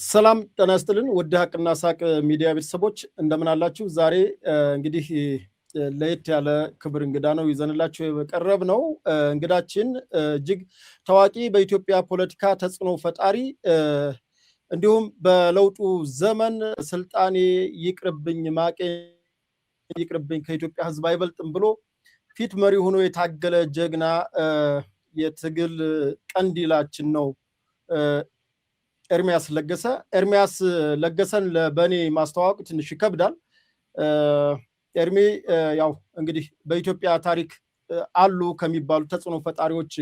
ሰላም ጤና ይስጥልን ውድ ሀቅና ሳቅ ሚዲያ ቤተሰቦች እንደምን አላችሁ? ዛሬ እንግዲህ ለየት ያለ ክብር እንግዳ ነው ይዘንላችሁ የቀረብ ነው። እንግዳችን እጅግ ታዋቂ በኢትዮጵያ ፖለቲካ ተጽዕኖ ፈጣሪ እንዲሁም በለውጡ ዘመን ስልጣኔ ይቅርብኝ ማቄ ይቅርብኝ ከኢትዮጵያ ሕዝብ አይበልጥም ብሎ ፊት መሪ ሆኖ የታገለ ጀግና የትግል ቀንዲላችን ነው ኤርሚያስ ለገሰ። ኤርሚያስ ለገሰን በእኔ ማስተዋወቅ ትንሽ ይከብዳል። ኤርሚ ያው እንግዲህ በኢትዮጵያ ታሪክ አሉ ከሚባሉ ተጽዕኖ ፈጣሪዎች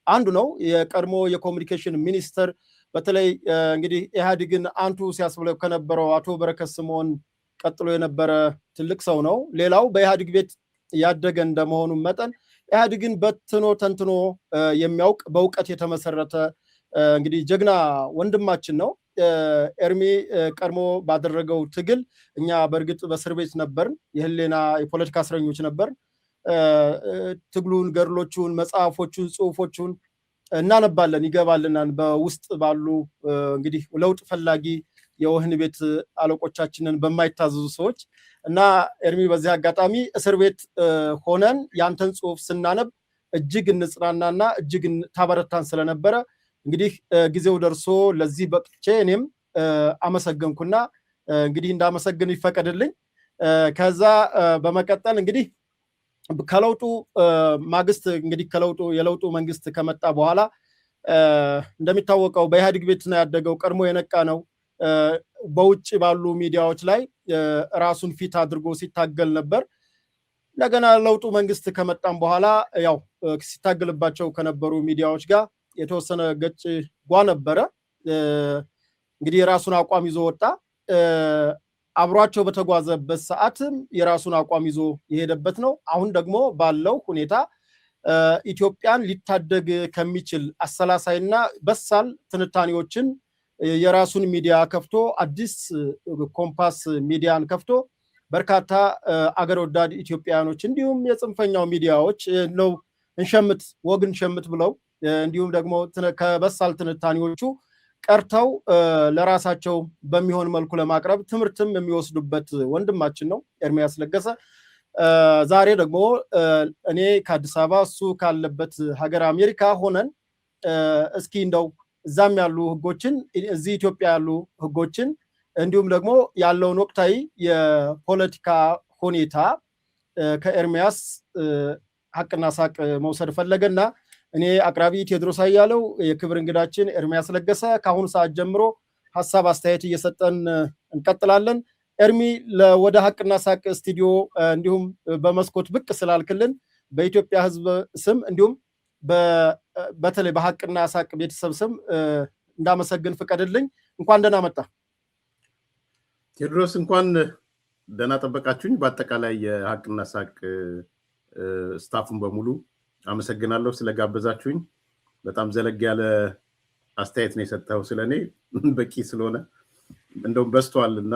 አንዱ ነው። የቀድሞ የኮሙኒኬሽን ሚኒስተር በተለይ እንግዲህ ኢህአዴግን አንቱ ሲያስብለው ከነበረው አቶ በረከት ስምኦን ቀጥሎ የነበረ ትልቅ ሰው ነው። ሌላው በኢህአዴግ ቤት ያደገ እንደመሆኑ መጠን ኢህአዴግን በትኖ ተንትኖ የሚያውቅ በእውቀት የተመሰረተ እንግዲህ ጀግና ወንድማችን ነው። ኤርሚ ቀድሞ ባደረገው ትግል እኛ በእርግጥ በእስር ቤት ነበርን፣ የህሊና የፖለቲካ እስረኞች ነበርን። ትግሉን፣ ገድሎቹን፣ መጽሐፎቹን፣ ጽሁፎቹን እናነባለን፣ ይገባልናል በውስጥ ባሉ እንግዲህ ለውጥ ፈላጊ የወህኒ ቤት አለቆቻችንን በማይታዘዙ ሰዎች እና ኤርሚ በዚህ አጋጣሚ እስር ቤት ሆነን ያንተን ጽሁፍ ስናነብ እጅግ እንጽናናና እጅግ ታበረታን ስለነበረ እንግዲህ ጊዜው ደርሶ ለዚህ በቅቼ እኔም አመሰገንኩና እንግዲህ እንዳመሰግን ይፈቀድልኝ። ከዛ በመቀጠል እንግዲህ ከለውጡ ማግስት እንግዲህ የለውጡ መንግስት ከመጣ በኋላ እንደሚታወቀው በኢህአዴግ ቤት ነው ያደገው። ቀድሞ የነቃ ነው። በውጭ ባሉ ሚዲያዎች ላይ ራሱን ፊት አድርጎ ሲታገል ነበር። እንደገና ለውጡ መንግስት ከመጣም በኋላ ያው ሲታገልባቸው ከነበሩ ሚዲያዎች ጋር የተወሰነ ገጭ ጓ ነበረ። እንግዲህ የራሱን አቋም ይዞ ወጣ። አብሯቸው በተጓዘበት ሰዓትም የራሱን አቋም ይዞ የሄደበት ነው። አሁን ደግሞ ባለው ሁኔታ ኢትዮጵያን ሊታደግ ከሚችል አሰላሳይና በሳል ትንታኔዎችን የራሱን ሚዲያ ከፍቶ አዲስ ኮምፓስ ሚዲያን ከፍቶ በርካታ አገር ወዳድ ኢትዮጵያኖች እንዲሁም የጽንፈኛው ሚዲያዎች ነው እንሸምት ወግን ሸምት ብለው እንዲሁም ደግሞ ከበሳል ትንታኔዎቹ ቀርተው ለራሳቸው በሚሆን መልኩ ለማቅረብ ትምህርትም የሚወስዱበት ወንድማችን ነው ኤርሚያስ ለገሰ። ዛሬ ደግሞ እኔ ከአዲስ አበባ እሱ ካለበት ሀገር አሜሪካ ሆነን እስኪ እንደው እዛም ያሉ ህጎችን እዚህ ኢትዮጵያ ያሉ ህጎችን እንዲሁም ደግሞ ያለውን ወቅታዊ የፖለቲካ ሁኔታ ከኤርሚያስ ሀቅና ሳቅ መውሰድ ፈለገና እኔ አቅራቢ ቴዎድሮስ አያለው የክብር እንግዳችን ኤርሚያስ ለገሰ ከአሁኑ ሰዓት ጀምሮ ሀሳብ አስተያየት እየሰጠን እንቀጥላለን። ኤርሚ ወደ ሀቅና ሳቅ ስቱዲዮ እንዲሁም በመስኮት ብቅ ስላልክልን በኢትዮጵያ ህዝብ ስም እንዲሁም በተለይ በሀቅና ሳቅ ቤተሰብ ስም እንዳመሰግን ፍቀድልኝ። እንኳን ደህና መጣ ቴዎድሮስ። እንኳን ደህና ጠበቃችሁኝ። በአጠቃላይ የሀቅና ሳቅ ስታፉን በሙሉ አመሰግናለሁ ስለጋበዛችሁኝ። በጣም ዘለግ ያለ አስተያየት ነው የሰጠው ስለኔ በቂ ስለሆነ እንደውም በስቷልና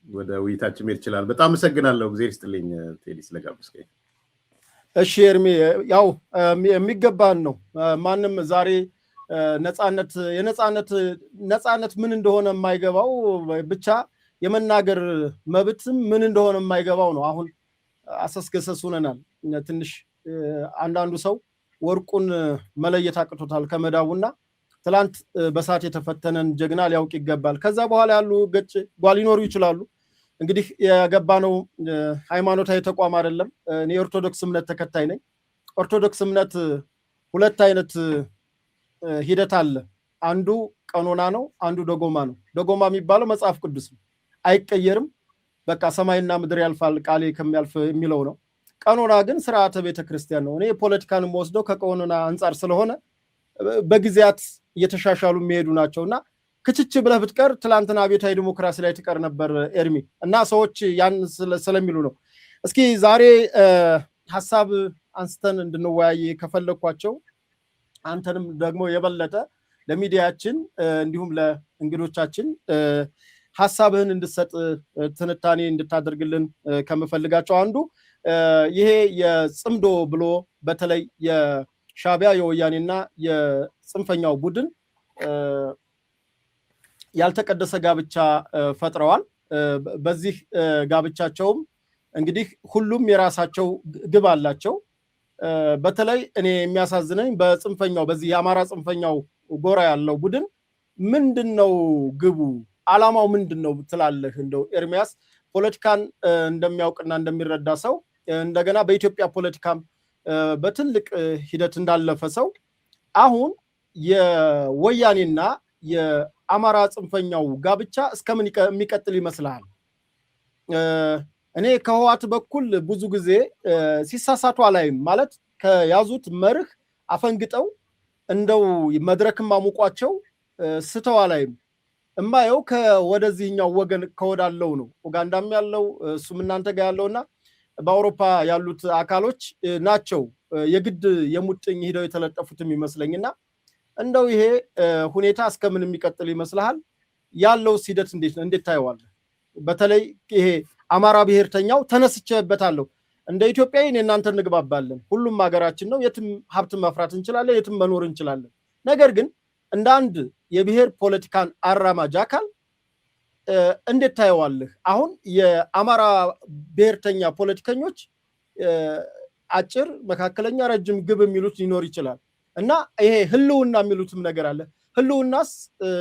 ወደ ውይይታችን መሄድ ይችላል። በጣም አመሰግናለሁ። እግዚአብሔር ይስጥልኝ ቴዲ ስለጋበዝከኝ። እሺ ኤርሚ፣ ያው የሚገባን ነው። ማንም ዛሬ ነፃነት ምን እንደሆነ የማይገባው ብቻ የመናገር መብትም ምን እንደሆነ የማይገባው ነው። አሁን አሰስገሰስ ሆነናል። ትንሽ አንዳንዱ ሰው ወርቁን መለየት አቅቶታል ከመዳቡና ትላንት በሳት የተፈተነን ጀግና ሊያውቅ ይገባል። ከዛ በኋላ ያሉ ገጭ ሊኖሩ ይችላሉ። እንግዲህ የገባነው ሃይማኖታዊ ተቋም አይደለም። እኔ የኦርቶዶክስ እምነት ተከታይ ነኝ። ኦርቶዶክስ እምነት ሁለት አይነት ሂደት አለ። አንዱ ቀኖና ነው፣ አንዱ ደጎማ ነው። ደጎማ የሚባለው መጽሐፍ ቅዱስ ነው፣ አይቀየርም። በቃ ሰማይና ምድር ያልፋል ቃሌ ከሚያልፍ የሚለው ነው። ቀኖና ግን ስርዓተ ቤተክርስቲያን ነው። እኔ ፖለቲካን የምወስደው ከቀኖና አንጻር ስለሆነ በጊዜያት እየተሻሻሉ የሚሄዱ ናቸውና ክችች ብለህ ብትቀር ትላንትና አብዮታዊ ዲሞክራሲ ላይ ትቀር ነበር ኤርሚ። እና ሰዎች ያን ስለሚሉ ነው። እስኪ ዛሬ ሀሳብ አንስተን እንድንወያይ ከፈለኳቸው አንተንም ደግሞ የበለጠ ለሚዲያችን እንዲሁም ለእንግዶቻችን ሀሳብህን እንድትሰጥ ትንታኔ እንድታደርግልን ከምፈልጋቸው አንዱ ይሄ የጽምዶ ብሎ በተለይ የሻዕቢያ የወያኔና የጽንፈኛው ቡድን ያልተቀደሰ ጋብቻ ፈጥረዋል። በዚህ ጋብቻቸውም እንግዲህ ሁሉም የራሳቸው ግብ አላቸው። በተለይ እኔ የሚያሳዝነኝ በጽንፈኛው በዚህ የአማራ ጽንፈኛው ጎራ ያለው ቡድን ምንድነው ግቡ? ዓላማው ምንድነው ትላለህ? እንደው ኤርሚያስ ፖለቲካን እንደሚያውቅና እንደሚረዳ ሰው እንደገና በኢትዮጵያ ፖለቲካም በትልቅ ሂደት እንዳለፈ ሰው አሁን የወያኔና የአማራ ጽንፈኛው ጋብቻ እስከምን የሚቀጥል ይመስልሃል? እኔ ከህዋት በኩል ብዙ ጊዜ ሲሳሳቱ አላይም። ማለት ከያዙት መርህ አፈንግጠው እንደው መድረክም አሙቋቸው ስተው አላይም። እማየው ከወደዚህኛው ወገን ከወዳለው ነው። ኡጋንዳም ያለው እሱም እናንተ ጋር ያለውና በአውሮፓ ያሉት አካሎች ናቸው የግድ የሙጥኝ ሄደው የተለጠፉትም ይመስለኝና እንደው ይሄ ሁኔታ እስከምን የሚቀጥል ይመስልሃል? ያለው ሂደት እንዴት ታየዋለህ? በተለይ ይሄ አማራ ብሔርተኛው ተነስቼበታለሁ። እንደ ኢትዮጵያዊ እናንተ እንግባባለን፣ ሁሉም ሀገራችን ነው፣ የትም ሀብት ማፍራት እንችላለን፣ የትም መኖር እንችላለን። ነገር ግን እንደ አንድ የብሔር ፖለቲካን አራማጅ አካል እንዴት ታየዋለህ? አሁን የአማራ ብሔርተኛ ፖለቲከኞች አጭር፣ መካከለኛ፣ ረጅም ግብ የሚሉት ሊኖር ይችላል እና ይሄ ህልውና የሚሉትም ነገር አለ። ህልውናስ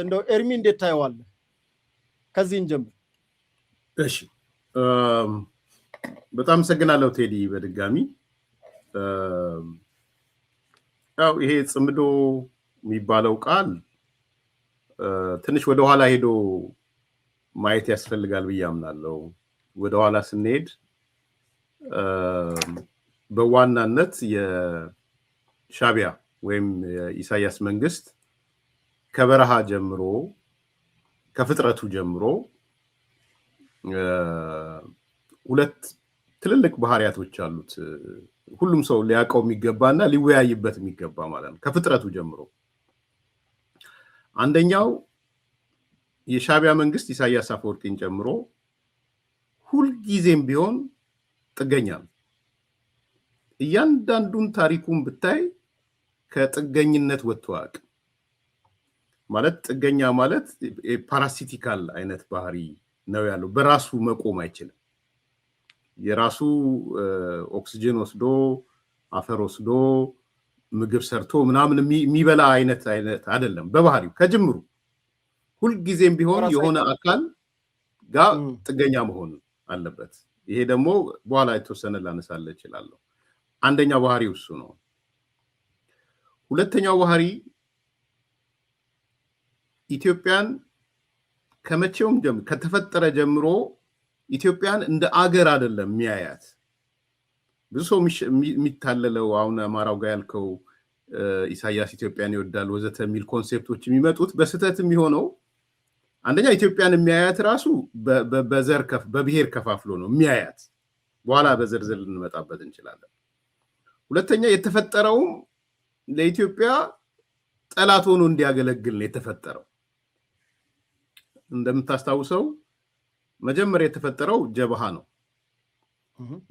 እንደው ኤርሚ እንዴት ታየዋለህ? ከዚህ እንጀምር። እሺ፣ በጣም አመሰግናለሁ ቴዲ። በድጋሚ ያው ይሄ ጽምዶ የሚባለው ቃል ትንሽ ወደኋላ ሄዶ ማየት ያስፈልጋል ብዬ አምናለሁ። ወደኋላ ስንሄድ በዋናነት የሻዕቢያ ወይም የኢሳያስ መንግስት ከበረሃ ጀምሮ ከፍጥረቱ ጀምሮ ሁለት ትልልቅ ባህሪያቶች አሉት። ሁሉም ሰው ሊያውቀው የሚገባና ሊወያይበት የሚገባ ማለት ነው። ከፍጥረቱ ጀምሮ አንደኛው የሻዕቢያ መንግስት ኢሳያስ አፈወርቂን ጨምሮ ሁልጊዜም ቢሆን ጥገኛ ነው። እያንዳንዱን ታሪኩን ብታይ ከጥገኝነት ወጥቶ አያውቅም። ማለት ጥገኛ ማለት ፓራሲቲካል አይነት ባህሪ ነው ያለው። በራሱ መቆም አይችልም። የራሱ ኦክሲጅን ወስዶ አፈር ወስዶ ምግብ ሰርቶ ምናምን የሚበላ አይነት አይደለም። በባህሪው ከጅምሩ ሁልጊዜም ቢሆን የሆነ አካል ጋር ጥገኛ መሆን አለበት። ይሄ ደግሞ በኋላ የተወሰነ ላነሳለ እችላለሁ። አንደኛው ባህሪው እሱ ነው። ሁለተኛው ባህሪ ኢትዮጵያን ከመቼውም ከተፈጠረ ጀምሮ ኢትዮጵያን እንደ አገር አይደለም የሚያያት። ብዙ ሰው የሚታለለው አሁን አማራው ጋር ያልከው ኢሳያስ ኢትዮጵያን ይወዳል ወዘተ የሚል ኮንሴፕቶች የሚመጡት በስህተት የሚሆነው አንደኛ ኢትዮጵያን የሚያያት ራሱ በብሔር ከፋፍሎ ነው የሚያያት። በኋላ በዝርዝር ልንመጣበት እንችላለን። ሁለተኛ የተፈጠረውም ለኢትዮጵያ ጠላት ሆኖ እንዲያገለግል ነው የተፈጠረው። እንደምታስታውሰው መጀመሪያ የተፈጠረው ጀብሃ ነው።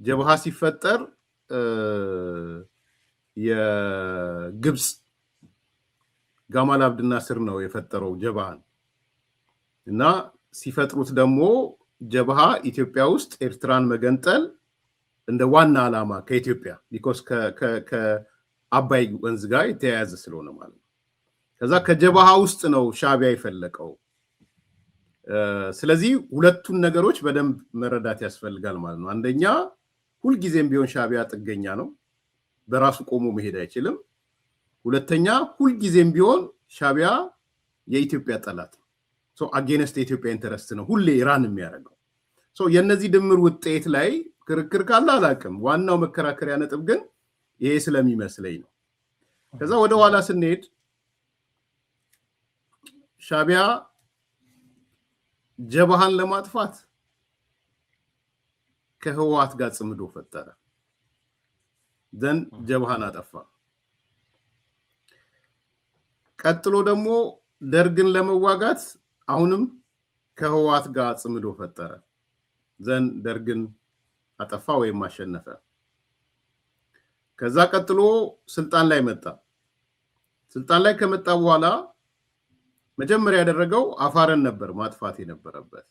ጀብሃ ሲፈጠር የግብፅ ጋማል አብድ ናስር ነው የፈጠረው ጀብሃን እና ሲፈጥሩት ደግሞ ጀብሃ ኢትዮጵያ ውስጥ ኤርትራን መገንጠል እንደ ዋና ዓላማ ከኢትዮጵያ ቢኮዝ ከአባይ ወንዝ ጋር የተያያዘ ስለሆነ ማለት ነው። ከዛ ከጀብሃ ውስጥ ነው ሻዕቢያ የፈለቀው። ስለዚህ ሁለቱን ነገሮች በደንብ መረዳት ያስፈልጋል ማለት ነው። አንደኛ ሁልጊዜም ቢሆን ሻዕቢያ ጥገኛ ነው፣ በራሱ ቆሞ መሄድ አይችልም። ሁለተኛ ሁልጊዜም ቢሆን ሻዕቢያ የኢትዮጵያ ጠላት ነው። አጌነስት የኢትዮጵያ ኢንተረስት ነው ሁሌ ኢራን የሚያደርገው። የነዚህ ድምር ውጤት ላይ ክርክር ካለ አላውቅም። ዋናው መከራከሪያ ነጥብ ግን ይሄ ስለሚመስለኝ ነው። ከዛ ወደ ኋላ ስንሄድ ሻዕቢያ ጀብሃን ለማጥፋት ከህወሓት ጋር ጽምዶ ፈጠረ። ዘን ጀብሃን አጠፋ። ቀጥሎ ደግሞ ደርግን ለመዋጋት አሁንም ከህወሓት ጋር ጽምዶ ፈጠረ። ዘን ደርግን አጠፋ ወይም አሸነፈ። ከዛ ቀጥሎ ስልጣን ላይ መጣ። ስልጣን ላይ ከመጣ በኋላ መጀመሪያ ያደረገው አፋርን ነበር ማጥፋት የነበረበት።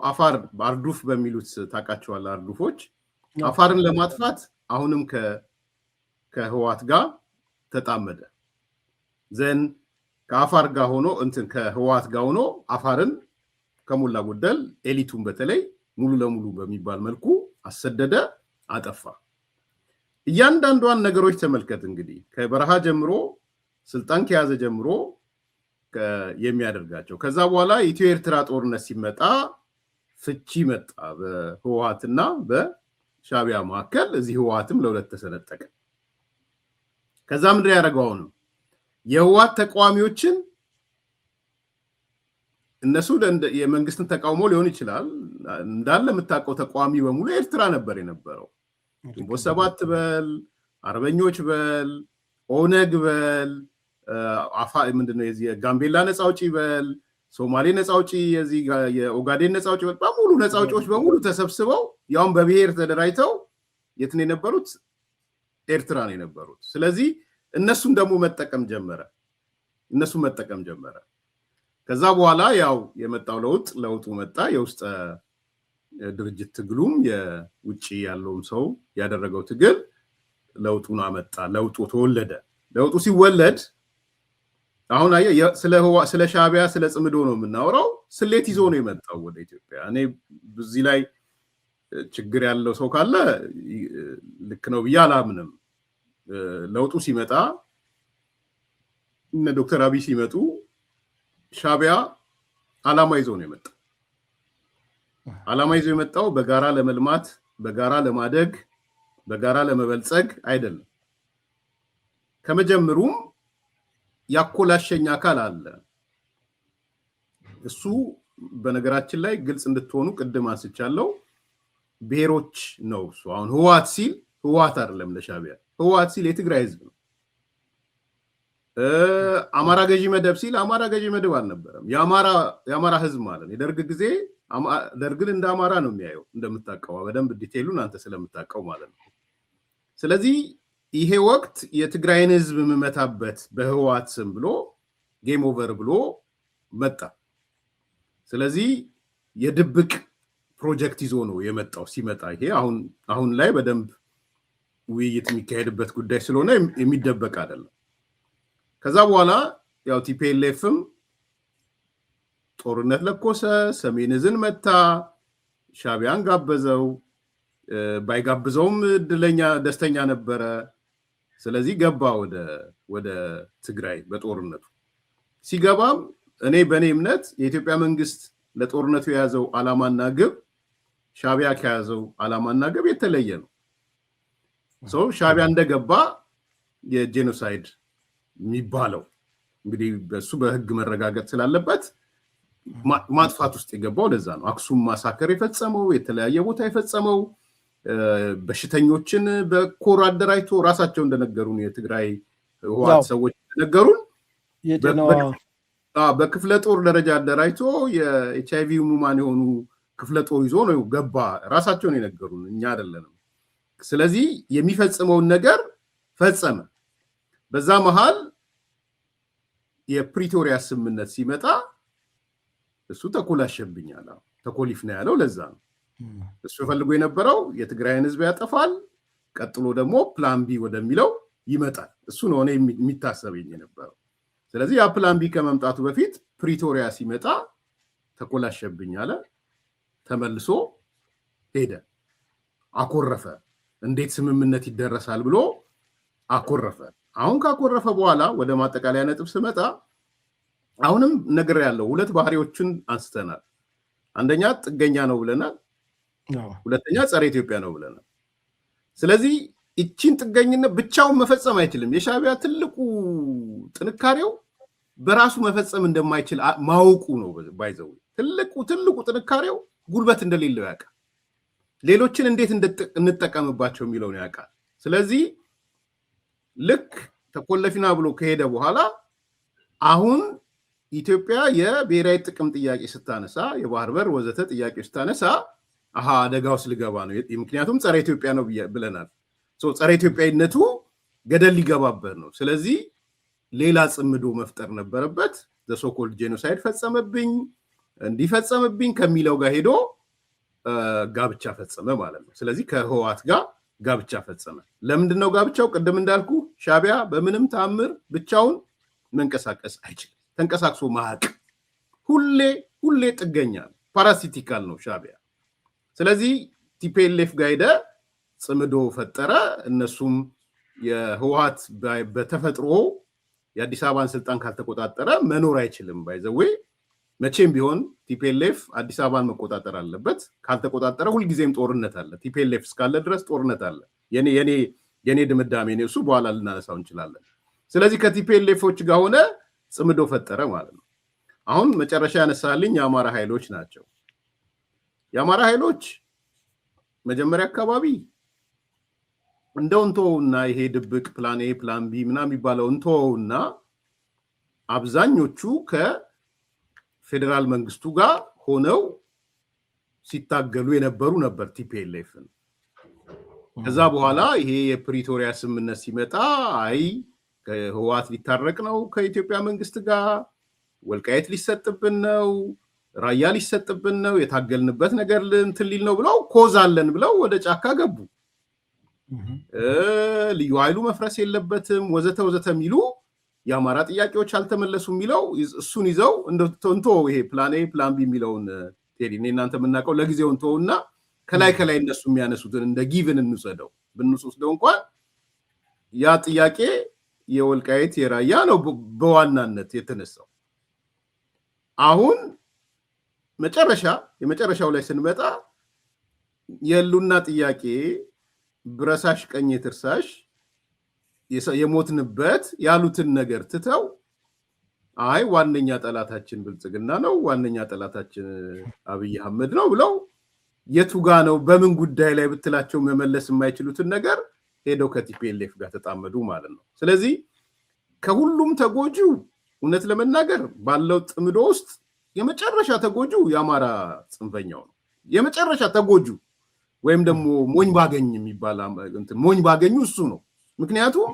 አፋር አርዱፍ በሚሉት ታውቃቸዋል። አርዱፎች አፋርን ለማጥፋት አሁንም ከህዋት ጋር ተጣመደ። ዘን ከአፋር ጋር ሆኖ ከህዋት ጋር ሆኖ አፋርን ከሞላ ጎደል ኤሊቱን በተለይ ሙሉ ለሙሉ በሚባል መልኩ አሰደደ፣ አጠፋ። እያንዳንዷን ነገሮች ተመልከት እንግዲህ ከበረሃ ጀምሮ ስልጣን ከያዘ ጀምሮ የሚያደርጋቸው። ከዛ በኋላ የኢትዮ ኤርትራ ጦርነት ሲመጣ ፍቺ መጣ በህወሓትና በሻዕቢያ መካከል። እዚህ ህወሓትም ለሁለት ተሰነጠቀ። ከዛ ምንድን ያደረገው ነው የህወሓት ተቃዋሚዎችን እነሱ የመንግስትን ተቃውሞ ሊሆን ይችላል እንዳለ የምታውቀው ተቃዋሚ በሙሉ ኤርትራ ነበር የነበረው። ግንቦት ሰባት በል አርበኞች በል ኦነግ በል ምንድነው የዚህ ጋምቤላ ነፃ አውጪ በል ሶማሌ ነፃ አውጪ የዚህ የኦጋዴን ነፃ አውጪ በሙሉ ነፃ አውጪዎች በሙሉ ተሰብስበው ያውን በብሔር ተደራጅተው የት ነው የነበሩት? ኤርትራ ነው የነበሩት። ስለዚህ እነሱን ደግሞ መጠቀም ጀመረ። ከዛ በኋላ ያው የመጣው ለውጡ መጣ። የውስጥ ድርጅት ትግሉም የውጪ ያለውም ሰው ያደረገው ትግል ለውጡን አመጣ። ለውጡ ተወለደ። ለውጡ ሲወለድ አሁን ስለ ሻዕቢያ ስለ ጽምዶ ነው የምናወራው። ስሌት ይዞ ነው የመጣው ወደ ኢትዮጵያ። እኔ በዚህ ላይ ችግር ያለው ሰው ካለ ልክ ነው ብዬ አላምንም። ለውጡ ሲመጣ እነ ዶክተር አብይ ሲመጡ ሻዕቢያ ዓላማ ይዞ ነው የመጣው። ዓላማ ይዞ የመጣው በጋራ ለመልማት፣ በጋራ ለማደግ፣ በጋራ ለመበልጸግ አይደለም። ከመጀመሩም ያኮላሸኝ አካል አለ። እሱ በነገራችን ላይ ግልጽ እንድትሆኑ ቅድም አንስቻለሁ። ብሔሮች ነው እሱ። አሁን ህወሓት ሲል ህወሓት አይደለም ለሻዕቢያ። ህወሓት ሲል የትግራይ ህዝብ ነው። አማራ ገዢ መደብ ሲል አማራ ገዢ መደብ አልነበረም። የአማራ ህዝብ ማለት ነው። የደርግ ጊዜ ደርግን እንደ አማራ ነው የሚያየው እንደምታውቀው፣ በደንብ ዲቴይሉን አንተ ስለምታውቀው ማለት ነው። ስለዚህ ይሄ ወቅት የትግራይን ህዝብ የምመታበት በህወሓት ስም ብሎ ጌም ኦቨር ብሎ መጣ። ስለዚህ የድብቅ ፕሮጀክት ይዞ ነው የመጣው። ሲመጣ ይሄ አሁን ላይ በደንብ ውይይት የሚካሄድበት ጉዳይ ስለሆነ የሚደበቅ አይደለም። ከዛ በኋላ ያው ቲፒኤልኤፍም ጦርነት ለኮሰ፣ ሰሜን ዕዝን መታ፣ ሻዕቢያን ጋበዘው። ባይጋብዘውም ደስተኛ ነበረ። ስለዚህ ገባ ወደ ትግራይ በጦርነቱ ሲገባም በእኔ እምነት የኢትዮጵያ መንግስት ለጦርነቱ የያዘው ዓላማና ግብ ሻዕቢያ ከያዘው ዓላማና ግብ የተለየ ነው። ሻዕቢያ እንደገባ የጄኖሳይድ የሚባለው እንግዲህ በሱ በህግ መረጋገጥ ስላለበት ማጥፋት ውስጥ የገባው ለዛ ነው። አክሱም ማሳከር የፈጸመው የተለያየ ቦታ የፈጸመው በሽተኞችን በኮር አደራጅቶ ራሳቸው እንደነገሩን የትግራይ ህወሓት ሰዎች እንደነገሩን በክፍለ ጦር ደረጃ አደራጅቶ የኤችአይቪ ህሙማን የሆኑ ክፍለ ጦር ይዞ ነው ገባ። ራሳቸውን የነገሩን እኛ አይደለንም። ስለዚህ የሚፈጽመውን ነገር ፈጸመ። በዛ መሃል የፕሪቶሪያ ስምምነት ሲመጣ እሱ ተኮላሸብኛል። ተኮሊፍ ነው ያለው። ለዛ ነው እሱ ፈልጎ የነበረው የትግራይን ህዝብ ያጠፋል፣ ቀጥሎ ደግሞ ፕላን ቢ ወደሚለው ይመጣል። እሱ ነው እኔ የሚታሰበኝ የነበረው። ስለዚህ ያ ፕላን ቢ ከመምጣቱ በፊት ፕሪቶሪያ ሲመጣ ተኮላሸብኝ አለ። ተመልሶ ሄደ፣ አኮረፈ። እንዴት ስምምነት ይደረሳል ብሎ አኮረፈ። አሁን ካኮረፈ በኋላ ወደ ማጠቃለያ ነጥብ ስመጣ አሁንም ነገር ያለው ሁለት ባህሪዎችን አንስተናል። አንደኛ ጥገኛ ነው ብለናል፣ ሁለተኛ ጸረ ኢትዮጵያ ነው ብለናል። ስለዚህ እቺን ጥገኝነት ብቻውን መፈጸም አይችልም። የሻዕቢያ ትልቁ ጥንካሬው በራሱ መፈጸም እንደማይችል ማወቁ ነው። ባይዘው ትልቁ ጥንካሬው ጉልበት እንደሌለው ያውቃል። ሌሎችን እንዴት እንጠቀምባቸው የሚለውን ያውቃል። ስለዚህ ልክ ተኮለፊና ብሎ ከሄደ በኋላ አሁን ኢትዮጵያ የብሔራዊ ጥቅም ጥያቄ ስታነሳ፣ የባህር በር ወዘተ ጥያቄ ስታነሳ አደጋ ውስጥ ልገባ ነው። ምክንያቱም ጸረ ኢትዮጵያ ነው ብለናል። ጸረ ኢትዮጵያዊነቱ ገደል ሊገባበት ነው። ስለዚህ ሌላ ጽምዶ መፍጠር ነበረበት። ዘሶኮልድ ጄኖሳይድ ፈጸመብኝ እንዲፈጸምብኝ ከሚለው ጋር ሄዶ ጋብቻ ፈጸመ ማለት ነው። ስለዚህ ከህወሓት ጋር ጋብቻ ፈጸመ። ለምንድነው ጋብቻው? ቅድም እንዳልኩ ሻዕቢያ በምንም ተአምር ብቻውን መንቀሳቀስ አይችልም። ተንቀሳቅሶ ማቅ ሁሌ ጥገኛ ፓራሲቲካል ነው ሻዕቢያ። ስለዚህ ቲፒኤልኤፍ ጋር ሄደ ጽምዶ ፈጠረ። እነሱም የህወሓት በተፈጥሮ የአዲስ አበባን ስልጣን ካልተቆጣጠረ መኖር አይችልም። ባይዘዌ መቼም ቢሆን ቲፒኤልኤፍ አዲስ አበባን መቆጣጠር አለበት። ካልተቆጣጠረ ሁልጊዜም ጦርነት አለ። ቲፒኤልኤፍ እስካለ ድረስ ጦርነት አለ። የኔ ድምዳሜ ነው እሱ፣ በኋላ ልናነሳው እንችላለን። ስለዚህ ከቲፒኤልኤፎች ጋር ሆነ ጽምዶ ፈጠረ ማለት ነው። አሁን መጨረሻ ያነሳልኝ የአማራ ኃይሎች ናቸው። የአማራ ኃይሎች መጀመሪያ አካባቢ እንደው እንተውና ይሄ ድብቅ ፕላን ኤ ፕላን ቢ ምናምን የሚባለው እንተውና አብዛኞቹ ከፌዴራል መንግስቱ ጋር ሆነው ሲታገሉ የነበሩ ነበር ቲፒኤልኤፍን። ከዛ በኋላ ይሄ የፕሪቶሪያ ስምምነት ሲመጣ አይ ህወሓት ሊታረቅ ነው ከኢትዮጵያ መንግስት ጋር፣ ወልቃየት ሊሰጥብን ነው፣ ራያ ሊሰጥብን ነው፣ የታገልንበት ነገር እንትን ሊል ነው ብለው ኮዝ አለን ብለው ወደ ጫካ ገቡ። ልዩ ኃይሉ መፍረስ የለበትም ወዘተ ወዘተ የሚሉ የአማራ ጥያቄዎች አልተመለሱም የሚለው እሱን ይዘው እንቶ ይሄ ፕላን ኤ ፕላን ቢ የሚለውን ቴዲ እናንተ የምናውቀው ለጊዜው እንተውና ከላይ እነሱ የሚያነሱትን እንደ ጊቭን እንውሰደው። ብንወስደው እንኳን ያ ጥያቄ የወልቃየት የራያ ነው በዋናነት የተነሳው። አሁን የመጨረሻው ላይ ስንመጣ የህልውና ጥያቄ ብረሳሽ ቀኝ ትርሳሽ የሞትንበት ያሉትን ነገር ትተው አይ ዋነኛ ጠላታችን ብልጽግና ነው፣ ዋነኛ ጠላታችን አብይ አህመድ ነው ብለው የቱጋ ነው በምን ጉዳይ ላይ ብትላቸው መመለስ የማይችሉትን ነገር ሄደው ከቲፒኤልኤፍ ጋር ተጣመዱ ማለት ነው። ስለዚህ ከሁሉም ተጎጂው እውነት ለመናገር ባለው ጥምዶ ውስጥ የመጨረሻ ተጎጂው የአማራ ጽንፈኛው ነው። የመጨረሻ ተጎጂው ወይም ደግሞ ሞኝ ባገኝ የሚባል ሞኝ ባገኙ እሱ ነው። ምክንያቱም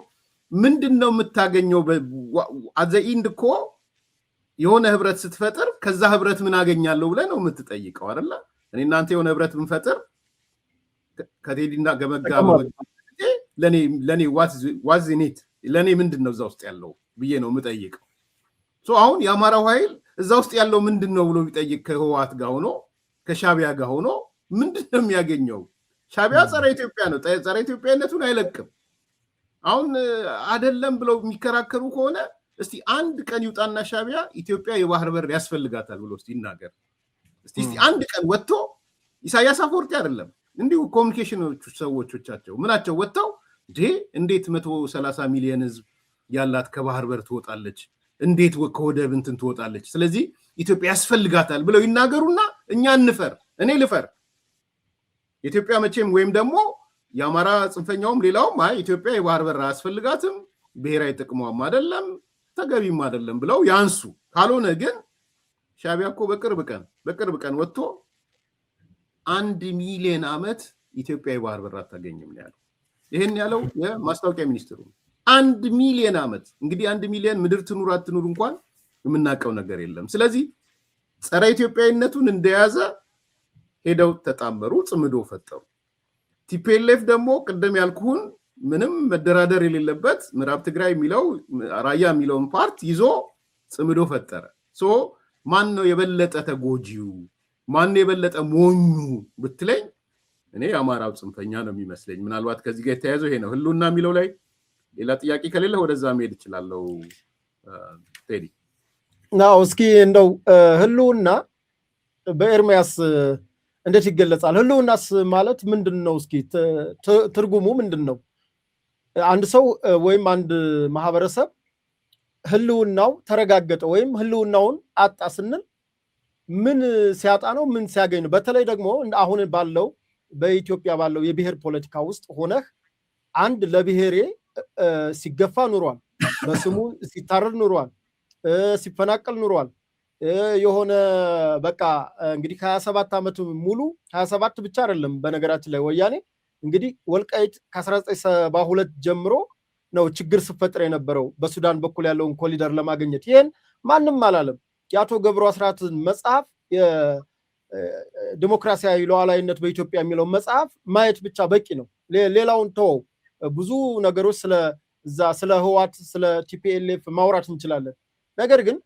ምንድነው የምታገኘው? አዘኢንድ እኮ የሆነ ህብረት ስትፈጥር ከዛ ህብረት ምን አገኛለሁ ብለህ ነው የምትጠይቀው አይደለ? እኔ እናንተ የሆነ ህብረት ብንፈጥር ከቴዲና ገመጋ ለኔ ዋዝ ኔት ለኔ ምንድነው እዛ ውስጥ ያለው ብዬ ነው የምጠይቀው። አሁን የአማራው ኃይል እዛ ውስጥ ያለው ምንድነው ብሎ ቢጠይቅ ከህወሓት ጋር ሆኖ ከሻዕቢያ ጋር ሆኖ ምንድነው የሚያገኘው? ሻዕቢያ ጸረ ኢትዮጵያ ነው፣ ጸረ ኢትዮጵያነቱን አይለቅም። አሁን አይደለም ብለው የሚከራከሩ ከሆነ እስቲ አንድ ቀን ይውጣና ሻዕቢያ ኢትዮጵያ የባህር በር ያስፈልጋታል ብሎ እስቲ ይናገር። እስቲ አንድ ቀን ወጥቶ ኢሳያስ አፈወርቂ አይደለም እንዲሁ ኮሚኒኬሽኖቹ ሰዎቻቸው ምናቸው ወጥተው እንዴት 130 ሚሊዮን ህዝብ ያላት ከባህር በር ትወጣለች? እንዴት ከወደብ እንትን ትወጣለች? ስለዚህ ኢትዮጵያ ያስፈልጋታል ብለው ይናገሩና እኛ እንፈር። እኔ ልፈር። ኢትዮጵያ መቼም ወይም ደግሞ የአማራ ጽንፈኛውም ሌላውም አይ ኢትዮጵያ የባህር በር አያስፈልጋትም፣ ብሔራዊ ጥቅሟም አይደለም፣ ተገቢም አይደለም ብለው ያንሱ። ካልሆነ ግን ሻዕቢያ እኮ በቅርብ ቀን ወጥቶ 1 ሚሊዮን ዓመት ኢትዮጵያ የባህር በር አታገኝም ነው ያለው። ይሄን ያለው የማስታወቂያ ሚኒስትሩ 1 ሚሊዮን ዓመት። እንግዲህ 1 ሚሊዮን ምድር ትኑር አትኑር እንኳን የምናውቀው ነገር የለም። ስለዚህ ጸረ ኢትዮጵያዊነቱን እንደያዘ ሄደው ተጣመሩ፣ ጽምዶ ፈጠሩ። ቲፒኤልኤፍ ደግሞ ቅድም ያልኩህን ምንም መደራደር የሌለበት ምዕራብ ትግራይ የሚለው ራያ የሚለውን ፓርት ይዞ ጽምዶ ፈጠረ። ማን ነው የበለጠ ተጎጂው? ማን ነው የበለጠ ሞኙ ብትለኝ እኔ የአማራው ጽንፈኛ ነው የሚመስለኝ። ምናልባት ከዚህ ጋር የተያያዘው ይሄ ነው። ህልውና የሚለው ላይ ሌላ ጥያቄ ከሌለ ወደዛ መሄድ እችላለሁ። ቴዲ ናው እስኪ እንደው ህልውና በኤርሚያስ እንዴት ይገለጻል? ህልውናስ ማለት ምንድነው? እስኪ ትርጉሙ ምንድነው? አንድ ሰው ወይም አንድ ማህበረሰብ ህልውናው ተረጋገጠ ወይም ህልውናውን አጣ ስንል ምን ሲያጣ ነው? ምን ሲያገኝ ነው? በተለይ ደግሞ አሁን ባለው በኢትዮጵያ ባለው የብሔር ፖለቲካ ውስጥ ሆነህ አንድ ለብሔሬ ሲገፋ ኑሯል፣ በስሙ ሲታረድ ኑሯል፣ ሲፈናቀል ኑሯል። የሆነ በቃ እንግዲህ ከ27 ዓመት ሙሉ 27 ብቻ አይደለም በነገራችን ላይ ወያኔ እንግዲህ ወልቃይት ከ1972 ጀምሮ ነው ችግር ሲፈጠር የነበረው በሱዳን በኩል ያለውን ኮሪደር ለማግኘት። ይሄን ማንም አላለም። የአቶ ገብሩ አስራትን መጽሐፍ ዲሞክራሲያዊ ሉዓላዊነት በኢትዮጵያ የሚለው መጽሐፍ ማየት ብቻ በቂ ነው። ሌላውን ተወው። ብዙ ነገሮች ስለ ህዋት ስለ ቲፒኤልኤፍ ማውራት እንችላለን። ነገር ግን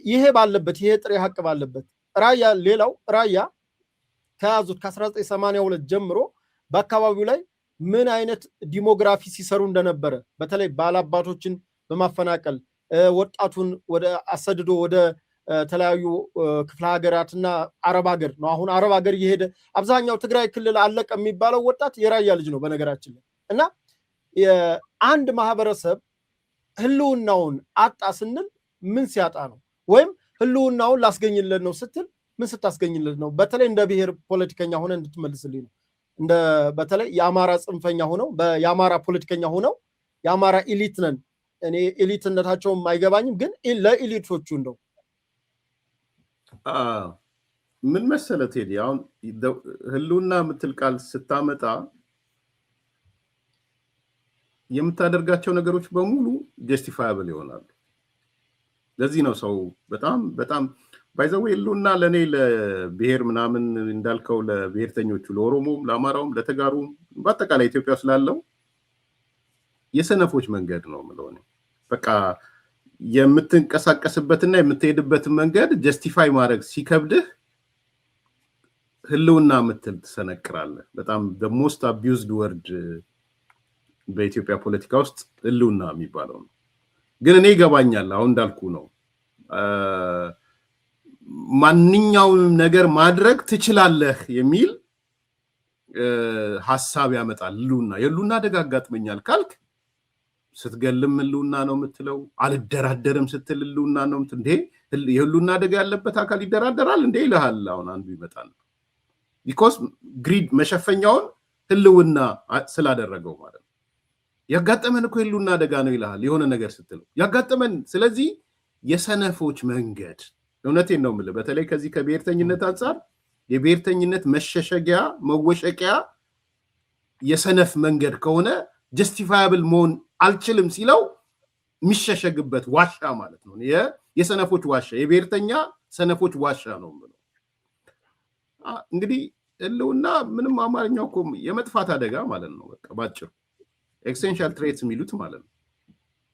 ይሄ ባለበት ይሄ ጥሬ ሀቅ ባለበት ሌላው ራያ ከያዙት ከ1982 ጀምሮ በአካባቢው ላይ ምን አይነት ዲሞግራፊ ሲሰሩ እንደነበረ በተለይ ባላባቶችን በማፈናቀል ወጣቱን ወደ አሰድዶ ወደ ተለያዩ ክፍለ ሀገራትና አረብ ሀገር ነው። አሁን አረብ ሀገር እየሄደ አብዛኛው ትግራይ ክልል አለቀ የሚባለው ወጣት የራያ ልጅ ነው በነገራችን ላይ። እና አንድ ማህበረሰብ ህልውናውን አጣ ስንል ምን ሲያጣ ነው? ወይም ህልውናውን ላስገኝለት ነው ስትል ምን ስታስገኝለት ነው? በተለይ እንደ ብሔር ፖለቲከኛ ሆነ እንድትመልስልኝ ነው። በተለይ የአማራ ጽንፈኛ ሆነው የአማራ ፖለቲከኛ ሆነው የአማራ ኤሊት ነን፣ እኔ ኤሊትነታቸውም አይገባኝም፣ ግን ለኤሊቶቹ እንደው ምን መሰለህ ቴዲ፣ አሁን ህልውና የምትል ቃል ስታመጣ የምታደርጋቸው ነገሮች በሙሉ ጀስቲፋያብል ይሆናሉ። ለዚህ ነው ሰው በጣም ባይዘው ህልውና ለኔ ለብሔር ምናምን እንዳልከው ለብሔርተኞቹ ለኦሮሞም ለአማራውም ለተጋሩም በአጠቃላይ ኢትዮጵያ ስላለው የሰነፎች መንገድ ነው የምለው እኔ። በቃ የምትንቀሳቀስበትና የምትሄድበትን መንገድ ጀስቲፋይ ማድረግ ሲከብድህ ህልውና የምትል ትሰነቅራለህ። በጣም the most abused word በኢትዮጵያ ፖለቲካ ውስጥ ህልውና የሚባለው ነው። ግን እኔ ይገባኛል። አሁን እንዳልኩ ነው ማንኛውንም ነገር ማድረግ ትችላለህ የሚል ሐሳብ ያመጣል ህልውና። የህልውና አደጋ አጋጥመኛል ካልክ ስትገልም ህልውና ነው የምትለው። አልደራደርም ስትል ህልውና ነው የምትል። እንዴ የህልውና አደጋ ያለበት አካል ይደራደራል እንዴ ይልሃል። አሁን አንዱ ይመጣል ቢኮዝ ግሪድ መሸፈኛውን ህልውና ስላደረገው ማለት ነው። ያጋጠመን እኮ ህልውና አደጋ ነው ይልሃል የሆነ ነገር ስትለው ያጋጠመን። ስለዚህ የሰነፎች መንገድ እውነቴን ነው የምልህ። በተለይ ከዚህ ከብሔርተኝነት አንጻር የብሔርተኝነት መሸሸጊያ መወሸቂያ የሰነፍ መንገድ ከሆነ ጀስቲፋያብል መሆን አልችልም ሲለው የሚሸሸግበት ዋሻ ማለት ነው። የሰነፎች ዋሻ፣ የብሔርተኛ ሰነፎች ዋሻ ነው የምለው። እንግዲህ ህልውና ምንም አማርኛው እኮ የመጥፋት አደጋ ማለት ነው። በቃ ባጭሩ ኤክስቴንሻል ትሬትስ የሚሉት ማለት ነው።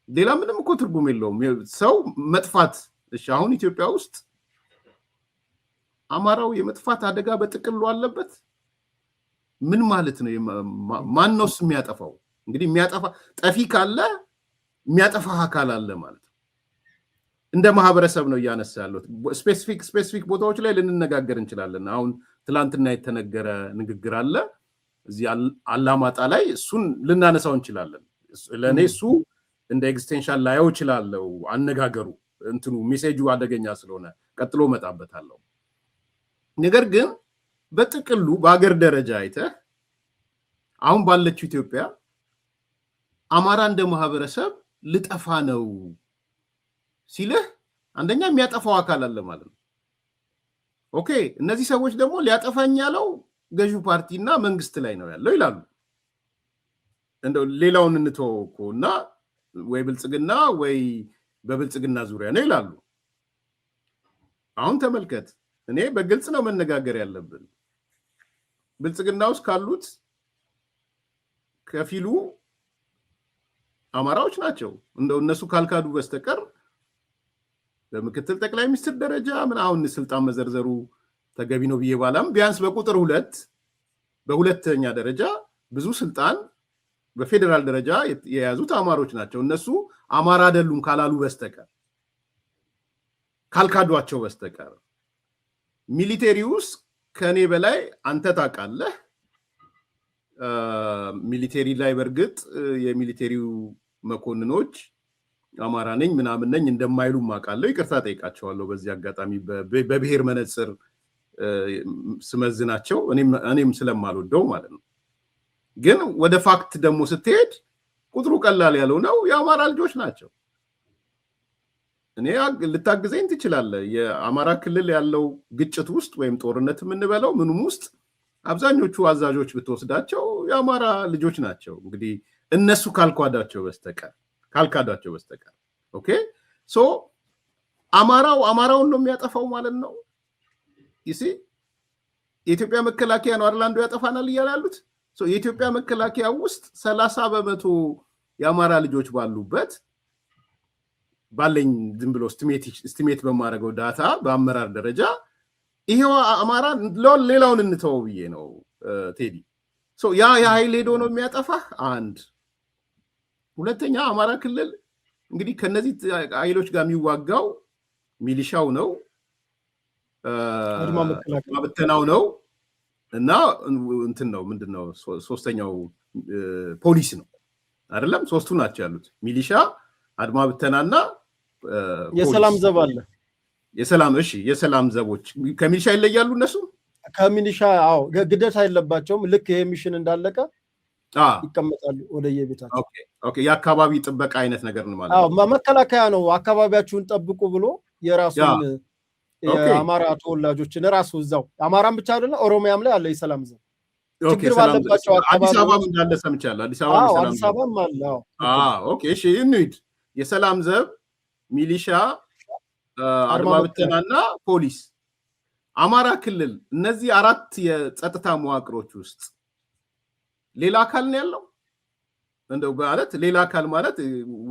ሌላ ምንም እኮ ትርጉም የለውም። ሰው መጥፋት። እሺ አሁን ኢትዮጵያ ውስጥ አማራው የመጥፋት አደጋ በጥቅሉ አለበት። ምን ማለት ነው? ማን ነውስ የሚያጠፋው? እንግዲህ የሚያጠፋ ጠፊ ካለ የሚያጠፋ አካል አለ ማለት ነው። እንደ ማህበረሰብ ነው እያነሳ ያለው። ስፔሲፊክ ቦታዎች ላይ ልንነጋገር እንችላለን። አሁን ትላንትና የተነገረ ንግግር አለ እዚህ አላማጣ ላይ፣ እሱን ልናነሳው እንችላለን። ለእኔ እሱ እንደ ኤክስቴንሽን ላየው እችላለሁ። አነጋገሩ እንትኑ ሜሴጁ አደገኛ ስለሆነ ቀጥሎ መጣበታለሁ። ነገር ግን በጥቅሉ በአገር ደረጃ አይተህ አሁን ባለችው ኢትዮጵያ አማራ እንደ ማህበረሰብ ልጠፋ ነው ሲልህ አንደኛ የሚያጠፋው አካል አለ ማለት ነው። ኦኬ እነዚህ ሰዎች ደግሞ ሊያጠፋኝ ያለው ገዢው ፓርቲና መንግስት ላይ ነው ያለው ይላሉ። እንደው ሌላውን እንተወውና ወይ ብልጽግና ወይ በብልጽግና ዙሪያ ነው ይላሉ። አሁን ተመልከት፣ እኔ በግልጽ ነው መነጋገር ያለብን። ብልጽግና ውስጥ ካሉት ከፊሉ አማራዎች ናቸው። እንደው እነሱ ካልካዱ በስተቀር በምክትል ጠቅላይ ሚኒስትር ደረጃ ምን አሁን ስልጣን መዘርዘሩ ተገቢ ነው ብዬ ባላም ቢያንስ በቁጥር በሁለተኛ ደረጃ ብዙ ስልጣን በፌደራል ደረጃ የያዙት አማሮች ናቸው። እነሱ አማራ አይደሉም ካላሉ በስተቀር ካልካዷቸው በስተቀር ሚሊቴሪውስ ከኔ በላይ አንተ ታውቃለህ። ሚሊቴሪ ላይ በርግጥ የሚሊቴሪው መኮንኖች አማራ ነኝ ምናምን ነኝ እንደማይሉ ማውቃለሁ። ይቅርታ ጠይቃቸዋለሁ በዚህ አጋጣሚ በብሔር መነጽር ስመዝናቸው እኔም ስለማልወደው ማለት ነው። ግን ወደ ፋክት ደግሞ ስትሄድ ቁጥሩ ቀላል ያለው ነው የአማራ ልጆች ናቸው። እኔ ልታግዘኝ ትችላለህ። የአማራ ክልል ያለው ግጭት ውስጥ ወይም ጦርነት የምንበለው ምንም ውስጥ አብዛኞቹ አዛዦች ብትወስዳቸው የአማራ ልጆች ናቸው። እንግዲህ እነሱ ካልካዷቸው በስተቀር ኦኬ ሶ አማራውን ነው የሚያጠፋው ማለት ነው። ይሲ የኢትዮጵያ መከላከያ ነው አይደል አንዱ ያጠፋናል እያላሉት ሶ የኢትዮጵያ መከላከያ ውስጥ 30% የአማራ ልጆች ባሉበት ባለኝ ዝም ብሎ ስቲሜት በማድረገው ዳታ በአመራር ደረጃ ይሄው አማራ ሌላውን እንተው ብዬ ነው ቴዲ ሶ ያ ኃይል ሄዶ ነው የሚያጠፋህ አንድ ሁለተኛ አማራ ክልል እንግዲህ ከነዚህ ኃይሎች ጋር የሚዋጋው ሚሊሻው ነው ማበተናው ነው እና እንትን ነው ምንድነው ሶስተኛው ፖሊስ ነው አይደለም ሶስቱ ናቸው ያሉት ሚሊሻ አድማ ብተናና የሰላም ዘብ አለ የሰላም ዘቦች ከሚሊሻ ይለያሉ እነሱ ከሚሊሻ ግዴታ አይለባቸውም ልክ ይሄ ሚሽን እንዳለቀ ይቀመጣሉ ወደ የቤታቸው ኦኬ የአካባቢ ጥበቃ አይነት ነገር ነው ማለት ነው መከላከያ ነው አካባቢያችሁን ጠብቁ ብሎ የራሱን የአማራ ተወላጆችን ራሱ እዛው አማራም ብቻ አይደለም ኦሮሚያም ላይ አለ የሰላም ዘብ ችግር ባለባቸው አዲስ አበባም እንዳለ ሰምቻለሁ አዲስ አበባም አለ ኦኬ እሺ እንሂድ የሰላም ዘብ ሚሊሻ አድማ ብተናና ፖሊስ አማራ ክልል እነዚህ አራት የጸጥታ መዋቅሮች ውስጥ ሌላ አካል ነው ያለው እንደው ማለት ሌላ አካል ማለት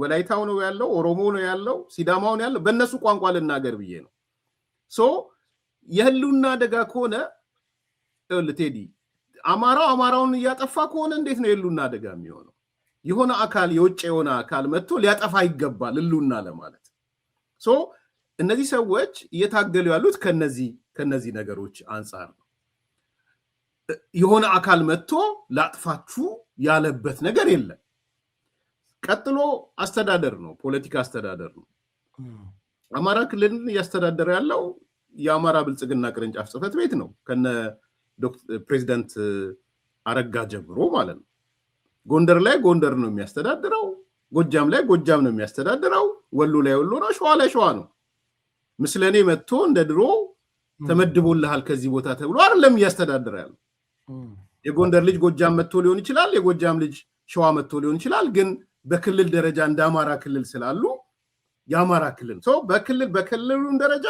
ወላይታው ነው ያለው ኦሮሞ ነው ያለው ሲዳማው ነው ያለው በእነሱ ቋንቋ ልናገር ብዬ ነው ሶ የህልውና አደጋ ከሆነ ቴዲ አማራውን እያጠፋ ከሆነ እንዴት ነው የህልውና አደጋ የሚሆነው የሆነ አካል የውጭ የሆነ አካል መጥቶ ሊያጠፋ ይገባል ህልውና ለማለት ሶ እነዚህ ሰዎች እየታገሉ ያሉት ከነዚህ ነገሮች አንፃር ነው የሆነ አካል መጥቶ ላጥፋችሁ ያለበት ነገር የለም ቀጥሎ አስተዳደር ነው ፖለቲካ አስተዳደር ነው አማራ ክልልን እያስተዳደረ ያለው የአማራ ብልጽግና ቅርንጫፍ ጽህፈት ቤት ነው ከነ ፕሬዚዳንት አረጋ ጀምሮ ማለት ነው ጎንደር ላይ ጎንደር ነው የሚያስተዳድረው ጎጃም ላይ ጎጃም ነው የሚያስተዳድረው ወሎ ላይ ወሎ ነው ሸዋ ላይ ሸዋ ነው ምስለኔ መጥቶ እንደ ድሮ ተመድቦልሃል ከዚህ ቦታ ተብሎ አይደለም እያስተዳደረ ያለው የጎንደር ልጅ ጎጃም መጥቶ ሊሆን ይችላል የጎጃም ልጅ ሸዋ መጥቶ ሊሆን ይችላል ግን በክልል ደረጃ እንደ አማራ ክልል ስላሉ የአማራ ክልል ሶ በክልሉን ደረጃ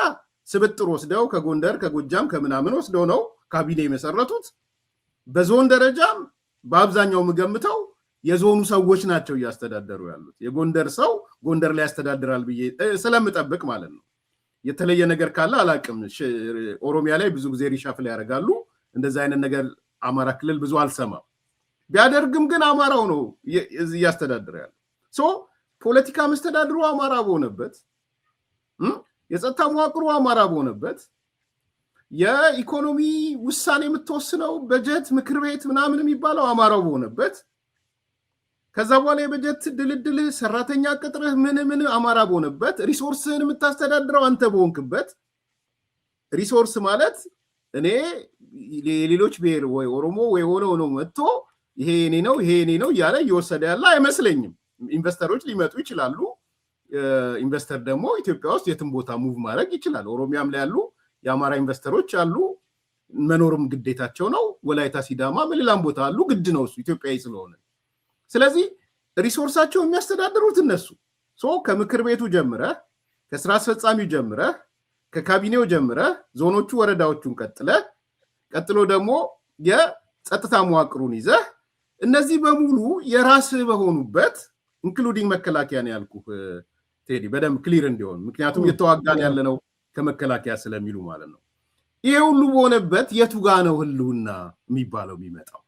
ስብጥር ወስደው ከጎንደር ከጎጃም ከምናምን ወስደው ነው ካቢኔ መሰረቱት በዞን ደረጃም በአብዛኛው ምገምተው የዞኑ ሰዎች ናቸው እያስተዳደሩ ያሉት የጎንደር ሰው ጎንደር ላይ ያስተዳድራል ብዬ ስለምጠብቅ ማለት ነው የተለየ ነገር ካለ አላቅም ኦሮሚያ ላይ ብዙ ጊዜ ሪሻፍል ያደርጋሉ እንደዛ አይነት ነገር አማራ ክልል ብዙ አልሰማም ቢያደርግም ግን አማራው ነው እያስተዳደረ ያለው ሶ ፖለቲካ መስተዳድሩ አማራ በሆነበት የጸጥታ መዋቅሩ አማራ በሆነበት የኢኮኖሚ ውሳኔ የምትወስነው በጀት ምክር ቤት ምናምን የሚባለው አማራው በሆነበት ከዛ በኋላ የበጀት ድልድል ሰራተኛ ቅጥርህ ምን አማራ በሆነበት ሪሶርስህን የምታስተዳድረው አንተ በሆንክበት ሪሶርስ ማለት እኔ ሌሎች ብሔር ወይ ኦሮሞ ወይ ሆኖ መጥቶ ይሄ እኔ ነው እያለ እየወሰደ ያለ አይመስለኝም ኢንቨስተሮች ሊመጡ ይችላሉ ኢንቨስተር ደግሞ ኢትዮጵያ ውስጥ የትም ቦታ ሙቭ ማድረግ ይችላል ኦሮሚያም ላይ ያሉ የአማራ ኢንቨስተሮች አሉ መኖርም ግዴታቸው ነው ወላይታ ሲዳማ ሌላም ቦታ አሉ ግድ ነው እሱ ኢትዮጵያዊ ስለሆነ ስለዚህ ሪሶርሳቸው የሚያስተዳድሩት እነሱ ሶ ከምክር ቤቱ ጀምረ ከስራ አስፈጻሚው ጀምረ ከካቢኔው ጀምረ ዞኖቹ ወረዳዎቹን ቀጥሎ ደግሞ የጸጥታ መዋቅሩን ይዘህ እነዚህ በሙሉ የራስ በሆኑበት ኢንክሉዲንግ መከላከያ ነው ያልኩህ ቴዲ በደንብ ክሊር እንዲሆን ምክንያቱም የተዋጋን ያለነው ከመከላከያ ስለሚሉ ማለት ነው ይሄ ሁሉ በሆነበት የቱ ጋ ነው ህልውና የሚባለው የሚመጣው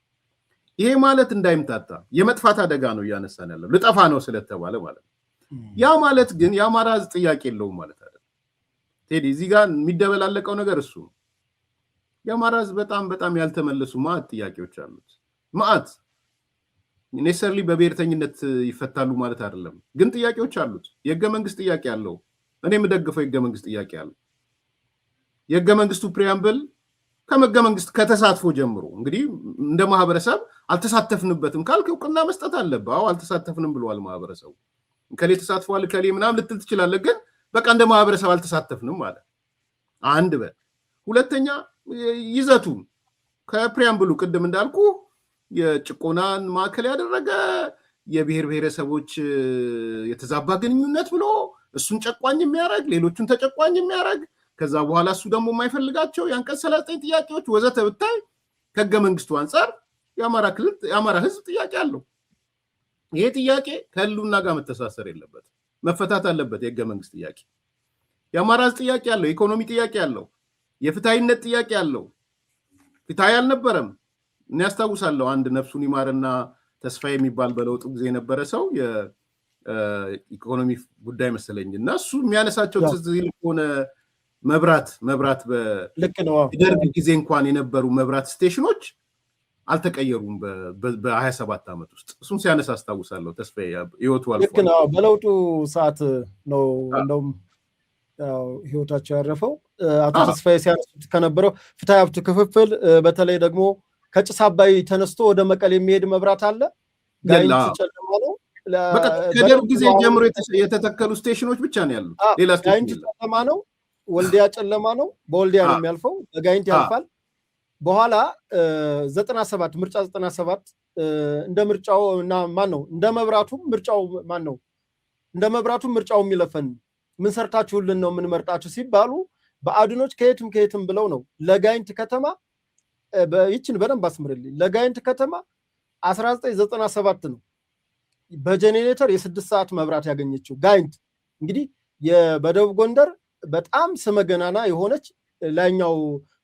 ይሄ ማለት እንዳይምታታ የመጥፋት አደጋ ነው እያነሳን ያለው ልጠፋ ነው ስለተባለ ማለት ነው ያ ማለት ግን የአማራ ጥያቄ የለውም ማለት አይደለም ቴዲ እዚህ ጋር የሚደበላለቀው ነገር እሱ የአማራ በጣም ያልተመለሱ ማዕት ጥያቄዎች አሉት ማዕት ኔሰሰርሊ በብሔርተኝነት ይፈታሉ ማለት አይደለም ግን ጥያቄዎች አሉት የህገ መንግስት ጥያቄ አለው እኔ የምደግፈው የህገ መንግስት ጥያቄ አለው የህገ መንግስቱ ፕሪያምብል ከህገ መንግስት ከተሳትፎ ጀምሮ እንግዲህ እንደ ማህበረሰብ አልተሳተፍንበትም ካልክ እውቅና መስጠት አለብህ አልተሳተፍንም ብለዋል ማህበረሰቡ ከሌ ተሳትፏል ከሌ ምናምን ልትል ትችላለህ ግን በቃ እንደ ማህበረሰብ አልተሳተፍንም ማለት አንድ ሁለተኛ ይዘቱ ከፕሪያምብሉ ቅድም እንዳልኩ የጭቆናን ማዕከል ያደረገ የብሔር ብሔረሰቦች የተዛባ ግንኙነት ብሎ እሱን ጨቋኝ የሚያደርግ ሌሎቹን ተጨቋኝ የሚያደርግ ከዛ በኋላ እሱ ደግሞ የማይፈልጋቸው የአንቀጽ 39 ጥያቄዎች ወዘተ ብታይ ከህገ መንግስቱ አንጻር የአማራ ህዝብ ጥያቄ አለው። ይሄ ጥያቄ ከህልውና ጋር መተሳሰር የለበት፣ መፈታት አለበት። የህገ መንግስት ጥያቄ የአማራ ህዝብ ጥያቄ አለው፣ የኢኮኖሚ ጥያቄ አለው፣ የፍትሃዊነት ጥያቄ አለው። ፍትሃዊ አልነበረም። እኔ ያስታውሳለሁ አንድ ነፍሱን ይማርና ተስፋ የሚባል በለውጡ ጊዜ የነበረ ሰው የኢኮኖሚ ጉዳይ መሰለኝ እና እሱ የሚያነሳቸው ትዝ ይል ሆነ መብራት በደርግ ጊዜ እንኳን የነበሩ መብራት ስቴሽኖች አልተቀየሩም በ27 ዓመት ውስጥ። እሱም ሲያነሳ አስታውሳለሁ። ተስፋ ህይወቱ አልፏል። ልክ ነው። በለውጡ ሰዓት ነው እንደውም ህይወታቸው ያረፈው። አቶ ተስፋዬ ሲያነሱት ከነበረው ፍትሃዊ ሀብት ክፍፍል በተለይ ደግሞ ከጭስ አባይ ተነስቶ ወደ መቀሌ የሚሄድ መብራት አለ። ጋይንት ጨለማ ነው። ከደርግ ጊዜ ጀምሮ የተተከሉ ስቴሽኖች ብቻ ነው ያሉት። ሌላ ጋይንት ጨለማ ነው። ወልዲያ ጨለማ ነው። በወልዲያ ነው የሚያልፈው፣ በጋይንት ያልፋል። በኋላ 97 ምርጫ 97 እንደ ምርጫው እና ማን ነው እንደ መብራቱም ምርጫው ማን ነው እንደ መብራቱም ምርጫው የሚለፈን ምን ሰርታችሁልን ነው ምን መርጣችሁ ሲባሉ በአድኖች ከየትም ብለው ነው ለጋይንት ከተማ ይችን በደንብ አስምርልኝ። ለጋይንት ከተማ 1997 ነው በጄኔሬተር የ6 ሰዓት መብራት ያገኘችው ጋይንት። እንግዲህ በደቡብ ጎንደር በጣም ስመገናና የሆነች ላይኛው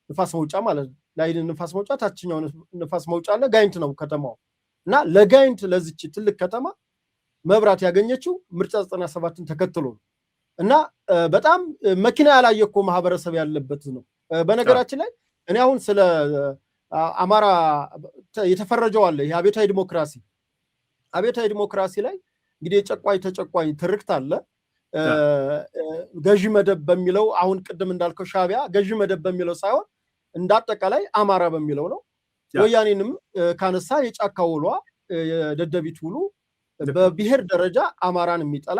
ንፋስ መውጫ ማለት ነው። ላይ ንፋስ መውጫ ታችኛው ንፋስ መውጫ አለ፣ ጋይንት ነው ከተማው። እና ለጋይንት ለዚች ትልቅ ከተማ መብራት ያገኘችው ምርጫ 97ን ተከትሎ ነው። እና በጣም መኪና ያላየ እኮ ማህበረሰብ ያለበት ነው። በነገራችን ላይ እኔ አሁን ስለ አማራ የተፈረጀው አለ ይሄ አብዮታዊ ዲሞክራሲ ላይ እንግዲህ የጨቋኝ ተጨቋኝ ትርክት አለ። ገዢ መደብ በሚለው አሁን ቅድም እንዳልከው ሻዕቢያ ገዢ መደብ በሚለው ሳይሆን እንዳጠቃላይ አማራ በሚለው ነው። ወያኔንም ካነሳ የጫካ ውሏ የደደቢት ውሉ በብሔር ደረጃ አማራን የሚጠላ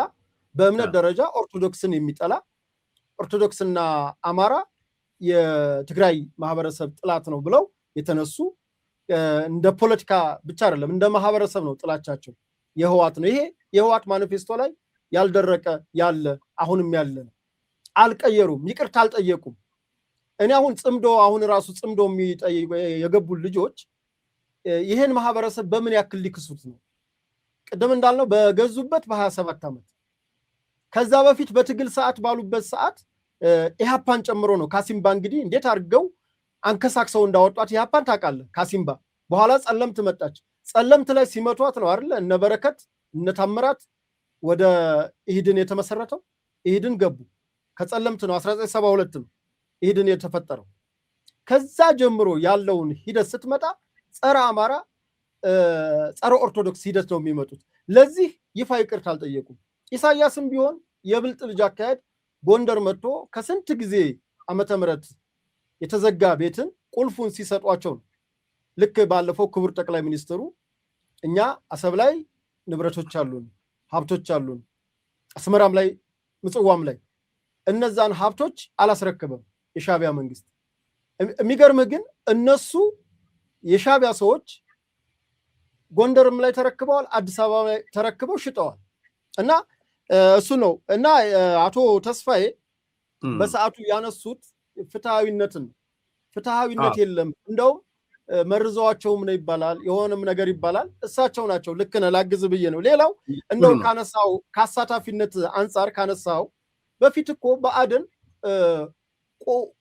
በእምነት ደረጃ ኦርቶዶክስን የሚጠላ ኦርቶዶክስና አማራ የትግራይ ማህበረሰብ ጥላት ነው ብለው የተነሱ እንደ ፖለቲካ ብቻ አይደለም እንደ ማህበረሰብ ነው ጥላቻቸው የህዋት ነው። ይሄ የህዋት ማኒፌስቶ ላይ ያልደረቀ ያለ አሁንም ያለ ነው። አልቀየሩም፣ ይቅርታ አልጠየቁም። እኔ አሁን ራሱ ጽምዶ የገቡ ልጆች ይሄን ማህበረሰብ በምን ያክል ሊክሱት ነው? ቅድም እንዳልነው በገዙበት በ27 ዓመት ከዛ በፊት በትግል ሰዓት ባሉበት ሰዓት ኢሃፓን ጨምሮ ነው። ካሲምባ እንግዲህ እንዴት አድርገው አንከሳክሰው እንዳወጧት ኢሃፓን ታውቃለህ። ካሲምባ በኋላ ጸለምት መጣች። ጸለምት ላይ ሲመቷት ነው አይደል እነ በረከት እነ ታምራት ወደ ኢህድን የተመሰረተው። ኢህድን ገቡ ከጸለምት ነው 1972 ነው ኢህድን የተፈጠረው። ከዛ ጀምሮ ያለውን ሂደት ስትመጣ ጸረ አማራ ጸረ ኦርቶዶክስ ሂደት ነው የሚመጡት። ለዚህ ይፋ ይቅርታ አልጠየቁም። ኢሳያስም ቢሆን የብልጥ ልጅ አካሄድ ጎንደር መጥቶ ከስንት ጊዜ ዓመተ ምህረት የተዘጋ ቤትን ቁልፉን ሲሰጧቸው ነው። ልክ ባለፈው ክቡር ጠቅላይ ሚኒስትሩ እኛ አሰብ ላይ ንብረቶች አሉን፣ ሀብቶች አሉን፣ አስመራም ላይ ምጽዋም ላይ እነዛን ሀብቶች አላስረከበም የሻዕቢያ መንግስት። የሚገርምህ ግን እነሱ የሻዕቢያ ሰዎች ጎንደርም ላይ ተረክበዋል፣ አዲስ አበባ ላይ ተረክበው ሽጠዋል። እና እሱ ነው እና አቶ ተስፋዬ በሰዓቱ ያነሱት ፍትሃዊነትን ፍትሃዊነት የለም እንደውም መርዘዋቸውም ነው ይባላል፣ የሆነም ነገር ይባላል። እሳቸው ናቸው ልክ ነህ ላግዝ ብዬ ነው። ሌላው እንደው ካነሳው ከአሳታፊነት አንጻር ካነሳው በፊት እኮ በአደን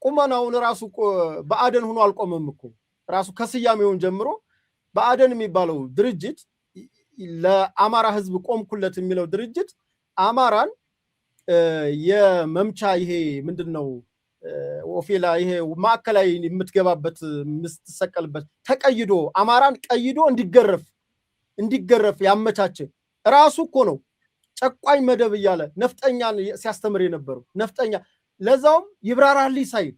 ቁመናውን ራሱ በአደን ሆኖ አልቆመም እኮ ራሱ ከስያሜውን ጀምሮ በአደን የሚባለው ድርጅት ለአማራ ህዝብ ቆምኩለት የሚለው ድርጅት አማራን የመምቻ ይሄ ምንድነው ኦፌላ ይሄ ማዕከላዊ የምትገባበት የምትሰቀልበት ተቀይዶ አማራን ቀይዶ እንዲገረፍ ያመቻቸ ራሱ እኮ ነው። ጨቋኝ መደብ እያለ ነፍጠኛን ሲያስተምር የነበረው ነፍጠኛ ለዛውም ይብራራልኝ ሳይል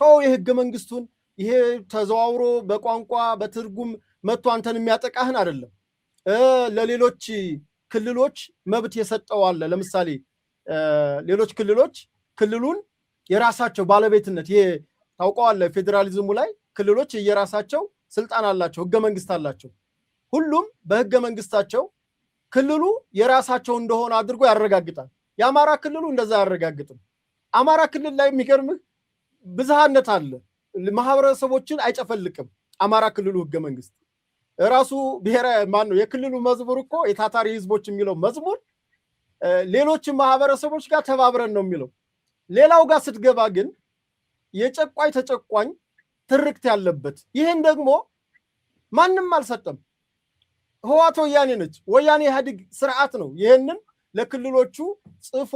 ተው የህገ መንግስቱን ይሄ ተዘዋውሮ በቋንቋ በትርጉም መጥቶ አንተን የሚያጠቃህን አይደለም። ለሌሎች ክልሎች መብት የሰጠው አለ። ለምሳሌ ሌሎች ክልሎች ክልሉን የራሳቸው ባለቤትነት ይሄ ታውቀዋለህ። ፌዴራሊዝሙ ላይ ክልሎች የራሳቸው ስልጣን አላቸው፣ ህገ መንግስት አላቸው። ሁሉም በህገ መንግስታቸው ክልሉ የራሳቸው እንደሆነ አድርጎ ያረጋግጣል። የአማራ ክልሉ እንደዛ ያረጋግጥም። አማራ ክልል ላይ የሚገርምህ ብዝሃነት አለ። ማህበረሰቦችን አይጨፈልቅም። አማራ ክልሉ ህገ መንግስት ራሱ ብሔራዊ ማን ነው የክልሉ መዝሙር እኮ የታታሪ ህዝቦች የሚለው መዝሙር ሌሎችን ማህበረሰቦች ጋር ተባብረን ነው የሚለው። ሌላው ጋር ስትገባ ግን የጨቋኝ ተጨቋኝ ትርክት ያለበት ይህን ደግሞ ማንም አልሰጠም። ህዋት ወያኔ ነች። ወያኔ ኢህአዴግ ስርዓት ነው ይህንን ለክልሎቹ ጽፎ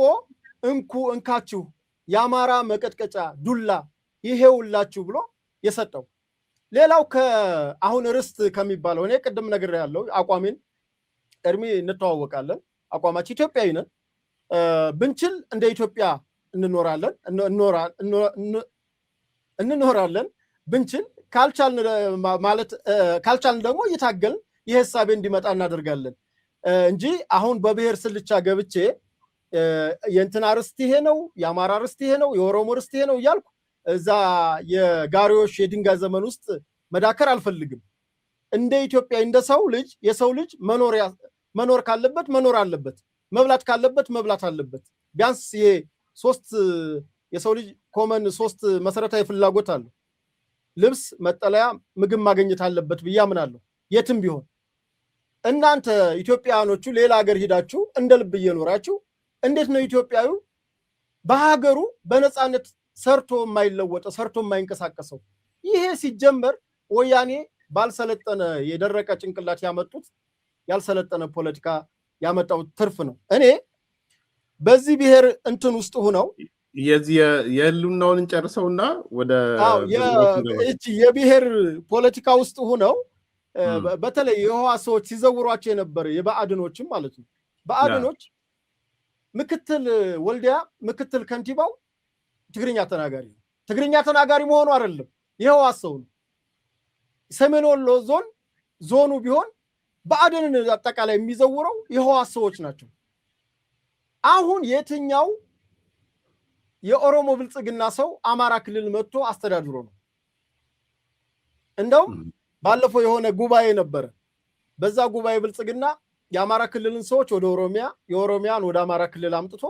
እንካችሁ የአማራ መቀጥቀጫ ዱላ ይሄውላችሁ ብሎ የሰጠው። ሌላው አሁን ርስት ከሚባለው እኔ ቅድም ነገር ያለው አቋሜን ኤርሚ እንተዋወቃለን። አቋማችን ኢትዮጵያዊ ነን። ብንችል እንደ ኢትዮጵያ እንኖራለን ብንችል ካልቻልን ደግሞ እየታገልን ይህ ሀሳቤ እንዲመጣ እናደርጋለን እንጂ አሁን በብሔር ስልቻ ገብቼ የእንትና ርስት ይሄ ነው፣ የአማራ ርስት ይሄ ነው፣ የኦሮሞ ርስት ይሄ ነው እያልኩ እዛ የጋሪዎች የድንጋይ ዘመን ውስጥ መዳከር አልፈልግም። እንደ ኢትዮጵያ እንደ ሰው ልጅ የሰው ልጅ መኖር ካለበት መኖር አለበት፣ መብላት ካለበት መብላት አለበት። ቢያንስ ይሄ የሰው ልጅ ኮመን 3 መሰረታዊ ፍላጎት አለ። ልብስ፣ መጠለያ፣ ምግብ ማግኘት አለበት ብዬ አምናለሁ። የትም ቢሆን እናንተ ኢትዮጵያውያኖቹ ሌላ ሀገር ሂዳችሁ እንደ ልብ እየኖራችሁ እንዴት ነው ኢትዮጵያዊ በሀገሩ በነፃነት ሰርቶ የማይለወጠው ሰርቶ የማይንቀሳቀሰው? ይሄ ሲጀመር ወያኔ ባልሰለጠነ የደረቀ ጭንቅላት ያመጡት ያልሰለጠነ ፖለቲካ ያመጣው ትርፍ ነው። እኔ በዚህ ብሔር እንትን ውስጥ ሆነው የህልውናውን እንጨርሰውና ወደ የብሔር ፖለቲካ ውስጥ ሆነው በተለይ የህወሓት ሰዎች ሲዘውሯቸው የነበረ የብአዴኖችም ማለት ነው። ብአዴኖች ምክትል ወልዲያ ምክትል ከንቲባው ትግርኛ ተናጋሪ ነው። ትግርኛ ተናጋሪ መሆኑ አይደለም የህወሓት ሰው ነው። ሰሜን ወሎ ዞኑ ቢሆን ብአዴንን አጠቃላይ የሚዘውረው የህወሓት ሰዎች ናቸው። አሁን የትኛው የኦሮሞ ብልጽግና ሰው አማራ ክልል መጥቶ አስተዳድሮ ነው? እንደውም ባለፈው የሆነ ጉባኤ ነበረ። በዛ ጉባኤ ብልጽግና የአማራ ክልልን ሰዎች ወደ ኦሮሚያ የኦሮሚያን ወደ አማራ ክልል አምጥቶ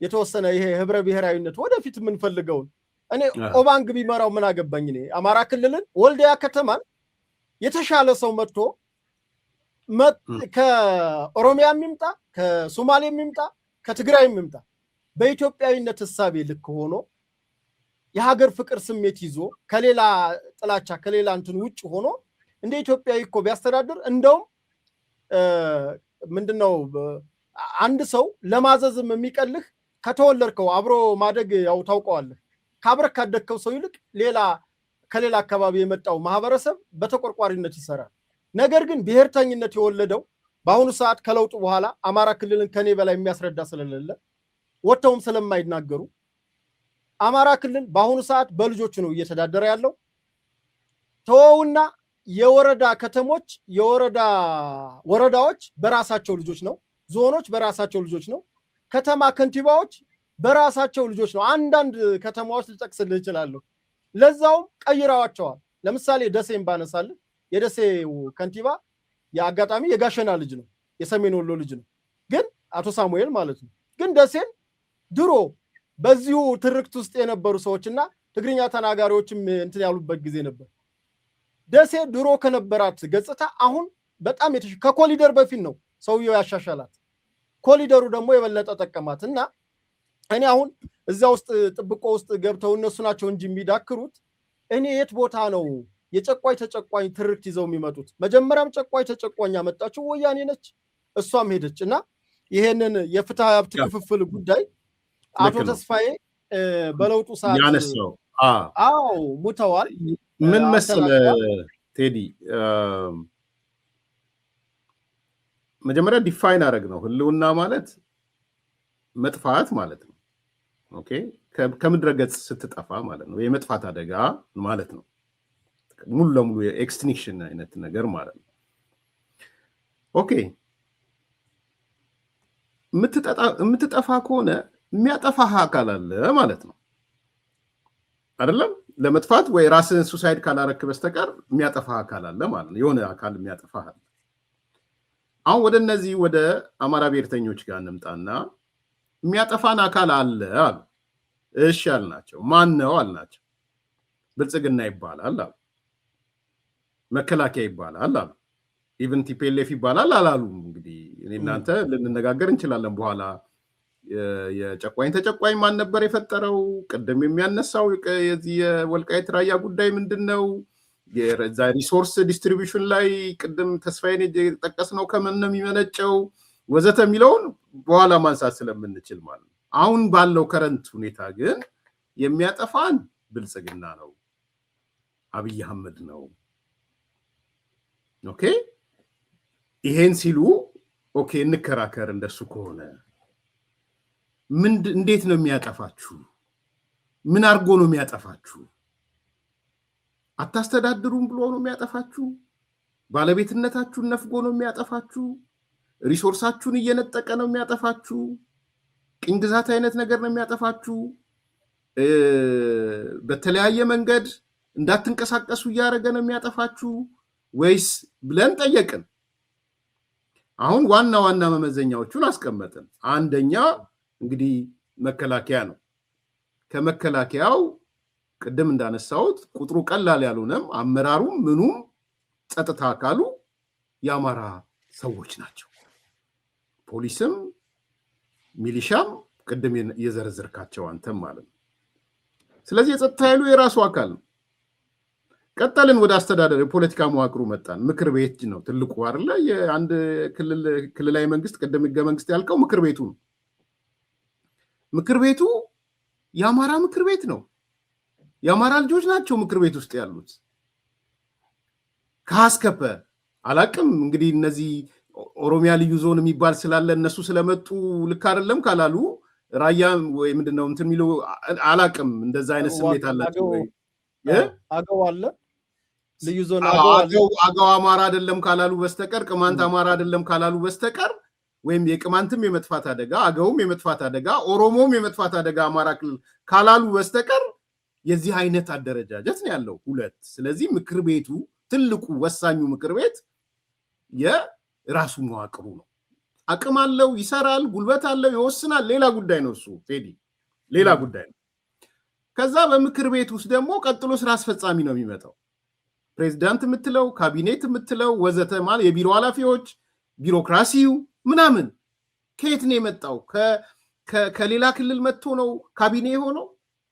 የተወሰነ ይሄ ህብረ ብሔራዊነት ወደፊት የምንፈልገውን እኔ ኦባንግ ቢመራው ምን አገባኝ? እኔ አማራ ክልልን ወልዲያ ከተማን የተሻለ ሰው መጥቶ ከኦሮሚያ የሚምጣ ከሶማሌ የሚምጣ ከትግራይ የሚምጣ በኢትዮጵያዊነት ህሳቤ ልክ ሆኖ የሀገር ፍቅር ስሜት ይዞ ከሌላ ጥላቻ ከሌላ እንትን ውጭ ሆኖ እንደ ኢትዮጵያዊ እኮ ቢያስተዳድር እንደውም ምንድነው አንድ ሰው ለማዘዝም የሚቀልህ ከተወለድከው አብሮ ማደግ ያው ታውቀዋለህ። ካብረክ ካደግከው ሰው ይልቅ ከሌላ አካባቢ የመጣው ማህበረሰብ በተቆርቋሪነት ይሰራል። ነገር ግን ብሔርተኝነት የወለደው በአሁኑ ሰዓት ከለውጡ በኋላ አማራ ክልልን ከኔ በላይ የሚያስረዳ ስለሌለ ወጥተውም ስለማይናገሩ አማራ ክልል በአሁኑ ሰዓት በልጆቹ ነው እየተዳደረ ያለው። ተወውና የወረዳ ከተሞች ወረዳዎች በራሳቸው ልጆች ነው። ዞኖች በራሳቸው ልጆች ነው። ከተማ ከንቲባዎች በራሳቸው ልጆች ነው። አንዳንድ ከተማዎች ልጠቅስልህ እችላለሁ። ለዛውም ቀይረዋቸዋል። ለምሳሌ ደሴን ባነሳልህ የደሴው ከንቲባ የአጋጣሚ የጋሸና ልጅ ነው፣ የሰሜን ወሎ ልጅ ነው፣ ግን አቶ ሳሙኤል ማለት ነው። ግን ደሴን ድሮ በዚሁ ትርክት ውስጥ የነበሩ ሰዎችና ትግርኛ ተናጋሪዎችም እንትን ያሉበት ጊዜ ነበር። ደሴ ድሮ ከነበራት ገጽታ አሁን በጣም ከኮሊደር በፊት ነው ሰውየው ያሻሻላት። ኮሊደሩ ደግሞ የበለጠ ጠቀማት እና እኔ አሁን እዛ ውስጥ ጥብቆ ውስጥ ገብተው እነሱ ናቸው እንጂ የሚዳክሩት እኔ የት ቦታ ነው የጨቋይ ተጨቋኝ ትርክት ይዘው የሚመጡት? መጀመሪያም ጨቋይ ተጨቋኝ ያመጣችው ወያኔ ነች፣ እሷም ሄደች እና ይሄንን የፍትህ ሀብት ክፍፍል ጉዳይ አቶ ተስፋዬ በለውጡ ሰዓት ያነሳው ሙተዋል። ምን መሰለህ ቴዲ፣ መጀመሪያ ዲፋይን አደረግ ነው ህልውና ማለት መጥፋት ማለት ነው። ኦኬ፣ ከምድረ ገጽ ስትጠፋ ማለት ነው። የመጥፋት አደጋ ማለት ነው። ሙሉ ለሙሉ የኤክስቲንክሽን አይነት ነገር ማለት ነው። ኦኬ፣ የምትጠፋ ከሆነ የሚያጠፋህ አካል አለ ማለት ነው አይደለም? ለመጥፋት ወይ ራስን ሱሳይድ ካላረክ በስተቀር የሚያጠፋህ አካል አለ ማለት ነው። የሆነ አካል የሚያጠፋህ አለ። አሁን ወደ እነዚህ ወደ አማራ ብሔርተኞች ጋር እንምጣና የሚያጠፋን አካል አለ አሉ። እሺ አልናቸው። ማን ነው አልናቸው። ብልጽግና ይባላል አሉ። መከላከያ ይባላል አሉ። ኢቨን ቲፒኤልኤፍ ይባላል አላሉም። እንግዲህ እኔ እናንተ ልንነጋገር እንችላለን በኋላ። የጨቋኝ ተጨቋኝ ማን ነበር የፈጠረው? ቅድም የሚያነሳው የዚህ የወልቃይት ራያ ጉዳይ ምንድን ነው? የዛ ሪሶርስ ዲስትሪቢዩሽን ላይ ቅድም ተስፋዬን የጠቀስነው ከምን ነው የሚመነጨው ወዘተ የሚለውን በኋላ ማንሳት ስለምንችል ማለት ነው። አሁን ባለው ከረንት ሁኔታ ግን የሚያጠፋን ብልጽግና ነው፣ አብይ አህመድ ነው። ኦኬ ይሄን ሲሉ ኦኬ እንከራከር። እንደሱ ከሆነ እንዴት ነው የሚያጠፋችሁ? ምን አድርጎ ነው የሚያጠፋችሁ? አታስተዳድሩም ብሎ ነው የሚያጠፋችሁ? ባለቤትነታችሁን ነፍጎ ነው የሚያጠፋችሁ? ሪሶርሳችሁን እየነጠቀ ነው የሚያጠፋችሁ? ቅኝ ግዛት አይነት ነገር ነው የሚያጠፋችሁ? በተለያየ መንገድ እንዳትንቀሳቀሱ እያደረገ ነው የሚያጠፋችሁ ወይስ ብለን ጠየቅን። አሁን ዋና ዋና መመዘኛዎቹን አስቀመጥን። አንደኛ እንግዲህ መከላከያ ነው። ከመከላከያው ቅድም እንዳነሳሁት ቁጥሩ ቀላል ያልሆነም አመራሩም ምኑም ጸጥታ አካሉ የአማራ ሰዎች ናቸው። ፖሊስም ሚሊሻም ቅድም የዘረዘርካቸው አንተም ማለት ነው። ስለዚህ የጸጥታ ኃይሉ የራሱ አካል ነው። ቀጠልን ወደ አስተዳደር የፖለቲካ መዋቅሩ መጣን። ምክር ቤት ነው ትልቁ አይደለ? የአንድ ክልላዊ መንግስት ቅድም ህገ መንግስት ያልከው ምክር ቤቱ ነው። ምክር ቤቱ የአማራ ምክር ቤት ነው። የአማራ ልጆች ናቸው ምክር ቤት ውስጥ ያሉት። ከአስከፈ አላቅም እንግዲህ እነዚህ ኦሮሚያ ልዩ ዞን የሚባል ስላለ እነሱ ስለመጡ ልክ አይደለም ካላሉ ራያ ወይ ምንድነው እንትን የሚለው አላቅም። እንደዛ አይነት ስሜት አላቸው ወይ? አገው አለ ልዩ ዞን አገው አማራ አይደለም ካላሉ በስተቀር ቅማንት አማራ አይደለም ካላሉ በስተቀር ወይም የቅማንትም የመጥፋት አደጋ አገውም የመጥፋት አደጋ ኦሮሞም የመጥፋት አደጋ አማራ ክልል ካላሉ በስተቀር የዚህ አይነት አደረጃጀት ነው ያለው ሁለት። ስለዚህ ምክር ቤቱ ትልቁ ወሳኙ ምክር ቤት የራሱ መዋቅሩ ነው። አቅም አለው፣ ይሰራል፣ ጉልበት አለው፣ ይወስናል። ሌላ ጉዳይ ነው እሱ ቴዲ፣ ሌላ ጉዳይ ነው። ከዛ በምክር ቤት ውስጥ ደግሞ ቀጥሎ ስራ አስፈጻሚ ነው የሚመጣው። ፕሬዚዳንት የምትለው ካቢኔት የምትለው ወዘተ ማለት የቢሮ ኃላፊዎች ቢሮክራሲው ምናምን ከየት ነው የመጣው? ከሌላ ክልል መጥቶ ነው ካቢኔ የሆነው?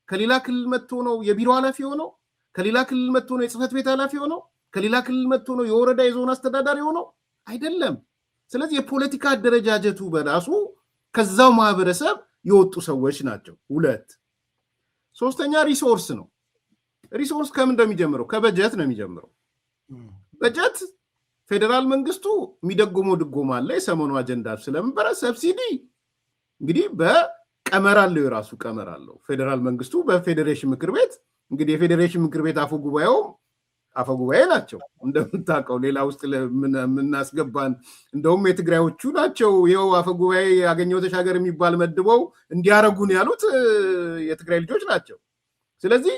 ከሌላ ክልል መጥቶ ነው የቢሮ ኃላፊ ሆነው? ከሌላ ክልል መጥቶ ነው የጽህፈት ቤት ኃላፊ ሆነው? ከሌላ ክልል መጥቶ ነው የወረዳ የዞን አስተዳዳሪ ሆነው? አይደለም። ስለዚህ የፖለቲካ አደረጃጀቱ በራሱ ከዛው ማህበረሰብ የወጡ ሰዎች ናቸው። ሁለት። ሶስተኛ ሪሶርስ ነው። ሪሶርስ ከምን እንደሚጀምረው? ከበጀት ነው የሚጀምረው። በጀት ፌዴራል መንግስቱ የሚደጎመው ድጎማ አለ። የሰሞኑ አጀንዳ ስለነበረ ሰብሲዲ እንግዲህ በቀመር አለው፣ የራሱ ቀመር አለው። ፌዴራል መንግስቱ በፌዴሬሽን ምክር ቤት እንግዲህ የፌዴሬሽን ምክር ቤት አፈ ጉባኤ ናቸው እንደምታውቀው። ሌላ ውስጥ የምናስገባን እንደውም የትግራዮቹ ናቸው። ይኸው አፈ ጉባኤ ያገኘው ተሻገር የሚባል መድበው እንዲያረጉን ያሉት የትግራይ ልጆች ናቸው። ስለዚህ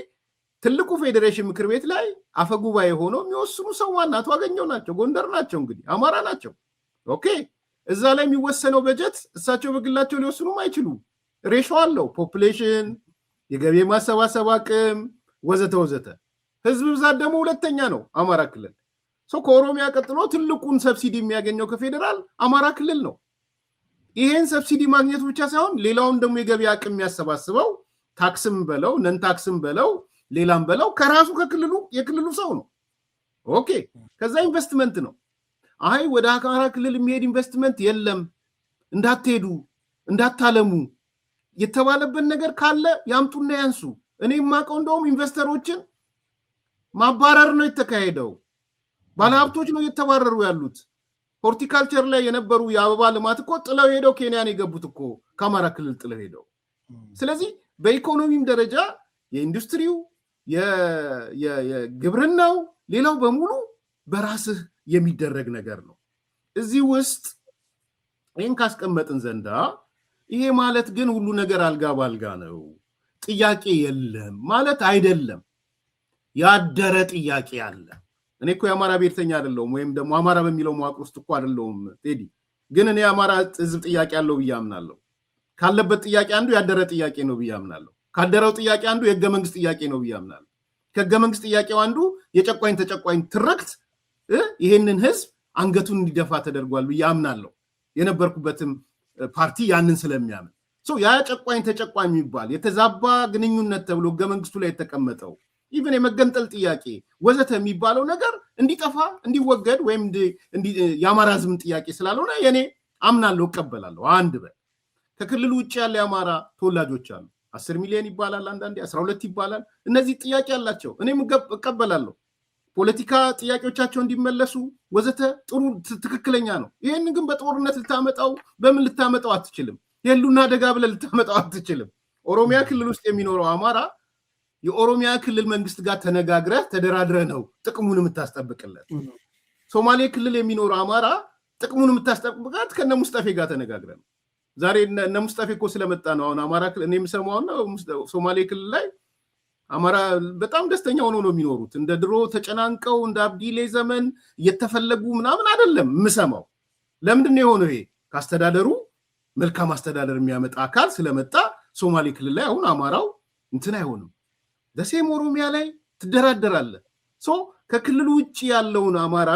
ትልቁ ፌዴሬሽን ምክር ቤት ላይ አፈ ጉባኤ ሆነው የሚወስኑ ሰው ማናቱ አገኘው ናቸው። ጎንደር ናቸው፣ እንግዲህ አማራ ናቸው። ኦኬ እዛ ላይ የሚወሰነው በጀት እሳቸው በግላቸው ሊወስኑም አይችሉም። ሬሾ አለው፣ ፖፕሌሽን፣ የገቢ ማሰባሰብ አቅም ወዘተ ወዘተ። ህዝብ ብዛት ደግሞ ሁለተኛ ነው አማራ ክልል። ከኦሮሚያ ቀጥሎ ትልቁን ሰብሲዲ የሚያገኘው ከፌዴራል አማራ ክልል ነው። ይሄን ሰብሲዲ ማግኘት ብቻ ሳይሆን ሌላውን ደግሞ የገቢ አቅም የሚያሰባስበው ታክስም በለው ነን ታክስም በለው ሌላም በለው ከራሱ የክልሉ ሰው ነው። ኦኬ ከዛ ኢንቨስትመንት ነው። አይ ወደ አማራ ክልል የሚሄድ ኢንቨስትመንት የለም እንዳትሄዱ እንዳታለሙ የተባለበት ነገር ካለ ያምጡና ያንሱ። እኔ የማውቀው እንደውም ኢንቨስተሮችን ማባረር ነው የተካሄደው። ባለሀብቶች ነው እየተባረሩ ያሉት። ሆርቲካልቸር ላይ የነበሩ የአበባ ልማት እኮ ጥለው ሄደው ኬንያን የገቡት እኮ ከአማራ ክልል ጥለው ሄደው። ስለዚህ በኢኮኖሚም ደረጃ የኢንዱስትሪው የግብርናው ሌላው በሙሉ በራስህ የሚደረግ ነገር ነው። እዚህ ውስጥ ይህን ካስቀመጥን ዘንዳ ይሄ ማለት ግን ሁሉ ነገር አልጋ ባልጋ ነው፣ ጥያቄ የለም ማለት አይደለም። ያደረ ጥያቄ አለ። እኔ እኮ የአማራ ብሔርተኛ አይደለሁም ወይም ደግሞ አማራ በሚለው መዋቅር ውስጥ እኮ አይደለሁም ቴዲ። ግን እኔ የአማራ ህዝብ ጥያቄ አለው ብዬ አምናለሁ። ካለበት ጥያቄ አንዱ ያደረ ጥያቄ ነው ብዬ አምናለሁ። ካደረው ጥያቄ አንዱ የህገ መንግስት ጥያቄ ነው ብዬ አምናለሁ። ከህገ መንግስት ጥያቄው አንዱ የጨቋኝ ተጨቋኝ ትርክት ይሄንን ህዝብ አንገቱን እንዲደፋ ተደርጓል ብዬ አምናለሁ። የነበርኩበትም ፓርቲ ያንን ስለሚያምን ያ ጨቋኝ ተጨቋኝ የሚባል የተዛባ ግንኙነት ተብሎ ህገ መንግስቱ ላይ የተቀመጠው ኢቨን የመገንጠል ጥያቄ ወዘተ የሚባለው ነገር እንዲጠፋ እንዲወገድ ወይም የአማራ ህዝብን ጥያቄ ስላልሆነ የኔ አምናለሁ፣ እቀበላለሁ። አንድ ከክልሉ ውጭ ያለ የአማራ ተወላጆች አሉ። 10 ሚሊዮን ይባላል፣ አንዳንዴ 12 ይባላል። እነዚህ ጥያቄ አላቸው፣ እኔም እቀበላለሁ። ፖለቲካ ጥያቄዎቻቸው እንዲመለሱ ወዘተ ጥሩ ትክክለኛ ነው። ይህን ግን በጦርነት ልታመጣው በምን ልታመጣው አትችልም። የህልውና አደጋ ብለህ ልታመጣው አትችልም። ኦሮሚያ ክልል ውስጥ የሚኖረው አማራ የኦሮሚያ ክልል መንግስት ጋር ተነጋግረህ ተደራድረህ ነው ጥቅሙን የምታስጠብቅለት። ሶማሌ ክልል የሚኖረው አማራ ጥቅሙን የምታስጠብቃት ከነ ሙስጠፌ ጋር ተነጋግረህ ነው። ዛሬ እነ ሙስጠፌ እኮ ስለመጣ ነው አሁን አማራ ክልል እኔ የምሰማውና ሶማሌ ክልል ላይ አማራ በጣም ደስተኛ ሆኖ ነው የሚኖሩት። እንደ ድሮ ተጨናንቀው እንደ አብዲሌ ዘመን እየተፈለጉ ምናምን አይደለም የምሰማው። ለምንድን ነው የሆነው? ይሄ ካስተዳደሩ መልካም አስተዳደር የሚያመጣ አካል ስለመጣ ሶማሌ ክልል ላይ አሁን አማራው እንትን አይሆንም። ደሴም ኦሮሚያ ላይ ትደራደራለህ። ከክልሉ ውጭ ያለውን አማራ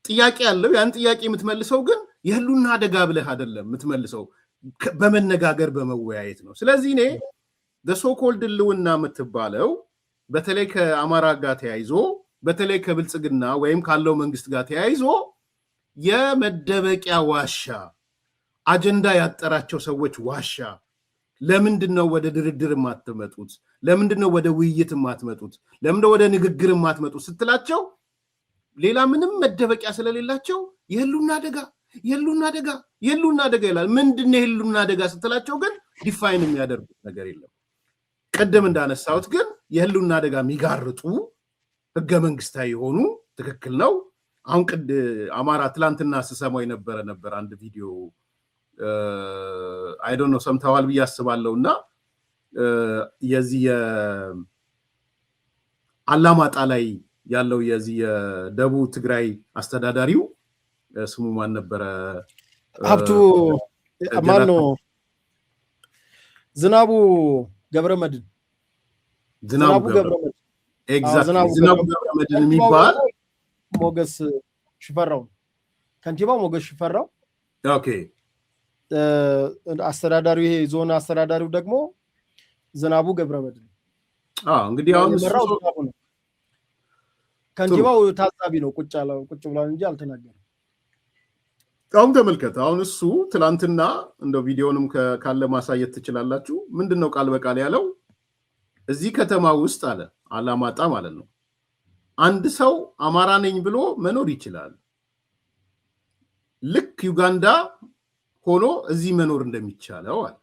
ጥያቄ ያለው ያን ጥያቄ የምትመልሰው ግን የህልውና አደጋ ብለህ አይደለም የምትመልሰው፣ በመነጋገር በመወያየት ነው። ስለዚህ እኔ በሶኮልድ ህልውና የምትባለው በተለይ ከአማራ ጋር ተያይዞ በተለይ ከብልጽግና ወይም ካለው መንግስት ጋር ተያይዞ የመደበቂያ ዋሻ አጀንዳ ያጠራቸው ሰዎች ዋሻ። ለምንድን ነው ወደ ድርድር የማትመጡት? ለምንድን ነው ወደ ውይይት የማትመጡት? ለምንድን ነው ወደ ንግግር የማትመጡት ስትላቸው ሌላ ምንም መደበቂያ ስለሌላቸው የህልውና አደጋ የህልውና አደጋ የህልውና አደጋ ይላል። ምንድን ነው የህልውና አደጋ ስትላቸው ግን ዲፋይን የሚያደርጉት ነገር የለም። ቀደም እንዳነሳሁት ግን የህልውና አደጋ የሚጋርጡ ህገ መንግስታዊ የሆኑ ትክክል ነው። አሁን አማራ ትላንትና ስሰማው የነበረ አንድ ቪዲዮ አይ ዶንት ኖ ሰምተዋል ብዬ አስባለሁ። እና የዚህ አላማጣ ላይ ያለው የዚህ የደቡብ ትግራይ አስተዳዳሪው ስሙ ማን ነበረ? ሀብቱ ማን ነው? ዝናቡ ገብረመድህን ዝናቡ ገብረመድህን ኤግዛክትሊ ዝናቡ ገብረመድህን የሚባል ሞገስ ሽፈራው ከንቲባው ሞገስ ሽፈራው ኦኬ አስተዳዳሪው ይሄ ዞን አስተዳዳሪው ደግሞ ዝናቡ ገብረመድህን እንግዲህ አሁን ከንቲባው ታዛቢ ነው ቁጭ ብሏል እንጂ አልተናገረም። አሁን ተመልከት። አሁን እሱ ትላንትና እንደው ቪዲዮንም ካለ ማሳየት ትችላላችሁ። ምንድነው ቃል በቃል ያለው? እዚህ ከተማ ውስጥ አለ አላማጣ ማለት ነው አንድ ሰው አማራ ነኝ ብሎ መኖር ይችላል። ልክ ዩጋንዳ ሆኖ እዚህ መኖር እንደሚቻለው አለ።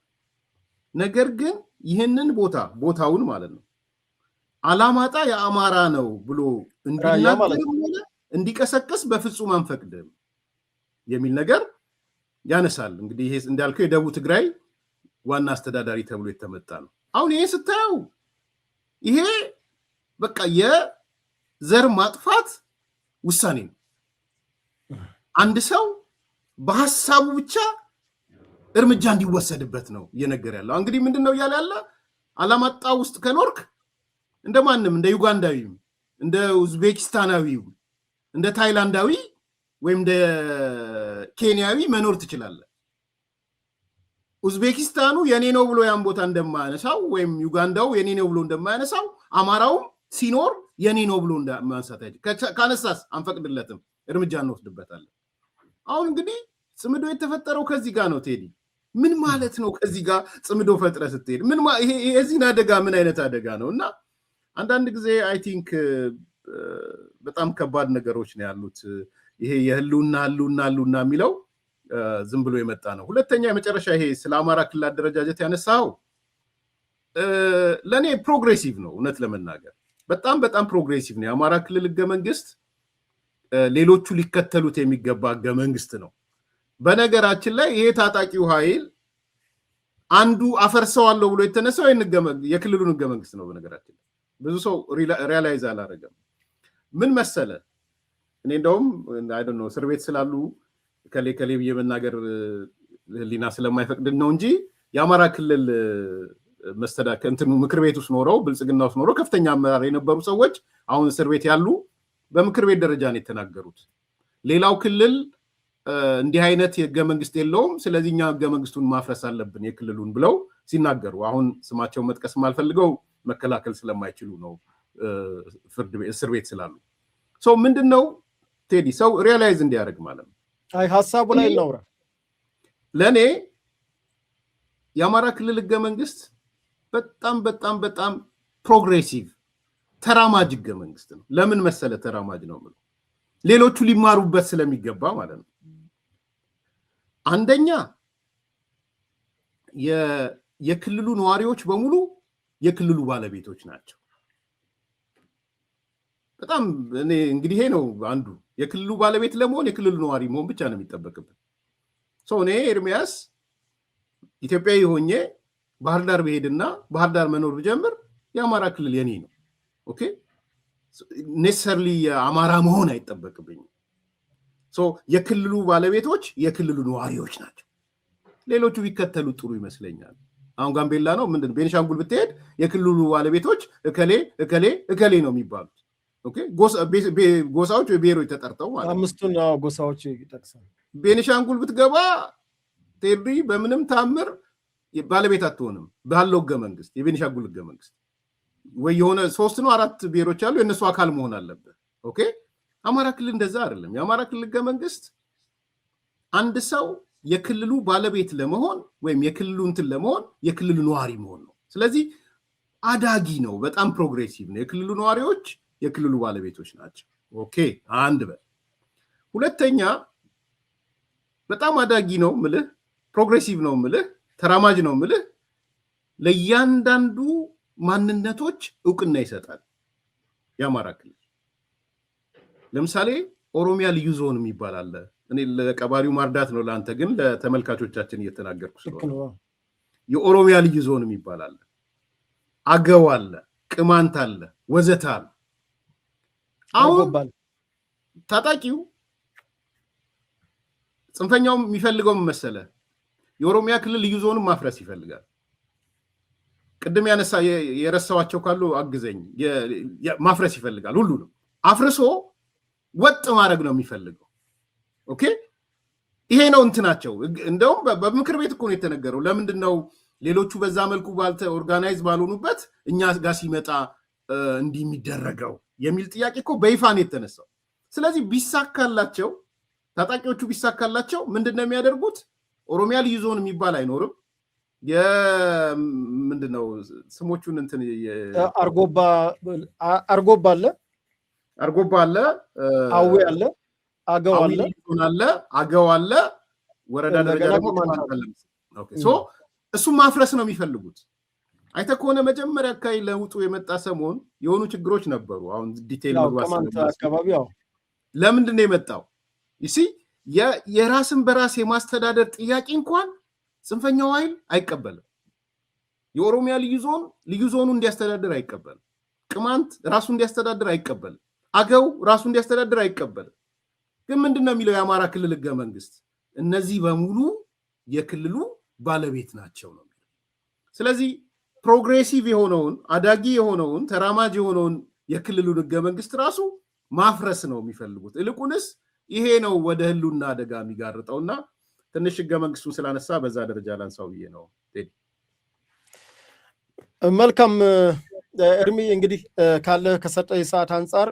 ነገር ግን ይህንን ቦታውን ማለት ነው አላማጣ የአማራ ነው ብሎ እንዲቀሰቀስ በፍጹም አንፈቅድም የሚል ነገር ያነሳል። እንግዲህ ይሄ እንዳልከው የደቡብ ትግራይ ዋና አስተዳዳሪ ተብሎ የተመጣ ነው። አሁን ይሄ ስታየው ይሄ በቃ የዘር ማጥፋት ውሳኔ ነው። አንድ ሰው በሐሳቡ ብቻ እርምጃ እንዲወሰድበት ነው እየነገር ያለው። እንግዲህ ምንድነው እያለ ያለ? አላማጣ ውስጥ ከኖርክ እንደማንም እንደ ዩጋንዳዊም እንደ ኡዝቤኪስታናዊው እንደ ታይላንዳዊ ወይም እንደ ኬንያዊ መኖር ትችላለህ። ኡዝቤኪስታኑ የኔ ነው ብሎ ያን ቦታ እንደማያነሳው ወይም ዩጋንዳው የኔ ነው ብሎ እንደማያነሳው አማራውም ሲኖር የኔ ነው ብሎ እንደማንሳት ካነሳስ አንፈቅድለትም፣ እርምጃ እንወስድበታለን። አሁን እንግዲህ ጽምዶ የተፈጠረው ከዚህ ጋር ነው ቴዲ። ምን ማለት ነው? ከዚህ ጋር ጽምዶ ፈጥረ ስትሄድ ይሄ የዚህን አደጋ ምን አይነት አደጋ ነው? እና አንዳንድ ጊዜ አይ ቲንክ በጣም ከባድ ነገሮች ነው ያሉት። ይሄ የህልውና የሚለው ዝም ብሎ የመጣ ነው። ሁለተኛ የመጨረሻ ይሄ ስለ አማራ ክልል አደረጃጀት ያነሳው ለእኔ ፕሮግሬሲቭ ነው። እውነት ለመናገር በጣም ፕሮግሬሲቭ ነው። የአማራ ክልል ህገ መንግስት ሌሎቹ ሊከተሉት የሚገባ ህገ መንግስት ነው። በነገራችን ላይ ይሄ ታጣቂው ኃይል አንዱ አፈርሰዋለሁ ብሎ የተነሳው የክልሉን ህገ መንግስት ነው። በነገራችን ላይ ብዙ ሰው ሪያላይዝ አላረገም። ምን መሰለ እኔ እንደውም አይ ዶንት ኖ እስር ቤት ስላሉ ከሌ ብዬ መናገር ህሊና ስለማይፈቅድ ነው እንጂ የአማራ ክልል መስተዳድር እንትኑ ምክር ቤት ውስጥ ኖረው ብልጽግና ውስጥ ኖረው ከፍተኛ አመራር የነበሩ ሰዎች አሁን እስር ቤት ያሉ በምክር ቤት ደረጃ ነው የተናገሩት። ሌላው ክልል እንዲህ አይነት የህገ መንግስት የለውም፣ ስለዚህ እኛ ህገ መንግስቱን ማፍረስ አለብን የክልሉን ብለው ሲናገሩ፣ አሁን ስማቸውን መጥቀስ ማልፈልገው መከላከል ስለማይችሉ ነው ፍርድ ቤት እስር ቤት ስላሉ። ሰው ምንድነው ቴዲ ሰው ሪያላይዝ እንዲያደርግ ማለት ነው። አይ ሐሳቡ ላይ እናውራ። ለኔ የአማራ ክልል ህገ መንግስት በጣም በጣም በጣም ፕሮግሬሲቭ ተራማጅ ህገ መንግስት ነው። ለምን መሰለ ተራማጅ ነው ማለት ሌሎቹ ሊማሩበት ስለሚገባ ማለት ነው። አንደኛ የክልሉ ነዋሪዎች በሙሉ የክልሉ ባለቤቶች ናቸው። በጣም እኔ እንግዲህ ይሄ ነው አንዱ የክልሉ ባለቤት ለመሆን የክልሉ ነዋሪ መሆን ብቻ ነው የሚጠበቅብን። እኔ ኤርሚያስ ኢትዮጵያዊ ሆኜ ባህር ዳር ብሄድና ባህር ዳር መኖር ብጀምር የአማራ ክልል የኔ ነው። ኦኬ ኔሰሰርሊ የአማራ መሆን አይጠበቅብኝም። የክልሉ ባለቤቶች የክልሉ ነዋሪዎች ናቸው። ሌሎቹ ቢከተሉ ጥሩ ይመስለኛል። አሁን ጋምቤላ ነው ምንድን ቤኒሻንጉል ብትሄድ የክልሉ ባለቤቶች እከሌ እከሌ እከሌ ነው የሚባሉት። ኦኬ ጎሳዎች ወይ ብሔሮች ተጠርተው ማለት አምስቱን ጎሳዎች ይጠቅሳል። ቤኒሻንጉል ብትገባ ቴዲ በምንም ታምር ባለቤት አትሆንም ባለው ህገ መንግስት የቤኒሻንጉል ህገ መንግስት ወይ የሆነ 3 ነው 4 ብሔሮች አሉ የነሱ አካል መሆን አለበት። ኦኬ አማራ ክልል እንደዛ አይደለም። የአማራ ክልል ህገ መንግስት አንድ ሰው የክልሉ ባለቤት ለመሆን ወይም የክልሉ እንትን ለመሆን የክልሉ ነዋሪ መሆን ነው። ስለዚህ አዳጊ ነው፣ በጣም ፕሮግሬሲቭ ነው። የክልሉ ነዋሪዎች የክልሉ ባለቤቶች ናቸው። ኦኬ አንድ በል። ሁለተኛ በጣም አዳጊ ነው ምልህ፣ ፕሮግሬሲቭ ነው ምልህ፣ ተራማጅ ነው ምልህ፣ ለእያንዳንዱ ማንነቶች እውቅና ይሰጣል። የአማራ ክልል ለምሳሌ ኦሮሚያ ልዩ ዞን የሚባል አለ። እኔ ለቀባሪው ማርዳት ነው ለአንተ ግን ለተመልካቾቻችን እየተናገርኩ ስለሆነ የኦሮሚያ ልዩ ዞን የሚባል አለ፣ አገው አለ፣ ቅማንት አለ፣ ወዘተ አለ። አሁን ታጣቂው ጽንፈኛው የሚፈልገው መሰለ የኦሮሚያ ክልል ልዩ ዞንን ማፍረስ ይፈልጋል። ቅድም ያነሳ የረሳዋቸው ካሉ አግዘኝ። ማፍረስ ይፈልጋል። ሁሉንም አፍርሶ ወጥ ማድረግ ነው የሚፈልገው። ኦኬ ይሄ ነው እንትናቸው። እንደውም በምክር ቤት እኮ ነው የተነገረው። ለምንድን ነው ሌሎቹ በዛ መልኩ ኦርጋናይዝ ባልሆኑበት እኛ ጋር ሲመጣ እንዲህ የሚደረገው የሚል ጥያቄ እኮ በይፋ ነው የተነሳው። ስለዚህ ቢሳካላቸው ታጣቂዎቹ ቢሳካላቸው ምንድን ነው የሚያደርጉት? ኦሮሚያ ልዩ ዞን የሚባል አይኖርም። ምንድነው ስሞቹን እንትን አርጎባ አለ፣ አርጎባ አለ፣ አዊ አለ፣ አገው አለ፣ አገው አለ፣ ወረዳ ደረጃ ደግሞ እሱ ማፍረስ ነው የሚፈልጉት። አይተህ ከሆነ መጀመሪያ አካባቢ ለውጡ የመጣ ሰሞን የሆኑ ችግሮች ነበሩ። አሁን ዲቴይል አካባቢው ለምንድን ነው የመጣው? ይሲ የራስን በራስ የማስተዳደር ጥያቄ እንኳን ጽንፈኛው ኃይል አይቀበልም። የኦሮሚያ ልዩ ዞኑ እንዲያስተዳድር አይቀበልም። ቅማንት ራሱ እንዲያስተዳድር አይቀበልም። አገው ራሱ እንዲያስተዳድር አይቀበልም። ግን ምንድነው የሚለው የአማራ ክልል ህገ መንግስት? እነዚህ በሙሉ የክልሉ ባለቤት ናቸው ነው። ስለዚህ ፕሮግሬሲቭ የሆነውን አዳጊ የሆነውን ተራማጅ የሆነውን የክልሉን ህገ መንግስት ራሱ ማፍረስ ነው የሚፈልጉት። ይልቁንስ ይሄ ነው ወደ ህልውና አደጋ የሚጋርጠውና ትንሽ ህገ መንግስቱን ስላነሳ በዛ ደረጃ ላንሳው ብዬ ነው። መልካም እርሚ፣ እንግዲህ ካለ ከሰጠኝ ሰዓት አንጻር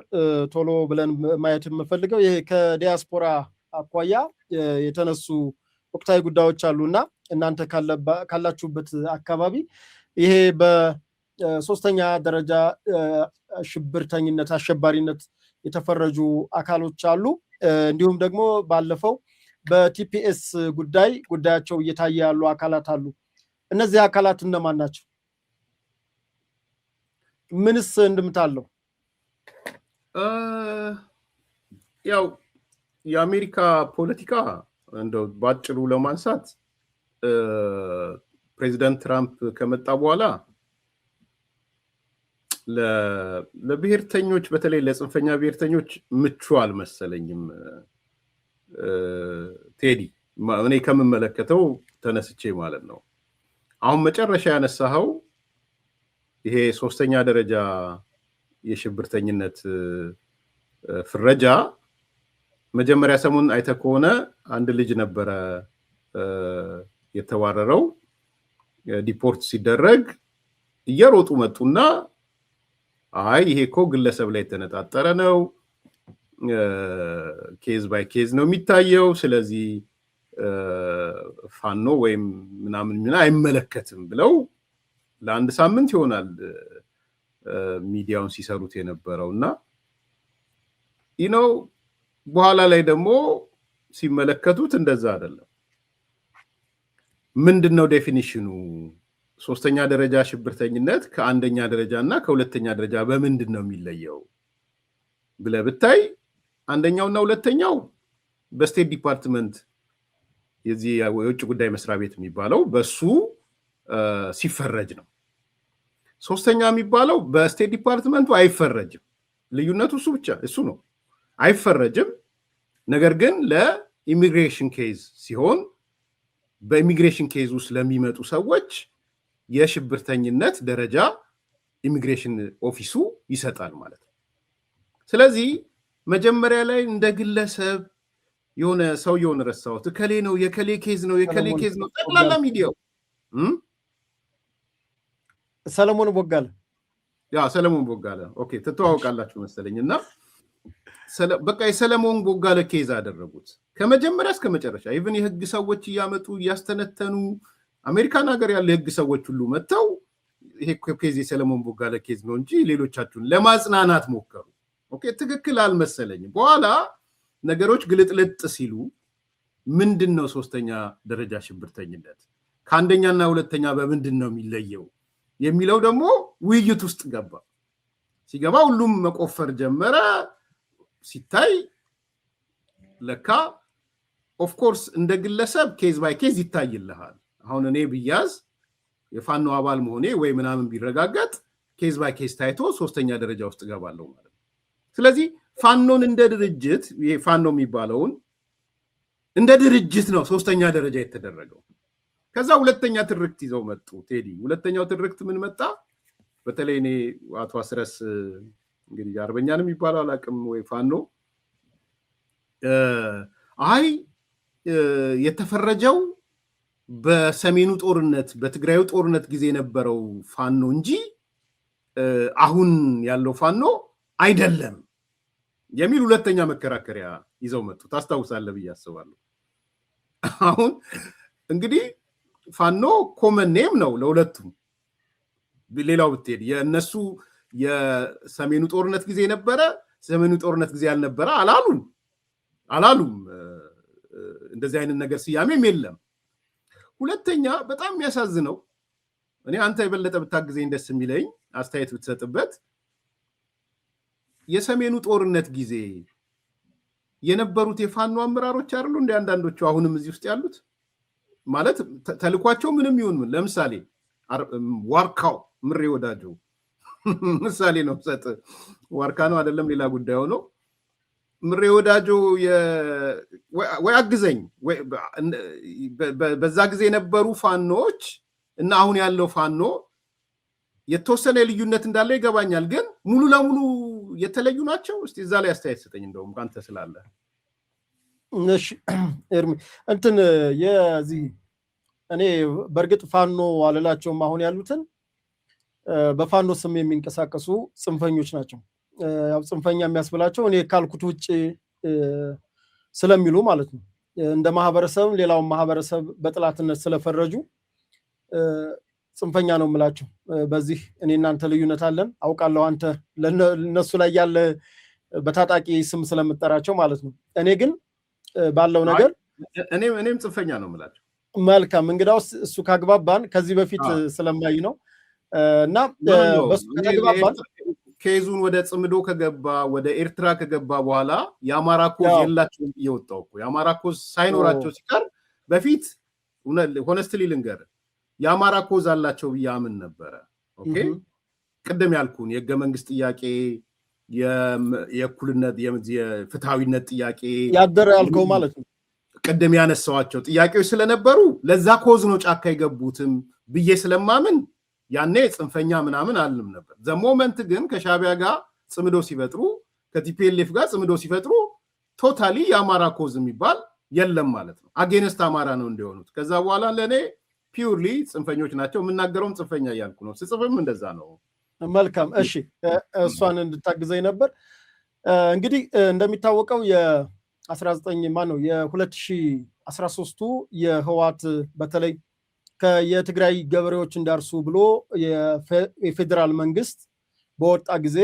ቶሎ ብለን ማየት የምፈልገው ይሄ ከዲያስፖራ አኳያ የተነሱ ወቅታዊ ጉዳዮች አሉና እናንተ ካላችሁበት አካባቢ ይሄ በሶስተኛ ደረጃ ሽብርተኝነት፣ አሸባሪነት የተፈረጁ አካሎች አሉ። እንዲሁም ደግሞ ባለፈው በቲፒኤስ ጉዳያቸው እየታየ ያሉ አካላት አሉ። እነዚህ አካላት እነማን ናቸው? ምንስ እንድምታለው? ያው የአሜሪካ ፖለቲካ እንደው ባጭሩ ለማንሳት ፕሬዚዳንት ትራምፕ ከመጣ በኋላ ለብሔርተኞች በተለይ ለጽንፈኛ ብሔርተኞች ምቹ አልመሰለኝም። ቴዲ እኔ ከምመለከተው ተነስቼ ማለት ነው። አሁን መጨረሻ ያነሳኸው ይሄ 3ኛ ደረጃ የሽብርተኝነት ፍረጃ መጀመሪያ ሰሞን አይተህ ከሆነ አንድ ልጅ ነበረ የተባረረው። ዲፖርት ሲደረግ እየሮጡ መጡና አይ ይሄ እኮ ግለሰብ ላይ የተነጣጠረ ነው፣ ኬዝ ባይ ኬዝ ነው የሚታየው፣ ስለዚህ ፋኖ ወይም ምናምን አይመለከትም ብለው ለአንድ ሳምንት ይሆናል ሚዲያውን ሲሰሩት የነበረው እና በኋላ ላይ ደግሞ ሲመለከቱት እንደዛ አይደለም። ምንድነው ዴፊኒሽኑ? 3ኛ ደረጃ ሽብርተኝነት ከ1ኛ ደረጃ እና ከ2ኛ ደረጃ በምንድን ነው የሚለየው ብለህ ብታይ 1ኛውና 2ኛው በስቴት ዲፓርትመንት የዚህ የውጭ ጉዳይ መስሪያ ቤት የሚባለው በሱ ሲፈረጅ ነው። 3ኛ የሚባለው በስቴት ዲፓርትመንቱ አይፈረጅም። ልዩነቱ እሱ ነው። አይፈረጅም። ነገር ግን ለኢሚግሬሽን ኬዝ ሲሆን በኢሚግሬሽን ኬዝ ውስጥ ለሚመጡ ሰዎች የሽብርተኝነት ደረጃ ኢሚግሬሽን ኦፊሱ ይሰጣል ማለት ነው። ስለዚህ መጀመሪያ ላይ እንደ ግለሰብ የሆነ ሰውየውን ረሳሁት፣ እከሌ ነው የከሌ ኬዝ ነው የከሌ ኬዝ ነው ጠቅላላ ሚዲያው ሰለሞን ቦጋለ ሰለሞን ቦጋለ ኦኬ፣ ትተዋወቃላችሁ መሰለኝ እና በቃ የሰለሞን ቦጋለ ኬዝ አደረጉት ከመጀመሪያ እስከ መጨረሻ። ኢቭን የህግ ሰዎች እያመጡ እያስተነተኑ አሜሪካን ሀገር ያለ የህግ ሰዎች ሁሉ መጥተው ይሄ ኬዝ የሰለሞን ቦጋለ ኬዝ ነው እንጂ ሌሎቻችሁን ለማጽናናት ሞከሩ። ኦኬ፣ ትክክል አልመሰለኝም። በኋላ ነገሮች ግልጥልጥ ሲሉ ምንድነው 3ኛ ደረጃ ሽብርተኝነት ከ1ኛና 2ኛ በምንድን ነው የሚለየው የሚለው ደግሞ ውይይት ውስጥ ገባ። ሲገባ ሁሉም መቆፈር ጀመረ። ሲታይ ለካ ኦፍ ኮርስ እንደ ግለሰብ ኬዝ ባይ ኬዝ ይታይልሃል። አሁን እኔ ብያዝ የፋኖ አባል መሆኔ ወይ ምናምን ቢረጋገጥ ኬዝ ባይ ኬዝ ታይቶ 3ኛ ደረጃ ውስጥ ገባለሁ ማለት ነው። ስለዚህ ፋኖን እንደ ድርጅት ፋኖ የሚባለውን እንደ ድርጅት ነው 3ኛ ደረጃ የተደረገው። ከዛ 2ኛ ትርክት ይዘው መጡ ቴዲ። 2ኛው ትርክት ምን መጣ? በተለይ እኔ አቶ አስረስ እንግዲህ አርበኛን የሚባለው አላቅም ወይ ፋኖ አይ የተፈረጀው በሰሜኑ ጦርነት በትግራዩ ጦርነት ጊዜ የነበረው ፋኖ እንጂ አሁን ያለው ፋኖ አይደለም የሚል 2ኛ መከራከሪያ ይዘው መጡ። ታስታውሳለህ ብዬ አስባለሁ። አሁን እንግዲህ ፋኖ ኮመን ኔም ነው ለሁለቱም። ሌላው ብትሄድ የእነሱ የሰሜኑ ጦርነት ጊዜ ነበረ፣ ሰሜኑ ጦርነት ጊዜ ያልነበረ አላሉም። እንደዚህ አይነት ነገር ስያሜም የለም። 2ኛ በጣም የሚያሳዝነው እኔ አንተ የበለጠ ብታግዘኝ ደስ የሚለኝ አስተያየት ብትሰጥበት የሰሜኑ ጦርነት ጊዜ የነበሩት የፋኖ አመራሮች አይደሉ እንደ አንዳንዶቹ አሁንም እዚህ ውስጥ ያሉት ማለት ተልኳቸው ምንም ይሁን ምን። ለምሳሌ ዋርካው ምሬ ወዳጆ ምሳሌ ነው ሰጥ ዋርካ ነው አይደለም ሌላ ጉዳይ ሆኖ ምሬ ወዳጆ ወይ አግዘኝ በዛ ጊዜ የነበሩ ፋኖች እና አሁን ያለው ፋኖ የተወሰነ ልዩነት እንዳለ ይገባኛል፣ ግን ሙሉ ለሙሉ የተለዩ ናቸው። እስቲ እዛ ላይ አስተያየት ሰጠኝ እንደውም ካንተ ስላለ። እሺ ኤርሚ እንትን የዚህ እኔ በእርግጥ ፋኖ አልላቸውም አሁን ያሉትን በፋኖ ስም የሚንቀሳቀሱ ጽንፈኞች ናቸው። ያው ጽንፈኛ የሚያስብላቸው እኔ ካልኩት ውጭ ስለሚሉ ማለት ነው። እንደ ማህበረሰብ ሌላውን ማህበረሰብ በጥላትነት ስለፈረጁ ጽንፈኛ ነው የምላቸው። በዚህ እኔ እናንተ ልዩነት አለን አውቃለሁ። አንተ ለነሱ ላይ ያለ በታጣቂ ስም ስለምጠራቸው ማለት ነው። እኔ ግን ባለው ነገር እኔም ጽንፈኛ ነው የምላቸው። መልካም እንግዳውስ እሱ ካግባባን ከዚህ በፊት ስለማይ ነው እና በሱ ካግባባን ኬዙን ወደ ጽምዶ ከገባ ወደ ኤርትራ ከገባ በኋላ የአማራ ኮዝ የላቸውም እየወጣው እኮ የአማራ ኮዝ ሳይኖራቸው ሲቀር በፊት ሆነስትሊ ልንገር የአማራ ኮዝ አላቸው ብዬ አምን ነበረ። ኦኬ ቅድም ያልኩን የህገ መንግስት ጥያቄ የእኩልነት የፍትሃዊነት ጥያቄ ያደረ ያልከው ማለት ነው። ቅድም ያነሳዋቸው ጥያቄዎች ስለነበሩ ለዛ ኮዝ ነው ጫካ የገቡትም ብዬ ስለማምን ያኔ ጽንፈኛ ምናምን አልንም ነበር። ዘሞመንት ግን ከሻቢያ ጋር ጽምዶ ሲፈጥሩ ከቲፒኤልኤፍ ጋር ጽምዶ ሲፈጥሩ ቶታሊ የአማራ ኮዝ የሚባል የለም ማለት ነው። አጌንስት አማራ ነው እንዲሆኑት። ከዛ በኋላ ለእኔ ፒውርሊ ጽንፈኞች ናቸው። የምናገረውም ጽንፈኛ እያልኩ ነው። ስጽፍም እንደዛ ነው። መልካም እሺ፣ እሷን እንድታግዘኝ ነበር። እንግዲህ እንደሚታወቀው የ2013ቱ የህወሓት በተለይ የትግራይ ገበሬዎች እንዳርሱ ብሎ የፌዴራል መንግስት በወጣ ጊዜ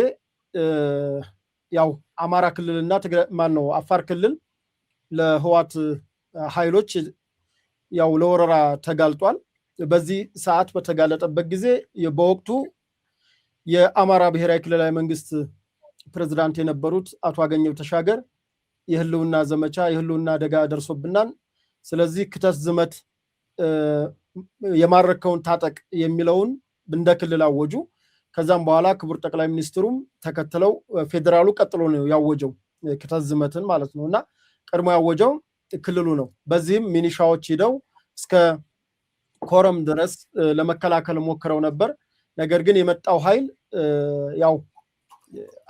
ያው አማራ ክልልና አፋር ክልል ለህወሓት ኃይሎች ያው ለወረራ ተጋልጧል። በዚህ ሰዓት በተጋለጠበት ጊዜ በወቅቱ የአማራ ብሔራዊ ክልላዊ መንግስት ፕሬዝዳንት የነበሩት አቶ አገኘሁ ተሻገር የህልውና ዘመቻ የህልውና አደጋ ደርሶብናል፣ ስለዚህ ክተት ዝመት የማረከውን ታጠቅ የሚለውን እንደ ክልል አወጁ። ከዛም በኋላ ክቡር ጠቅላይ ሚኒስትሩም ተከትለው ፌዴራሉ ቀጥሎ ነው ያወጀው ክተት ዝመትን ማለት ነው። እና ቀድሞ ያወጀው ክልሉ ነው። በዚህም ሚኒሻዎች ሄደው እስከ ኮረም ድረስ ለመከላከል ሞክረው ነበር። ነገር ግን የመጣው ኃይል ያው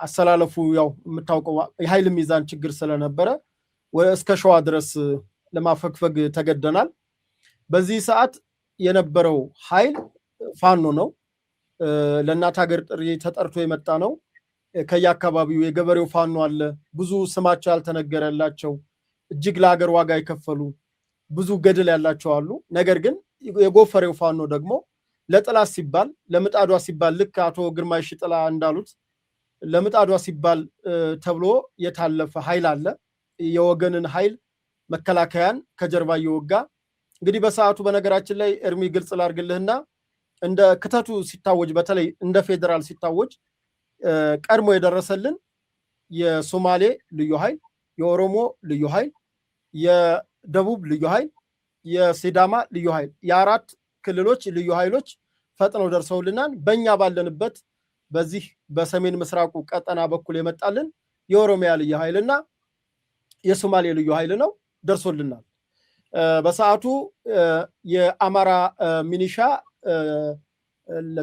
አሰላለፉ ያው የምታውቀው የኃይል ሚዛን ችግር ስለነበረ እስከ ሸዋ ድረስ ለማፈግፈግ ተገደናል። በዚህ ሰዓት የነበረው ኃይል ፋኖ ነው። ለእናት ሀገር ጥሪ ተጠርቶ የመጣ ነው። ከየአካባቢው የገበሬው ፋኖ አለ። ብዙ ስማቸው ያልተነገረላቸው እጅግ ለሀገር ዋጋ የከፈሉ ብዙ ገድል ያላቸው አሉ። ነገር ግን የጎፈሬው ፋኖ ደግሞ ለጥላት ሲባል ለምጣዷ ሲባል ልክ አቶ ግርማይ ሽጥላ እንዳሉት ለምጣዷ ሲባል ተብሎ የታለፈ ኃይል አለ። የወገንን ኃይል መከላከያን ከጀርባ እየወጋ እንግዲህ በሰዓቱ በነገራችን ላይ እርሚ ግልጽ ላርግልህና እንደ ክተቱ ሲታወጅ በተለይ እንደ ፌዴራል ሲታወጅ ቀድሞ የደረሰልን የሶማሌ ልዩ ኃይል፣ የኦሮሞ ልዩ ኃይል፣ የደቡብ ልዩ ኃይል፣ የሲዳማ ልዩ ኃይል የአራት ክልሎች ልዩ ኃይሎች ፈጥነው ደርሰውልናል። በእኛ ባለንበት በዚህ በሰሜን ምስራቁ ቀጠና በኩል የመጣልን የኦሮሚያ ልዩ ኃይልና የሶማሌ ልዩ ኃይል ነው ደርሶልናል። በሰዓቱ የአማራ ሚኒሻ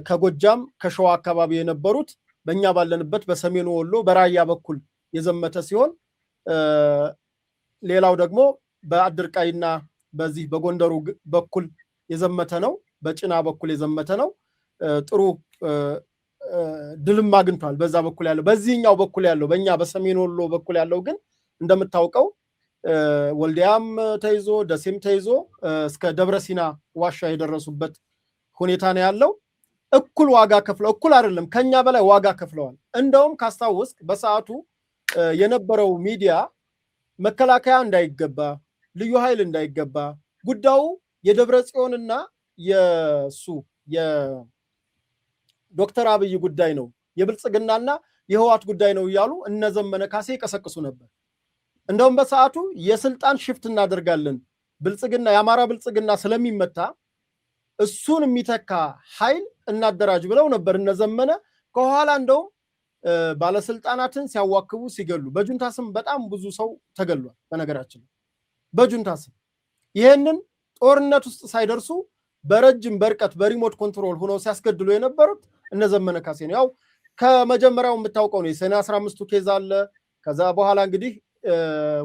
ከጎጃም ከሸዋ አካባቢ የነበሩት በእኛ ባለንበት በሰሜኑ ወሎ በራያ በኩል የዘመተ ሲሆን ሌላው ደግሞ በአድርቃይና በዚህ በጎንደሩ በኩል የዘመተ ነው። በጭና በኩል የዘመተ ነው። ጥሩ ድልም አግኝቷል። በዛ በኩል ያለው በዚህኛው በኩል ያለው በእኛ በሰሜን ወሎ በኩል ያለው ግን እንደምታውቀው ወልዲያም ተይዞ ደሴም ተይዞ እስከ ደብረ ሲና ዋሻ የደረሱበት ሁኔታ ነው ያለው። እኩል ዋጋ ከፍለው እኩል አይደለም ከኛ በላይ ዋጋ ከፍለዋል። እንደውም ካስታወስክ በሰዓቱ የነበረው ሚዲያ መከላከያ እንዳይገባ ልዩ ኃይል እንዳይገባ ጉዳዩ የደብረ ጽዮንና የሱ የዶክተር አብይ ጉዳይ ነው የብልጽግናና የህወሓት ጉዳይ ነው እያሉ እነዘመነ ካሴ ይቀሰቅሱ ነበር። እንደውም በሰዓቱ የስልጣን ሽፍት እናደርጋለን ብልጽግና የአማራ ብልጽግና ስለሚመታ እሱን የሚተካ ኃይል እናደራጅ ብለው ነበር እነዘመነ። ከኋላ እንደውም ባለስልጣናትን ሲያዋክቡ ሲገሉ በጁንታ ስም በጣም ብዙ ሰው ተገሏል። በነገራችን በጁንታ ስም ይሄንን ጦርነት ውስጥ ሳይደርሱ በረጅም በርቀት በሪሞት ኮንትሮል ሆነው ሲያስገድሉ የነበሩት እነዘመነ ካሴ ነው። ያው ከመጀመሪያው የምታውቀው ነው የሰኔ 15ቱ ኬዝ አለ። ከዛ በኋላ እንግዲህ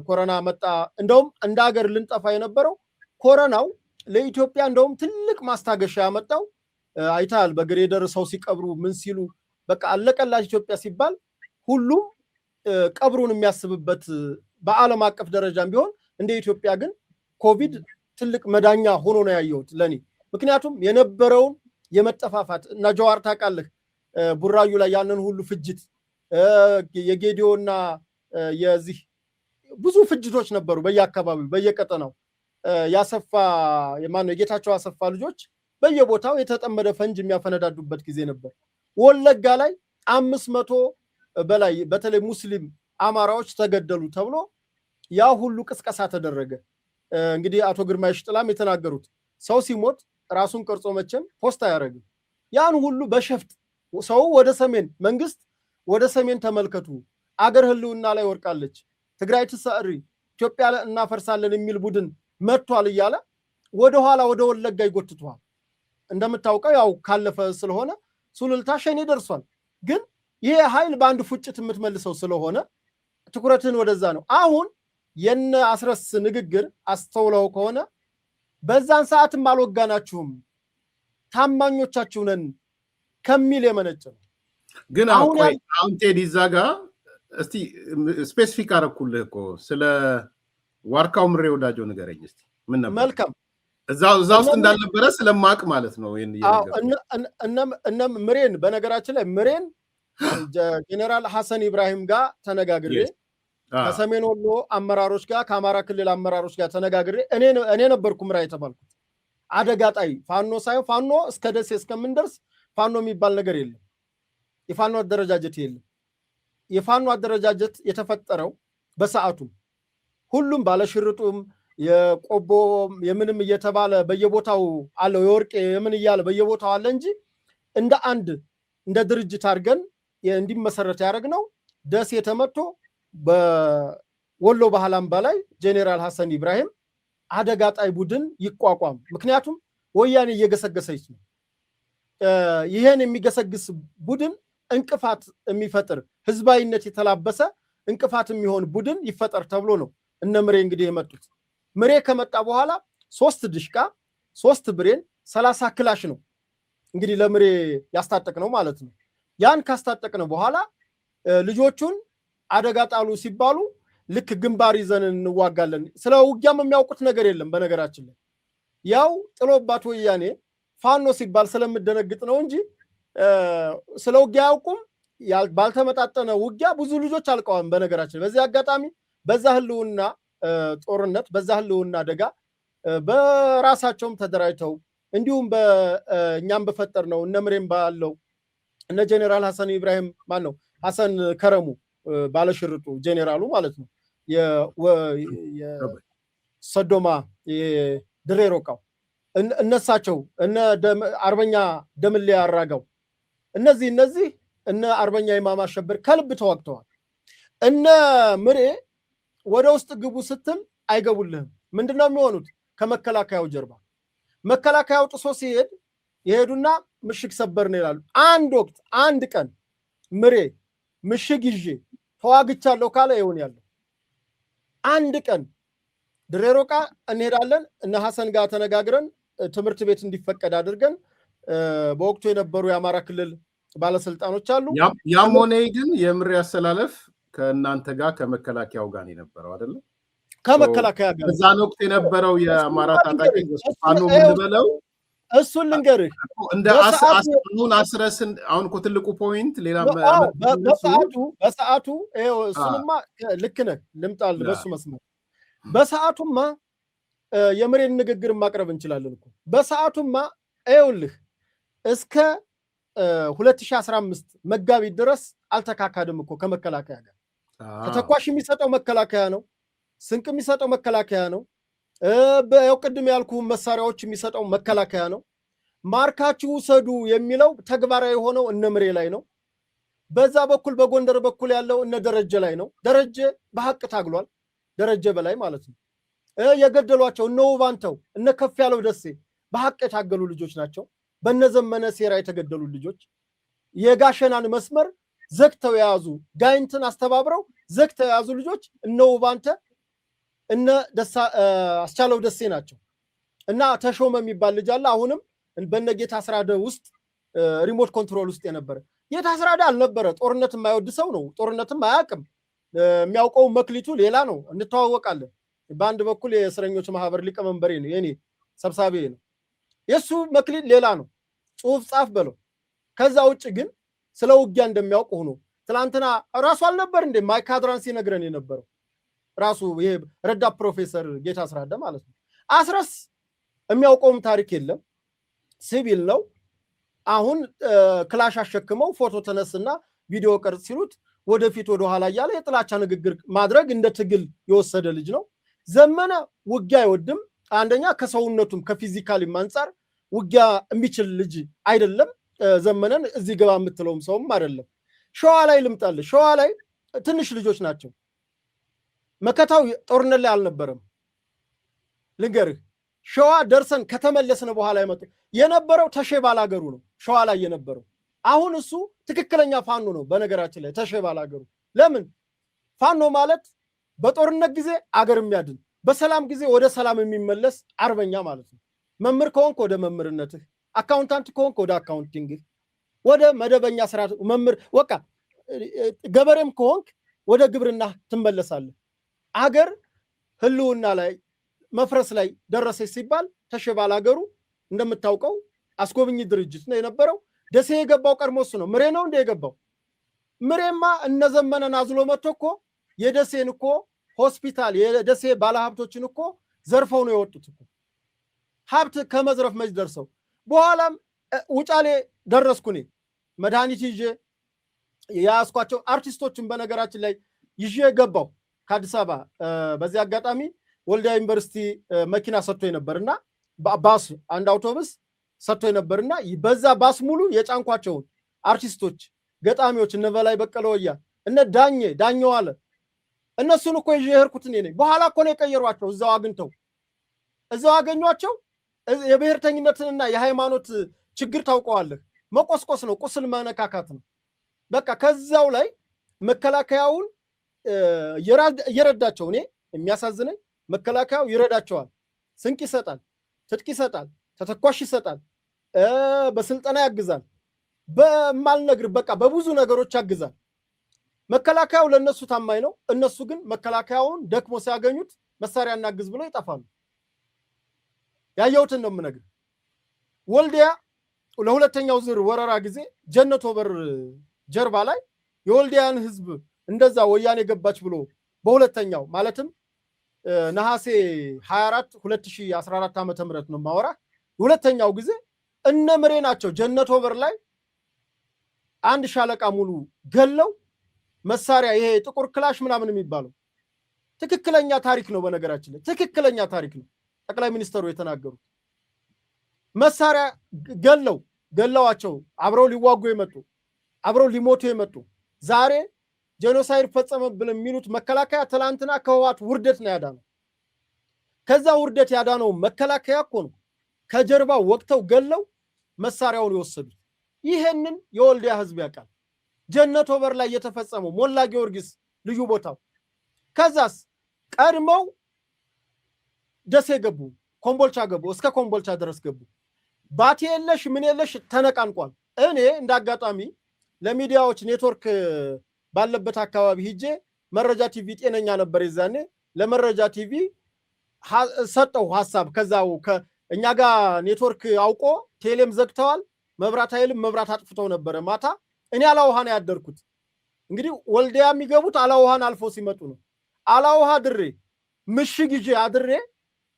ኮሮና መጣ። እንደውም እንደ ሀገር ልንጠፋ የነበረው ኮሮናው ለኢትዮጵያ እንደውም ትልቅ ማስታገሻ ያመጣው አይታል። በግሬደር ሰው ሲቀብሩ ምን ሲሉ በቃ አለቀላች ኢትዮጵያ ሲባል ሁሉም ቀብሩን የሚያስብበት በዓለም አቀፍ ደረጃም ቢሆን እንደ ኢትዮጵያ ግን ኮቪድ ትልቅ መዳኛ ሆኖ ነው ያየሁት ለኔ። ምክንያቱም የነበረውን የመጠፋፋት እና ጀዋር ታውቃለህ ቡራዩ ላይ ያንን ሁሉ ፍጅት የጌዲዮና የዚህ ብዙ ፍጅቶች ነበሩ በየአካባቢው በየቀጠናው ያሰፋ የማነው የጌታቸው አሰፋ ልጆች በየቦታው የተጠመደ ፈንጅ የሚያፈነዳዱበት ጊዜ ነበር። ወለጋ ላይ 500 በላይ በተለይ ሙስሊም አማራዎች ተገደሉ ተብሎ ያ ሁሉ ቅስቀሳ ተደረገ። እንግዲህ አቶ ግርማይ ሽጥላም የተናገሩት ሰው ሲሞት ራሱን ቀርጾ መቼም ፖስት አያደርግም። ያን ሁሉ በሸፍጥ ሰው ወደ ሰሜን መንግስት ወደ ሰሜን ተመልከቱ፣ አገር ህልውና ላይ ወርቃለች፣ ትግራይ ትሰሪ፣ ኢትዮጵያ እናፈርሳለን የሚል ቡድን መጥቷል እያለ ወደኋላ ወደ ወለጋ ይጎትቷል። እንደምታውቀው ያው ካለፈ ስለሆነ ሱሉልታ ሸኔ ደርሷል። ግን ይሄ ኃይል በአንድ ፉጭት የምትመልሰው ስለሆነ ትኩረትን ወደዛ ነው። አሁን የነ አስረስ ንግግር አስተውለው ከሆነ በዛን ሰዓትም አልወጋናችሁም ታማኞቻችሁ ነን ከሚል የመነጨ ነው። ግን አሁን ቴዲ እዛ ጋ እስቲ ስፔሲፊክ አረኩልህ እኮ ስለ ዋርካው ምሬ ወዳጆ ንገረኝ እስቲ ምን ነበር? መልካም እዛ ውስጥ እንዳልነበረ ስለማቅ ማለት ነው። እነ ምሬን በነገራችን ላይ ምሬን ጀነራል ሐሰን ኢብራሂም ጋር ተነጋግሬ ከሰሜን ወሎ አመራሮች ጋር ከአማራ ክልል አመራሮች ጋር ተነጋግሬ እኔ ነበርኩ ምራ የተባልኩት አደጋ ጣይ ፋኖ ሳይሆን ፋኖ እስከ ደሴ እስከምንደርስ ፋኖ የሚባል ነገር የለም። የፋኖ አደረጃጀት የለም። የፋኖ አደረጃጀት የተፈጠረው በሰዓቱ ሁሉም ባለሽርጡም የቆቦ የምንም እየተባለ በየቦታው አለው የወርቅ የምን እያለ በየቦታው አለ እንጂ እንደ አንድ እንደ ድርጅት አድርገን እንዲመሰረት ያደረግነው ደሴ ተመቶ በወሎ ባህላም በላይ ጄኔራል ሐሰን ኢብራሂም አደጋ ጣይ ቡድን ይቋቋም። ምክንያቱም ወያኔ እየገሰገሰች ነው። ይሄን የሚገሰግስ ቡድን እንቅፋት የሚፈጥር ህዝባዊነት የተላበሰ እንቅፋት የሚሆን ቡድን ይፈጠር ተብሎ ነው እነ ምሬ እንግዲህ የመጡት። ምሬ ከመጣ በኋላ 3 ድሽቃ 3 ብሬን 30 ክላሽ ነው እንግዲህ ለምሬ ያስታጠቅ ነው ማለት ነው። ያን ካስታጠቅነው በኋላ ልጆቹን አደጋ ጣሉ ሲባሉ ልክ ግንባር ይዘን እንዋጋለን። ስለ ውጊያም የሚያውቁት ነገር የለም። በነገራችን ላይ ያው ጥሎባት ወያኔ ፋኖ ሲባል ስለምደነግጥ ነው እንጂ ስለ ውጊያ ያውቁም። ባልተመጣጠነ ውጊያ ብዙ ልጆች አልቀዋል። በነገራችን በዚህ አጋጣሚ በዛ ህልውና ጦርነት በዛ ህልውና አደጋ በራሳቸውም ተደራጅተው እንዲሁም በእኛም በፈጠር ነው እነ ምሬም ባለው እነ ጄኔራል ሐሰን ኢብራሂም ማን ነው ሐሰን ከረሙ ባለሽርጡ ጄኔራሉ ማለት ነው የሰዶማ የድሬሮቃው እነሳቸው እነ አርበኛ ደምሌ ያራጋው እነዚህ እነ አርበኛ ኢማም አሸበር ከልብ ተዋግተዋል። እነ ምሬ ወደ ውስጥ ግቡ ስትል አይገቡልህም። ምንድነው የሚሆኑት? ከመከላከያው ጀርባ መከላከያው ጥሶ ሲሄድ ይሄዱና ምሽግ ሰበር ነው ይላሉ። አንድ ወቅት አንድ ቀን ምሬ ምሽግ ይዤ ተዋግቻለሁ ካለ ይሆን ያለው አንድ ቀን ድሬሮቃ እንሄዳለን እነ ሐሰን ጋር ተነጋግረን ትምህርት ቤት እንዲፈቀድ አድርገን በወቅቱ የነበሩ የአማራ ክልል ባለስልጣኖች አሉ። ያም ሆነ ግን የምሬ አሰላለፍ ከእናንተ ጋር ከመከላከያው ጋር የነበረው አይደለ? ከመከላከያ ጋር በዛን ወቅት የነበረው የአማራ ታጣቂ ፋኖ ምን በለው እሱን ልንገርህ እንደ አሁን አስረስን አሁን እኮ ትልቁ ፖይንት ሌላ በሰዓቱ እሱንማ ልክ ነህ ልምጣል በሱ መስመር በሰዓቱማ የምሬን ንግግር ማቅረብ እንችላለን እኮ በሰዓቱማ ይኸውልህ እስከ 2015 መጋቢት ድረስ አልተካካደም እኮ ከመከላከያ ጋር ተተኳሽ የሚሰጠው መከላከያ ነው። ስንቅ የሚሰጠው መከላከያ ነው። በያው ቅድም ያልኩ መሳሪያዎች የሚሰጠው መከላከያ ነው። ማርካችሁ ሰዱ የሚለው ተግባራዊ ሆነው እነ ምሬ ላይ ነው። በዛ በኩል በጎንደር በኩል ያለው እነ ደረጀ ላይ ነው። ደረጀ በሐቅ ታግሏል። ደረጀ በላይ ማለት ነው። የገደሏቸው እነ ውባንተው እነ ከፍ ያለው ደሴ በሐቅ የታገሉ ልጆች ናቸው። በነዘመነ ሴራ የተገደሉ ልጆች የጋሸናን መስመር ዘግተው የያዙ ጋይንትን አስተባብረው ዘግተው የያዙ ልጆች እነ ውባንተ እነ አስቻለው ደሴ ናቸው። እና ተሾመ የሚባል ልጅ አለ አሁንም በነጌታ አስራደ ውስጥ ሪሞት ኮንትሮል ውስጥ የነበረ ጌታ አስራደ አልነበረ። ጦርነት የማይወድ ሰው ነው። ጦርነትም አያውቅም። የሚያውቀው መክሊቱ ሌላ ነው። እንተዋወቃለን። በአንድ በኩል የእስረኞች ማህበር ሊቀመንበሬ ነው፣ የኔ ሰብሳቢ ነው። የሱ መክሊት ሌላ ነው። ጽሁፍ ጻፍ በለው። ከዛ ውጭ ግን ስለ ውጊያ እንደሚያውቅ ሆኖ ትላንትና ራሱ አልነበር እንደ ማይካድራን ሲነግረን የነበረው ራሱ ይሄ ረዳት ፕሮፌሰር ጌታ አስራደ ማለት ነው። አስረስ የሚያውቀውም ታሪክ የለም። ሲቪል ነው። አሁን ክላሽ አሸክመው ፎቶ ተነስና ቪዲዮ ቀርጽ ሲሉት ወደፊት ወደ ኋላ እያለ የጥላቻ ንግግር ማድረግ እንደ ትግል የወሰደ ልጅ ነው። ዘመነ ውጊያ አይወድም። አንደኛ ከሰውነቱም ከፊዚካሊም አንፃር ውጊያ የሚችል ልጅ አይደለም። ዘመነን እዚህ ገባ የምትለውም ሰውም አይደለም። ሸዋ ላይ ልምጣልህ። ሸዋ ላይ ትንሽ ልጆች ናቸው። መከታው ጦርነት ላይ አልነበረም። ልንገርህ፣ ሸዋ ደርሰን ከተመለስን በኋላ የነበረው ተሼ ባላገሩ ነው። ሸዋ ላይ የነበረው አሁን እሱ ትክክለኛ ፋኖ ነው። በነገራችን ላይ ተሼ ባላገሩ ለምን ፋኖ ማለት በጦርነት ጊዜ አገር የሚያድን በሰላም ጊዜ ወደ ሰላም የሚመለስ አርበኛ ማለት ነው። መምህር ከሆንክ ወደ መምህርነትህ፣ አካውንታንት ከሆንክ ወደ አካውንቲንግህ፣ ወደ መደበኛ ስራ መምህር ወቃ ገበሬም ከሆንክ ወደ ግብርና ትመለሳለህ። አገር ህልውና ላይ መፍረስ ላይ ደረሰች ሲባል ተሼ ባላገሩ እንደምታውቀው አስጎብኝ ድርጅት ነው የነበረው። ደሴ የገባው ቀድሞ እሱ ነው። ምሬ ነው እንደ የገባው ምሬማ እነዘመነን አዝሎ መጥቶ እኮ የደሴን እኮ ሆስፒታል የደሴ ባለሀብቶችን እኮ ዘርፈው ነው የወጡት እኮ። ሀብት ከመዝረፍ መች ደርሰው በኋላም ውጫሌ ደረስኩ እኔ መድኃኒት ይዤ ያስኳቸው አርቲስቶችን በነገራችን ላይ ይዤ ገባው ከአዲስ አበባ። በዚህ አጋጣሚ ወልዲያ ዩኒቨርሲቲ መኪና ሰጥቶ ነበርና ባስ አንድ አውቶቡስ ሰጥቶ ነበርና በዛ ባስ ሙሉ የጫንኳቸውን አርቲስቶች ገጣሚዎች እነ በላይ በቀለ ወያ እነ ዳኘው አለ እነሱን እኮ ይዤ ሄድኩት እኔ ነኝ። በኋላ እኮ ነው የቀየሯቸው። እዛው አገኟቸው። የብሔርተኝነትንና የሃይማኖት ችግር ታውቀዋለህ። መቆስቆስ ነው፣ ቁስል መነካካት ነው። በቃ ከዛው ላይ መከላከያውን እየረዳቸው እኔ የሚያሳዝነኝ መከላከያው ይረዳቸዋል። ስንቅ ይሰጣል፣ ትጥቅ ይሰጣል፣ ተተኳሽ ይሰጣል፣ በስልጠና ያግዛል። በማልነግር በቃ በብዙ ነገሮች ያግዛል። መከላከያው ለነሱ ታማኝ ነው። እነሱ ግን መከላከያውን ደክሞ ሲያገኙት መሳሪያ እናግዝ ብለው ይጠፋሉ። ያየሁትን ነው የምነግር። ወልዲያ ለሁለተኛው ዙር ወረራ ጊዜ ጀነቶ በር ጀርባ ላይ የወልዲያን ህዝብ እንደዛ ወያኔ ገባች ብሎ በሁለተኛው ማለትም ነሐሴ 24 2014 ዓመተ ምህረት ነው ማወራ። ሁለተኛው ጊዜ እነ ምሬ ናቸው ጀነቶ በር ላይ አንድ ሻለቃ ሙሉ ገለው መሳሪያ ይሄ ጥቁር ክላሽ ምናምን የሚባለው ትክክለኛ ታሪክ ነው። በነገራችን ላይ ትክክለኛ ታሪክ ነው። ጠቅላይ ሚኒስተሩ የተናገሩት መሳሪያ ገለዋቸው አብረው ሊዋጉ የመጡ አብረው ሊሞቱ የመጡ ዛሬ ጄኖሳይድ ፈጸመብን የሚሉት መከላከያ ትላንትና ከህወሓት ውርደት ነው ያዳነው። ከዛ ውርደት ያዳነው መከላከያ እኮ ነው ከጀርባ ወቅተው ገለው መሳሪያውን የወሰዱት። ይሄንን የወልዲያ ህዝብ ያውቃል። ጀነቶ በር ላይ የተፈጸመው ሞላ ጊዮርጊስ ልዩ ቦታው። ከዛስ ቀድመው ደሴ ገቡ፣ ኮምቦልቻ ገቡ፣ እስከ ኮምቦልቻ ድረስ ገቡ። ባቲ የለሽ ምን የለሽ ተነቃንቋል። እኔ እንዳጋጣሚ ለሚዲያዎች ኔትወርክ ባለበት አካባቢ ሂጄ መረጃ ቲቪ ጤነኛ ነበር ይዛኔ ለመረጃ ቲቪ ሰጠው ሐሳብ። ከዛው እኛ ጋር ኔትወርክ አውቆ ቴሌም ዘግተዋል፣ መብራት ኃይልም መብራት አጥፍተው ነበረ ማታ። እኔ አላውሃ ነው ያደርኩት። እንግዲህ ወልዲያ የሚገቡት አላውሃን አልፎ ሲመጡ ነው። አላውሃ ድሬ ምሽግ ይዤ አድሬ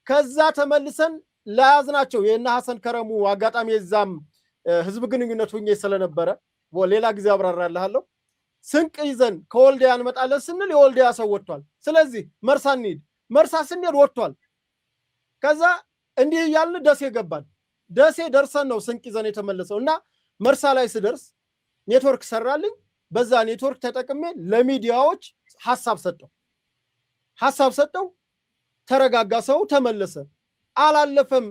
ከዛ ተመልሰን ለያዝናቸው የእነ ሐሰን ከረሙ አጋጣሚ የዛም ህዝብ ግንኙነት ሆኜ ስለነበረ ሌላ ጊዜ አብራራለሁ። ስንቅ ይዘን ከወልዲያ እንመጣለን ስንል የወልዲያ ሰው ወጥቷል። ስለዚህ መርሳ እንሂድ፣ መርሳ ስንሄድ ወጥቷል። ከዛ እንዲህ እያልን ደሴ ገባን። ደሴ ደርሰን ነው ስንቅ ይዘን የተመለሰው እና መርሳ ላይ ስደርስ ኔትወርክ ሰራልኝ። በዛ ኔትወርክ ተጠቅሜ ለሚዲያዎች ሐሳብ ሰጠው። ተረጋጋ፣ ሰው ተመለሰ። አላለፈም፣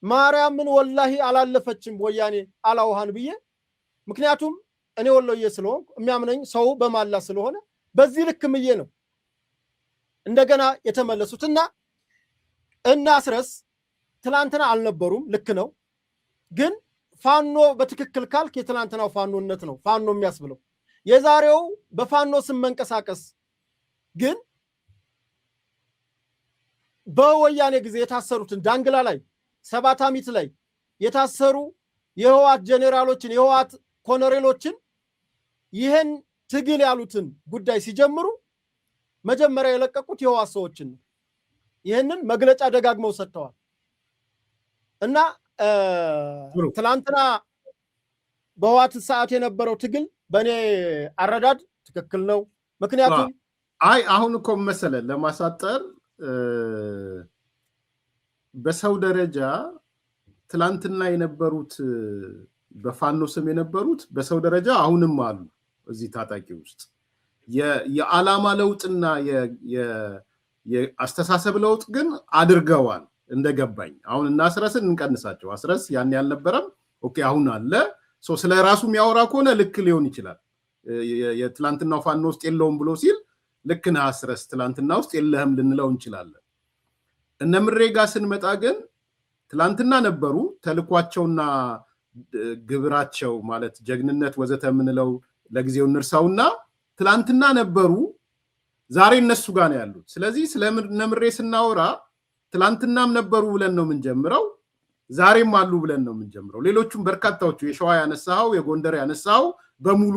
ማርያምን ወላሂ አላለፈችም ወያኔ አላውሃን ብዬ። ምክንያቱም እኔ ወሎዬ ስለሆንኩ የሚያምነኝ ሰው በማላ ስለሆነ በዚህ ልክ ምዬ ነው እንደገና የተመለሱትና እናስረስ ትላንትና አልነበሩም። ልክ ነው። ግን ፋኖ በትክክል ካልክ የትላንትናው ፋኖነት ነው ፋኖ የሚያስብለው። የዛሬው በፋኖ ስም መንቀሳቀስ ግን በወያኔ ጊዜ የታሰሩትን ዳንግላ ላይ ሰባታሚት ላይ የታሰሩ የህወሓት ጄኔራሎችን የህወሓት ኮሎኔሎችን ይህን ትግል ያሉትን ጉዳይ ሲጀምሩ መጀመሪያ የለቀቁት የህወሓት ሰዎችን ነው። ይህንን መግለጫ ደጋግመው ሰጥተዋል እና ትላንትና በህወሓት ሰዓት የነበረው ትግል በእኔ አረዳድ ትክክል ነው። ምክንያቱም አሁን እኮ መሰለ ለማሳጠር በሰው ደረጃ ትላንትና የነበሩት በፋኖ ስም የነበሩት በሰው ደረጃ አሁንም አሉ እዚህ ታጣቂ ውስጥ የዓላማ ለውጥና የአስተሳሰብ ለውጥ ግን አድርገዋል እንደገባኝ። አሁን እና አስረስን እንቀንሳቸው። አስረስ ያን ያልነበረም ኦኬ አሁን አለ ስለ ራሱ የሚያወራ ከሆነ ልክ ሊሆን ይችላል። የትላንትናው ፋኖ ውስጥ የለውም ብሎ ሲል ልክ ነህ አስረስ ትላንትና ውስጥ የለህም ልንለው እንችላለን። እነ ምሬ ጋር ስንመጣ ግን ትላንትና ነበሩ ተልኳቸውና ግብራቸው ማለት ጀግንነት ወዘተ የምንለው ለጊዜው እንርሳውና ትላንትና ነበሩ ዛሬ እነሱ ጋር ነው ያሉት። ስለዚህ ስለ እነ ምሬ ስናወራ ትላንትናም ነበሩ ብለን ነው የምንጀምረው፣ ዛሬም አሉ ብለን ነው የምንጀምረው። ሌሎቹም በርካታዎቹ የሸዋ ያነሳው የጎንደር ያነሳው በሙሉ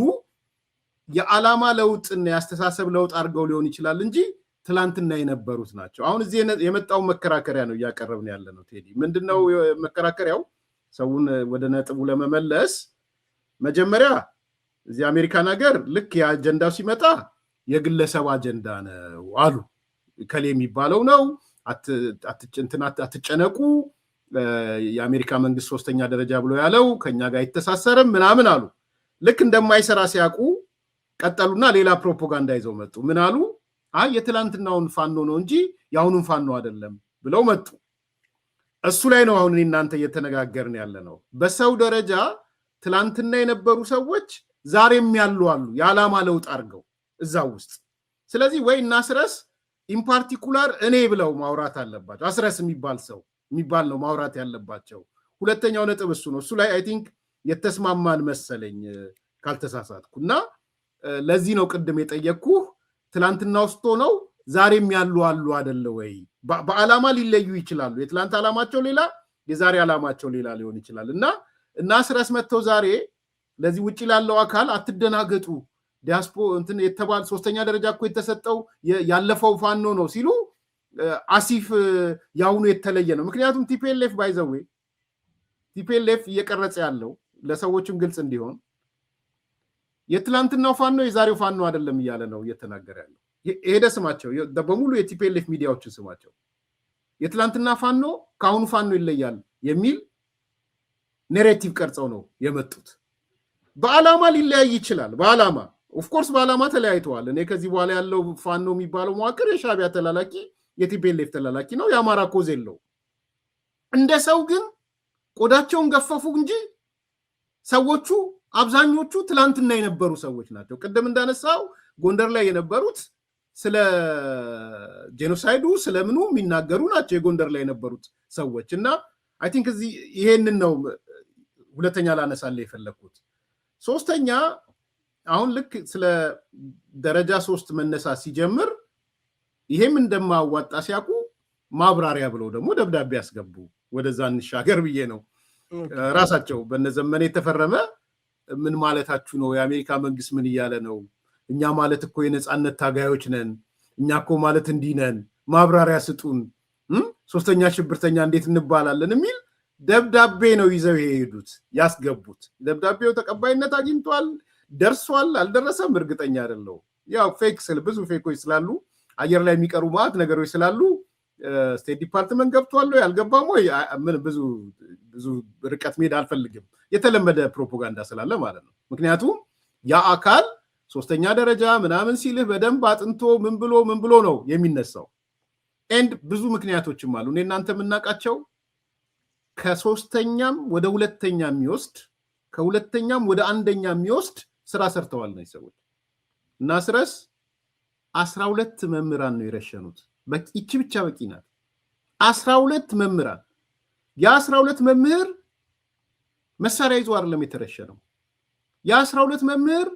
የዓላማ ለውጥና የአስተሳሰብ ለውጥ አድርገው ሊሆን ይችላል እንጂ ትላንትና የነበሩት ናቸው። አሁን እዚህ የመጣው መከራከሪያ ነው እያቀረብን ያለ ነው። ቴዲ ምንድነው መከራከሪያው? ሰውን ወደ ነጥቡ ለመመለስ መጀመሪያ እዚህ አሜሪካን ሀገር ልክ የአጀንዳው ሲመጣ የግለሰብ አጀንዳ ነው አሉ። ከሌ የሚባለው ነው አትጨነቁ፣ የአሜሪካ መንግስት ሶስተኛ ደረጃ ብሎ ያለው ከኛ ጋር አይተሳሰርም ምናምን አሉ። ልክ እንደማይሰራ ሲያውቁ ቀጠሉና ሌላ ፕሮፓጋንዳ ይዘው መጡ። ምን አሉ? አይ የትላንትናውን ፋኖ ነው እንጂ የአሁኑን ፋኖ አይደለም ብለው መጡ። እሱ ላይ ነው አሁን እናንተ እየተነጋገርን ያለ ነው። በሰው ደረጃ ትላንትና የነበሩ ሰዎች ዛሬም ያሉ አሉ የዓላማ ለውጥ አድርገው እዛ ውስጥ። ስለዚህ ወይ እና አስረስ ኢምፓርቲኩላር እኔ ብለው ማውራት አለባቸው። አስረስ የሚባል ነው ማውራት ያለባቸው። ሁለተኛው ነጥብ እሱ ነው። እሱ ላይ አይ ቲንክ የተስማማን መሰለኝ ካልተሳሳትኩ። እና ለዚህ ነው ቅድም የጠየቅኩህ ትላንትና ውስጥ ነው ዛሬም ያሉ አሉ አይደለ ወይ? በዓላማ ሊለዩ ይችላሉ። የትላንት ዓላማቸው ሌላ፣ የዛሬ ዓላማቸው ሌላ ሊሆን ይችላል። እና አስረስ መጥተው ዛሬ ለዚህ ውጭ ላለው አካል አትደናገጡ ዲያስፖ እንትን የተባለ ሶስተኛ ደረጃ እኮ የተሰጠው ያለፈው ፋኖ ነው ሲሉ አሲፍ ያሁኑ የተለየ ነው። ምክንያቱም ቲፒኤልኤፍ ባይዘዌ ቲፒኤልኤፍ እየቀረጸ ያለው ለሰዎችም ግልጽ እንዲሆን የትላንትናው ፋኖ የዛሬው ፋኖ አይደለም እያለ ነው እየተናገረ ያለው። ሄደ ስማቸው በሙሉ የቲፒኤልኤፍ ሚዲያዎችን ስማቸው የትላንትና ፋኖ ከአሁኑ ፋኖ ይለያል የሚል ኔሬቲቭ ቀርጸው ነው የመጡት። በዓላማ ሊለያይ ይችላል። በዓላማ ኦፍኮርስ በዓላማ ተለያይተዋል። እኔ ከዚህ በኋላ ያለው ፋኖ የሚባለው መዋቅር የሻዕቢያ ተላላኪ የቲፒኤልኤፍ ተላላኪ ነው። የአማራ ኮዝ የለው። እንደ ሰው ግን ቆዳቸውን ገፈፉ እንጂ ሰዎቹ አብዛኞቹ ትላንትና የነበሩ ሰዎች ናቸው። ቅድም እንዳነሳው ጎንደር ላይ የነበሩት ስለ ጄኖሳይዱ ስለምኑ የሚናገሩ ናቸው የጎንደር ላይ የነበሩት ሰዎች። እና አይ ቲንክ እዚህ ይሄንን ነው ሁለተኛ ላነሳለ የፈለግኩት። ሶስተኛ አሁን ልክ ስለ ደረጃ 3 መነሳት ሲጀምር ይሄም እንደማዋጣ ሲያውቁ ማብራሪያ ብለው ደግሞ ደብዳቤ ያስገቡ። ወደዛ እንሻገር ብዬ ነው። ራሳቸው በነዘመነ የተፈረመ ምን ማለታችሁ ነው? የአሜሪካ መንግስት ምን እያለ ነው? እኛ ማለት እኮ የነፃነት ታጋዮች ነን፣ እኛ እኮ ማለት እንዲህ ነን፣ ማብራሪያ ስጡን፣ ሶስተኛ ሽብርተኛ እንዴት እንባላለን የሚል ደብዳቤ ነው ይዘው የሄዱት ያስገቡት። ደብዳቤው ተቀባይነት አግኝቷል፣ ደርሷል፣ አልደረሰም እርግጠኛ አይደለሁም። ያው ፌክ ብዙ ፌኮች ስላሉ አየር ላይ የሚቀሩ ማለት ነገሮች ስላሉ ስቴት ዲፓርትመንት ገብቷል ወይ አልገባም ወይ ምን ብዙ ርቀት መሄድ አልፈልግም። የተለመደ ፕሮፓጋንዳ ስላለ ማለት ነው። ምክንያቱም ያ አካል ሶስተኛ ደረጃ ምናምን ሲልህ በደንብ አጥንቶ ምን ብሎ ነው የሚነሳው። ኤንድ ብዙ ምክንያቶችም አሉ እኔ እናንተ የምናውቃቸው። ከሶስተኛም ወደ ሁለተኛ የሚወስድ ከሁለተኛም ወደ አንደኛ የሚወስድ ስራ ሰርተዋል ነው ሰዎች። እና አስረስ 12 መምህራን ነው የረሸኑት። ይቺ ብቻ በቂ ናት። 12 መምህራን። የ12 መምህር መሳሪያ ይዞ አይደለም የተረሸነው። የ12 መምህር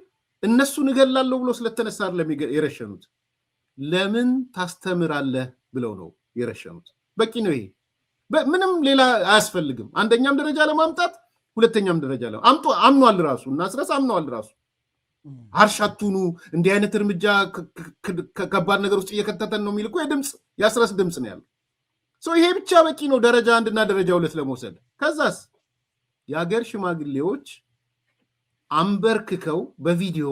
እነሱን እገላለሁ ብሎ ስለተነሳ አይደለም የረሸኑት። ለምን ታስተምራለህ ብለው ነው የረሸኑት። በቂ ነው ይሄ። ምንም ሌላ አያስፈልግም። አንደኛም ደረጃ ለማምጣት ሁለተኛም ደረጃ አምኗል ራሱ እና አስረስ አምኗል ራሱ። አርሻቱኑ እንዲህ አይነት እርምጃ ከባድ ነገር ውስጥ እየከተተን ነው የሚል እኮ የአስረስ ድምፅ ነው ያለው። ይሄ ብቻ በቂ ነው ደረጃ 1 እና ደረጃ 2 ለመውሰድ። ከዛስ የሀገር ሽማግሌዎች አንበርክከው በቪዲዮ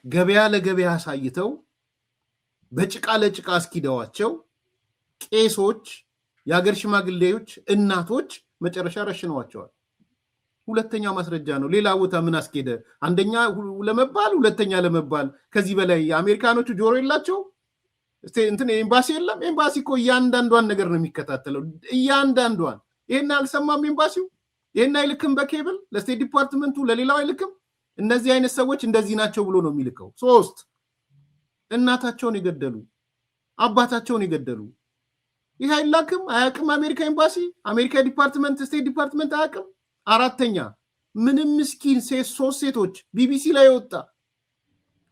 ገበያ ለገበያ አሳይተው በጭቃ ለጭቃ አስኪደዋቸው ቄሶች፣ የሀገር ሽማግሌዎች፣ እናቶች መጨረሻ ረሽነዋቸዋል። ሁለተኛ ማስረጃ ነው። ሌላ ቦታ ምን አስኬደ? አንደኛ ለመባል ሁለተኛ ለመባል ከዚህ በላይ የአሜሪካኖቹ ጆሮ የላቸው? እንትን ኤምባሲ የለም? ኤምባሲ እኮ እያንዳንዷን ነገር ነው የሚከታተለው፣ እያንዳንዷን። ይሄን አልሰማም ኤምባሲው? ይሄን አይልክም በኬብል ለስቴት ዲፓርትመንቱ፣ ለሌላው አይልክም። እነዚህ አይነት ሰዎች እንደዚህ ናቸው ብሎ ነው የሚልከው። 3 እናታቸውን የገደሉ አባታቸውን የገደሉ ይሄ አይላክም? አያውቅም? አሜሪካ ኤምባሲ፣ አሜሪካ ዲፓርትመንት፣ ስቴት ዲፓርትመንት አያውቅም? 4ኛ ምንም ምስኪን 3 ሴቶች ቢቢሲ ላይ ወጣ።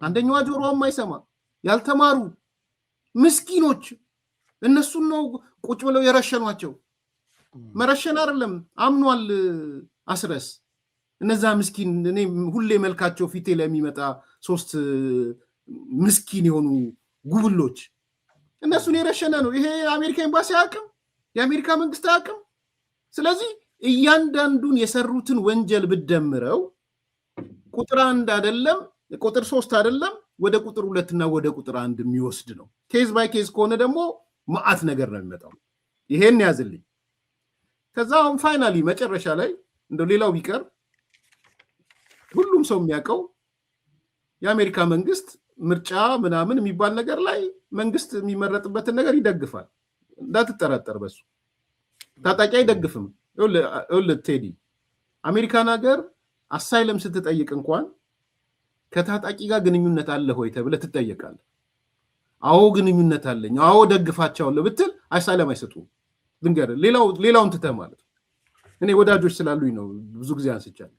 አንደኛዋ ጆሮዋ የማይሰማ ያልተማሩ ምስኪኖች፣ እነሱን ነው ቁጭ ብለው የረሸኗቸው። መረሸን አይደለም አምኗል አስረስ። እነዛ ምስኪን እኔ ሁሌ መልካቸው ፊቴ ላይ የሚመጣ 3 ምስኪን የሆኑ ጉብሎች፣ እነሱን የረሸነ ነው። ይሄ የአሜሪካ ኤምባሲ አያውቅም? የአሜሪካ መንግስት አያውቅም? ስለዚህ እያንዳንዱን የሰሩትን ወንጀል ብደምረው ቁጥር 1 አይደለም ቁጥር 3 አይደለም ወደ ቁጥር 2 እና ወደ ቁጥር 1 የሚወስድ ነው። ኬዝ ባይ ኬዝ ከሆነ ደግሞ ማአት ነገር ነው የሚመጣው። ይሄን ያዝልኝ። ከዛ አሁን ፋይናሊ መጨረሻ ላይ እንደው ሌላው ቢቀር ሁሉም ሰው የሚያውቀው የአሜሪካ መንግስት ምርጫ ምናምን የሚባል ነገር ላይ መንግስት የሚመረጥበትን ነገር ይደግፋል። እንዳትጠራጠር በሱ። ታጣቂ አይደግፍም። ቴዲ አሜሪካን ሀገር አሳይለም ስትጠይቅ እንኳን ከታጣቂ ጋር ግንኙነት አለ ሆይ ተብለ ትጠየቃለህ። አዎ ግንኙነት አለኝ፣ አዎ ደግፋቸዋለሁ ብትል አሳይለም አይሰጡም። ልንገርህ፣ ሌላውን ትተህ ማለት ነው። እኔ ወዳጆች ስላሉኝ ነው ብዙ ጊዜ አንስቻለሁ።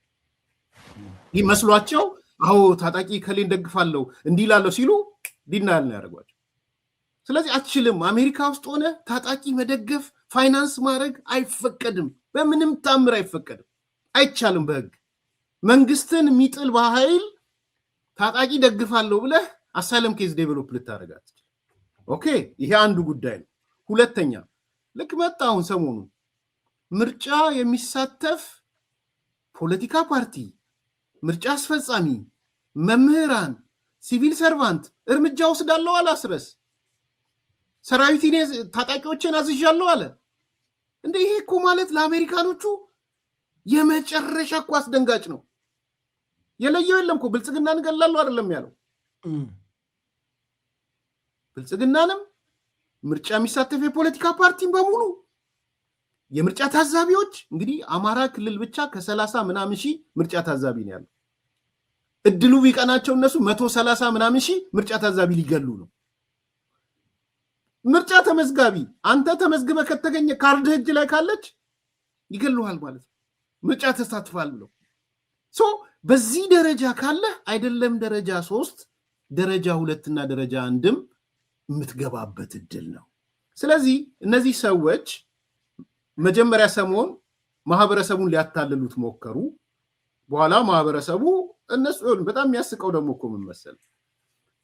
ይመስሏቸው አዎ ታጣቂ ከሌን ደግፋለሁ እንዲህ ላለሁ ሲሉ ዲናል ነው ያደርጓቸው። ስለዚህ አትችልም። አሜሪካ ውስጥ ሆነ ታጣቂ መደገፍ ፋይናንስ ማድረግ አይፈቀድም። በምንም ታምር አይፈቀድም፣ አይቻልም። በህግ መንግስትን የሚጥል በኃይል ታጣቂ ደግፋለሁ ብለህ አሳይለም ኬዝ ዴቨሎፕ ልታደርጋት። ኦኬ፣ ይሄ አንዱ ጉዳይ ነው። ሁለተኛ ልክ መጣ አሁን ሰሞኑ ምርጫ የሚሳተፍ ፖለቲካ ፓርቲ፣ ምርጫ አስፈጻሚ፣ መምህራን፣ ሲቪል ሰርቫንት እርምጃ ወስዳለሁ አለ አስረስ። ሰራዊቴን ታጣቂዎችን አዝዣለሁ አለ። እንደ ይሄ እኮ ማለት ለአሜሪካኖቹ የመጨረሻ እኮ አስደንጋጭ ነው። የለየው የለም እኮ ብልጽግና እንገላለሁ አይደለም ያለው። ብልጽግናንም ምርጫ የሚሳተፍ የፖለቲካ ፓርቲን በሙሉ የምርጫ ታዛቢዎች እንግዲህ አማራ ክልል ብቻ ከ30 ምናምን ሺህ ምርጫ ታዛቢ ነው ያለው። እድሉ ቢቀናቸው እነሱ 130 ምናምን ሺህ ምርጫ ታዛቢ ሊገሉ ነው። ምርጫ ተመዝጋቢ አንተ ተመዝግበ ከተገኘ ካርድ እጅ ላይ ካለች ይገሉሃል ማለት ነው። ምርጫ ተሳትፋል ብለው በዚህ ደረጃ ካለ አይደለም ደረጃ 3 ደረጃ 2 እና ደረጃ 1ም የምትገባበት እድል ነው። ስለዚህ እነዚህ ሰዎች መጀመሪያ ሰሞን ማህበረሰቡን ሊያታልሉት ሞከሩ። በኋላ ማህበረሰቡ እነሱ በጣም የሚያስቀው ደግሞ እኮ ምን መሰል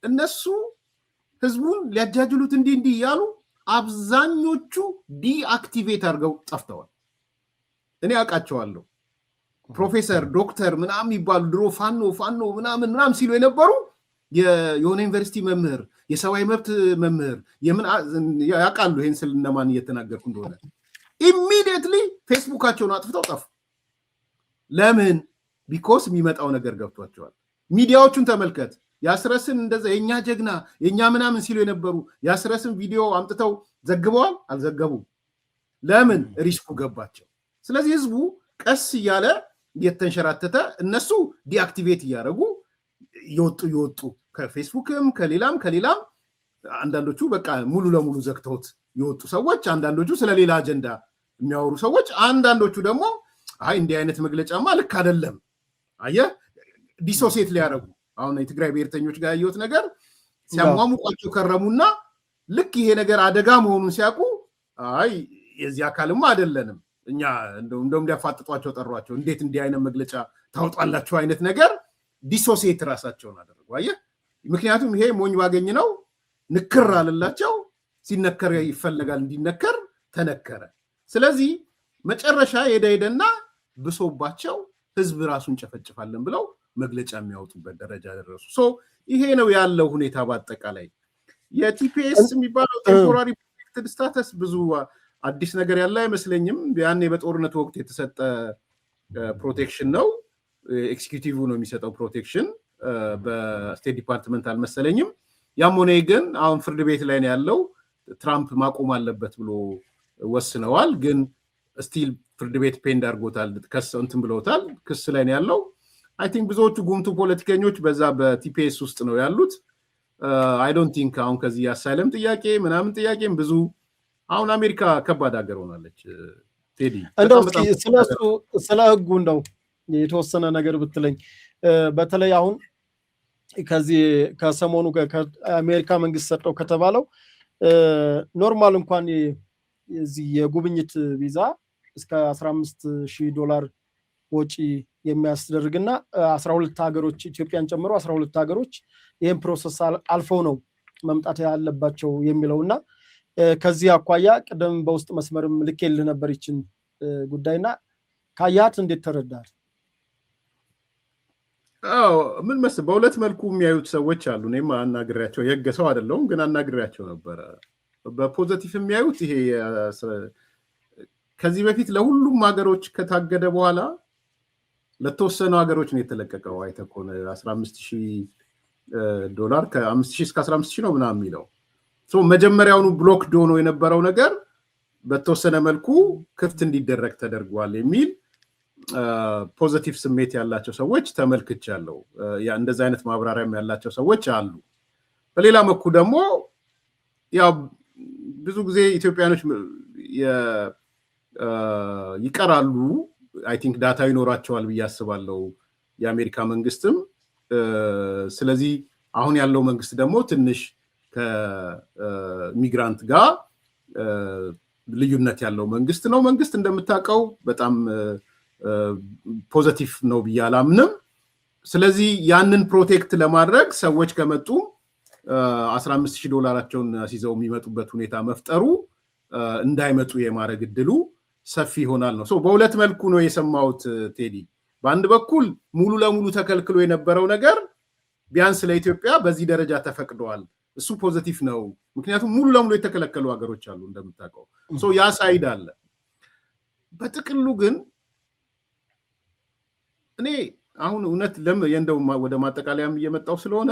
እነሱ ህዝቡን ሊያጃጅሉት እንዲህ ያሉ አብዛኞቹ ዲአክቲቬት አድርገው ጠፍተዋል። እኔ አውቃቸዋለሁ። ፕሮፌሰር ዶክተር ምናምን ይባሉ ድሮ ፋኖ ምናምን ሲሉ የነበሩ የሆነ ዩኒቨርሲቲ መምህር፣ የሰብአዊ መብት መምህር ያውቃሉ። ይሄን ስል እነማን እየተናገርኩ እንደሆነ ኢሚዲየትሊ ፌስቡካቸውን አጥፍተው ጠፉ። ለምን? ቢኮስ የሚመጣው ነገር ገብቷቸዋል። ሚዲያዎቹን ተመልከት። ያስረስን እንደዛ የኛ ጀግና የኛ ምናምን ሲሉ የነበሩ ያስረስን ቪዲዮ አምጥተው ዘግበዋል? አልዘገቡም። ለምን? ሪስኩ ገባቸው። ስለዚህ ህዝቡ ቀስ እያለ እየተንሸራተተ እነሱ ዲአክቲቬት እያደረጉ ይወጡ ከፌስቡክም ከሌላም አንዳንዶቹ በቃ ሙሉ ለሙሉ ዘግተውት የወጡ ሰዎች፣ አንዳንዶቹ ስለሌላ አጀንዳ የሚያወሩ ሰዎች፣ አንዳንዶቹ ደግሞ አይ እንዲህ አይነት መግለጫማ ልክ አይደለም አየህ ዲሶሴት ሊያደርጉ አሁን የትግራይ ብሔርተኞች ጋር ያየሁት ነገር ሲያሟሙቋቸው ከረሙና ልክ ይሄ ነገር አደጋ መሆኑን ሲያውቁ አይ የዚህ አካልማ አይደለንም እኛ እንደውም እንዲያፋጥጧቸው ጠሯቸው። እንዴት እንዲህ አይነት መግለጫ ታውጣላችሁ አይነት ነገር ዲሶሴት ራሳቸውን አደረጉ። አየህ ምክንያቱም ይሄ ሞኝ ባገኝ ነው ንክር አለላቸው። ሲነከር ይፈለጋል እንዲነከር ተነከረ። ስለዚህ መጨረሻ ሄደና ብሶባቸው ህዝብ ራሱን ጨፈጭፋለን ብለው መግለጫ የሚያወጡበት ደረጃ ደረሱ። ይሄ ነው ያለው ሁኔታ። በአጠቃላይ የቲፒኤስ የሚባለው ቴምፖራሪ ፕሮቴክትድ ስታተስ ብዙ አዲስ ነገር ያለ አይመስለኝም። ያኔ በጦርነቱ ወቅት የተሰጠ ፕሮቴክሽን ነው ኤክስኪዩቲቭ ነው የሚሰጠው ፕሮቴክሽን በስቴት ዲፓርትመንት አልመሰለኝም ያም ሆነ ግን አሁን ፍርድ ቤት ላይ ነው ያለው ትራምፕ ማቆም አለበት ብሎ ወስነዋል ግን ስቲል ፍርድ ቤት ፔንድ አድርጎታል ከሰው እንትን ብለውታል ክስ ላይ ነው ያለው አይ ቲንክ ብዙዎቹ ጉምቱ ፖለቲከኞች በዛ በቲፒኤስ ውስጥ ነው ያሉት አይ ዶንት ቲንክ አሁን ከዚህ አሳይለም ጥያቄ ምናምን ጥያቄም ብዙ አሁን አሜሪካ ከባድ ሀገር ሆናለች ቴዲ እንደው ስለሱ ስለ ህጉ እንደው የተወሰነ ነገር ብትለኝ በተለይ አሁን ከዚህ ከሰሞኑ ከአሜሪካ መንግስት ሰጠው ከተባለው ኖርማል እንኳን የዚህ የጉብኝት ቪዛ እስከ $15,000 ወጪ የሚያስደርግና 12 ሀገሮች ኢትዮጵያን ጨምሮ 12 ሀገሮች ይሄን ፕሮሰስ አልፈው ነው መምጣት ያለባቸው የሚለውና ከዚህ አኳያ ቀደም በውስጥ መስመርም ልኬልህ ነበር ይችን ጉዳይና ካያት እንዴት ተረዳህ? ምን መሰለህ በሁለት መልኩ የሚያዩት ሰዎች አሉ እኔም አናግሬያቸው የህግ ሰው አይደለሁም ግን አናግሬያቸው ነበር በፖዚቲቭ የሚያዩት ይሄ ከዚህ በፊት ለሁሉም ሀገሮች ከታገደ በኋላ ለተወሰኑ ሀገሮች ነው የተለቀቀው አይተህ ከሆነ $15,000 ከ5,000 እስከ 15,000 ነው ምናምን የሚለው መጀመሪያውኑ ብሎክድ ሆኖ የነበረው ነገር በተወሰነ መልኩ ክፍት እንዲደረግ ተደርጓል የሚል ፖዚቲቭ ስሜት ያላቸው ሰዎች ተመልክቻለሁ እንደዛ አይነት ማብራሪያም ያላቸው ሰዎች አሉ በሌላ መልኩ ደግሞ ያው ብዙ ጊዜ ኢትዮጵያኖች ይቀራሉ አይ ቲንክ ዳታ ይኖራቸዋል ብዬ አስባለሁ የአሜሪካ መንግስትም ስለዚህ አሁን ያለው መንግስት ደግሞ ትንሽ ከሚግራንት ጋር ልዩነት ያለው መንግስት ነው መንግስት እንደምታውቀው በጣም ፖዚቲቭ ነው ብዬ አላምንም ስለዚህ ያንን ፕሮቴክት ለማድረግ ሰዎች ከመጡ $15,000 አስይዘው የሚመጡበት ሁኔታ መፍጠሩ እንዳይመጡ የማድረግ እድሉ ሰፊ ይሆናል ነው በሁለት መልኩ ነው የሰማሁት ቴዲ በአንድ በኩል ሙሉ ለሙሉ ተከልክሎ የነበረው ነገር ቢያንስ ለኢትዮጵያ በዚህ ደረጃ ተፈቅዷል እሱ ፖዚቲቭ ነው ምክንያቱም ሙሉ ለሙሉ የተከለከሉ ሀገሮች አሉ እንደምታውቀው ያ ሳይድ አለ በጥቅሉ ግን እኔ አሁን እውነት እንደው ወደ ማጠቃለያም እየመጣው ስለሆነ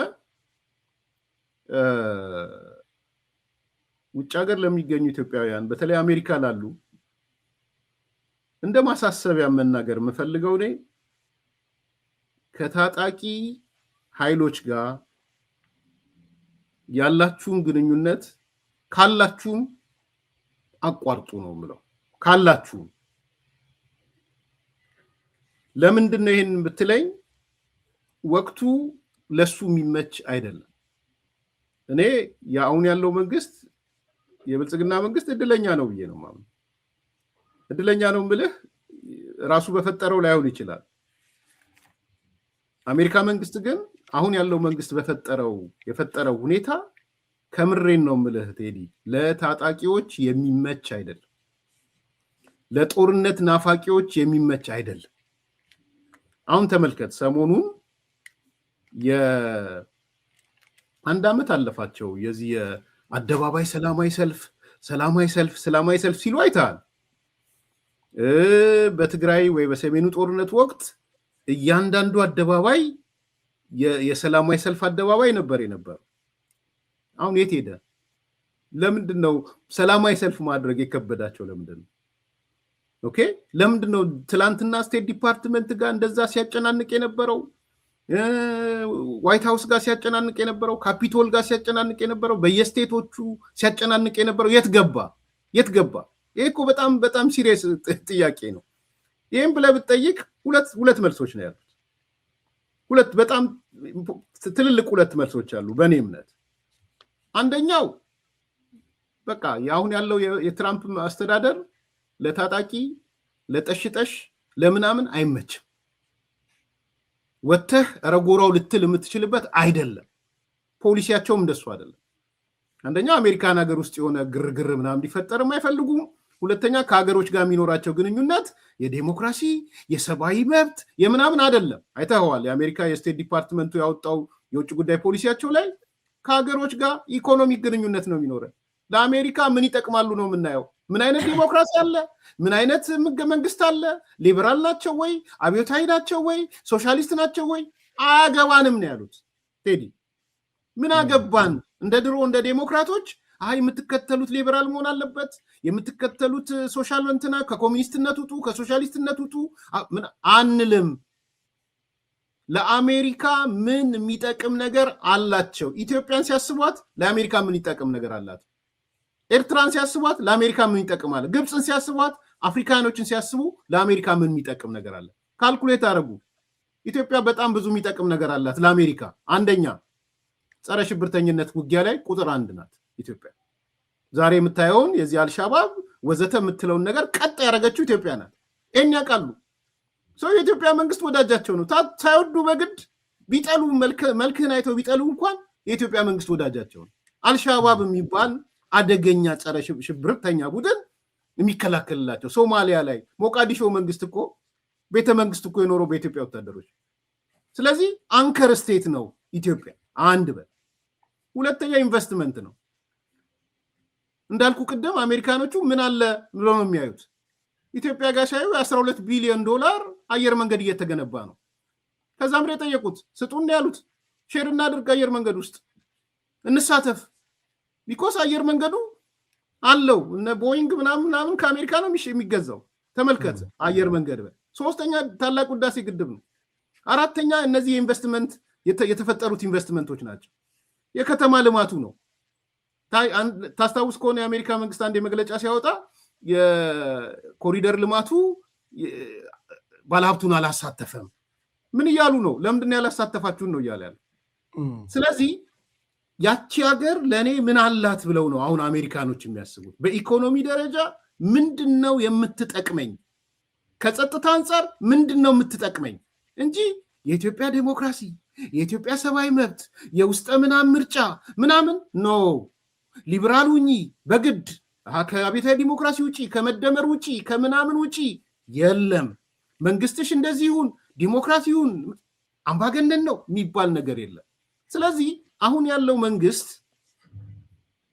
ውጭ ሀገር ለሚገኙ ኢትዮጵያውያን በተለይ አሜሪካ ላሉ እንደ ማሳሰቢያ መናገር የምፈልገው እኔ ከታጣቂ ኃይሎች ጋር ያላችሁን ግንኙነት ካላችሁም አቋርጡ ነው የምለው ካላችሁ ለምንድን ነው ይሄን ብትለኝ ወቅቱ ለሱ የሚመች አይደለም እኔ አሁን ያለው መንግስት የብልጽግና መንግስት እድለኛ ነው ብዬ ነው ማለት እድለኛ ነው ምልህ ራሱ በፈጠረው ላይሆን ይችላል አሜሪካ መንግስት ግን አሁን ያለው መንግስት የፈጠረው ሁኔታ ከምሬን ነው ምልህ ቴዲ ለታጣቂዎች የሚመች አይደለም ለጦርነት ናፋቂዎች የሚመች አይደለም አሁን ተመልከት ሰሞኑን አንድ አመት አለፋቸው የዚህ አደባባይ ሰላማዊ ሰልፍ ሲሉ አይተሃል በትግራይ ወይ በሰሜኑ ጦርነት ወቅት እያንዳንዱ አደባባይ የሰላማዊ ሰልፍ አደባባይ ነበር አሁን የት ሄደ ለምንድነው ሰላማዊ ሰልፍ ማድረግ የከበዳቸው ለምንድነው ኦኬ ለምንድነው ትላንትና ስቴት ዲፓርትመንት ጋር እንደዛ ሲያጨናንቅ የነበረው ዋይት ሃውስ ጋር ሲያጨናንቅ የነበረው ካፒቶል ጋር ሲያጨናንቅ የነበረው በየስቴቶቹ ሲያጨናንቅ የነበረው የት ገባ ይሄ እኮ በጣም ሲሪየስ ጥያቄ ነው ይሄን ብለህ ብትጠይቅ ሁለት መልሶች ነው ያሉት በጣም ትልልቅ ሁለት መልሶች አሉ በእኔ እምነት አንደኛው በቃ አሁን ያለው የትራምፕ አስተዳደር ለታጣቂ ለጠሽጠሽ ለምናምን አይመችም ወተህ ረጎራው ልትል የምትችልበት አይደለም ፖሊሲያቸውም እንደሱ አይደለም አንደኛ አሜሪካን ሀገር ውስጥ የሆነ ግርግር ምናምን እንዲፈጠርም አይፈልጉም ሁለተኛ ከሀገሮች ጋር የሚኖራቸው ግንኙነት የዲሞክራሲ የሰብአዊ መብት የምናምን አይደለም አይተኸዋል የአሜሪካ የስቴት ዲፓርትመንቱ ያወጣው የውጭ ጉዳይ ፖሊሲያቸው ላይ ከሀገሮች ጋር ኢኮኖሚክ ግንኙነት ነው የሚኖረው ለአሜሪካ ምን ይጠቅማሉ ነው የምናየው ምን አይነት ዲሞክራሲ አለ? ምን አይነት መንግስት አለ? ሊበራል ናቸው ወይ? አብዮታዊ ናቸው ወይ? ሶሻሊስት ናቸው ወይ? አያገባንም ነው ያሉት። ቴዲ ምን አገባን? እንደ ድሮ እንደ ዴሞክራቶች የምትከተሉት ሊበራል መሆን አለበት፣ የምትከተሉት ሶሻል እንትና ከኮሚኒስትነት ውጡ፣ ከሶሻሊስትነት ውጡ አንልም። ለአሜሪካ ምን የሚጠቅም ነገር አላቸው? ኢትዮጵያን ሲያስቧት ለአሜሪካ ምን ይጠቅም ነገር አላት? ኤርትራን ሲያስቧት ለአሜሪካ ምን ይጠቅማል? ግብፅን ሲያስቧት፣ አፍሪካኖችን ሲያስቡ ለአሜሪካ ምን የሚጠቅም ነገር አለ? ካልኩሌት አደረጉ። ኢትዮጵያ በጣም ብዙ የሚጠቅም ነገር አላት ለአሜሪካ። አንደኛ ጸረ ሽብርተኝነት ውጊያ ላይ ቁጥር 1 ናት ኢትዮጵያ። ዛሬ የምታየውን የዚህ አልሻባብ ወዘተ የምትለውን ነገር ቀጥ ያደረገችው ኢትዮጵያ ናት። ይሄን ያውቃሉ። ሰው የኢትዮጵያ መንግስት ወዳጃቸው ነው። ሳይወዱ በግድ ቢጠሉ መልክህን አይተው ቢጠሉ እንኳን የኢትዮጵያ መንግስት ወዳጃቸው ነው። አልሻባብ የሚባል አደገኛ ጸረ ሽብርተኛ ቡድን የሚከላከልላቸው ሶማሊያ ላይ ሞቃዲሾ መንግስት እኮ ቤተ መንግስት እኮ የኖረው በኢትዮጵያ ወታደሮች። ስለዚህ አንከር ስቴት ነው ኢትዮጵያ። አንድ በል ሁለተኛ ኢንቨስትመንት ነው። እንዳልኩ ቅድም አሜሪካኖቹ ምን አለ ብሎ ነው የሚያዩት። ኢትዮጵያ ጋር ሳይው $12 ቢሊዮን አየር መንገድ እየተገነባ ነው። ከዛም ላይ ጠየቁት፣ ስጡን ያሉት ሼር እናድርግ አየር መንገድ ውስጥ እንሳተፍ። ቢኮስ አየር መንገዱ አለው እነ ቦይንግ ምናምን ከአሜሪካ ነው የሚገዛው። ተመልከት አየር መንገድ። ሶስተኛ ታላቁ ህዳሴ ግድብ ነው። አራተኛ እነዚህ ኢንቨስትመንት የተፈጠሩት ኢንቨስትመንቶች ናቸው። የከተማ ልማቱ ነው። ታስታውስ ከሆነ የአሜሪካ መንግስት አንድ መግለጫ ሲያወጣ የኮሪደር ልማቱ ባለሀብቱን አላሳተፈም። ምን እያሉ ነው? ለምንድን ነው ያላሳተፋችሁን ነው እያለ ያለው። ስለዚህ ያቺ ሀገር ለእኔ ምን አላት ብለው ነው አሁን አሜሪካኖች የሚያስቡት። በኢኮኖሚ ደረጃ ምንድን ነው የምትጠቅመኝ፣ ከጸጥታ አንጻር ምንድን ነው የምትጠቅመኝ እንጂ የኢትዮጵያ ዴሞክራሲ፣ የኢትዮጵያ ሰብአዊ መብት፣ የውስጠ ምናምን ምርጫ ምናምን ኖ ሊበራል ሁኚ በግድ ከአብዮታዊ ዲሞክራሲ ውጪ ከመደመር ውጪ ከምናምን ውጪ የለም። መንግስትሽ እንደዚህ ይሁን ዲሞክራሲ ይሁን አምባገነን ነው የሚባል ነገር የለም። ስለዚህ አሁን ያለው መንግስት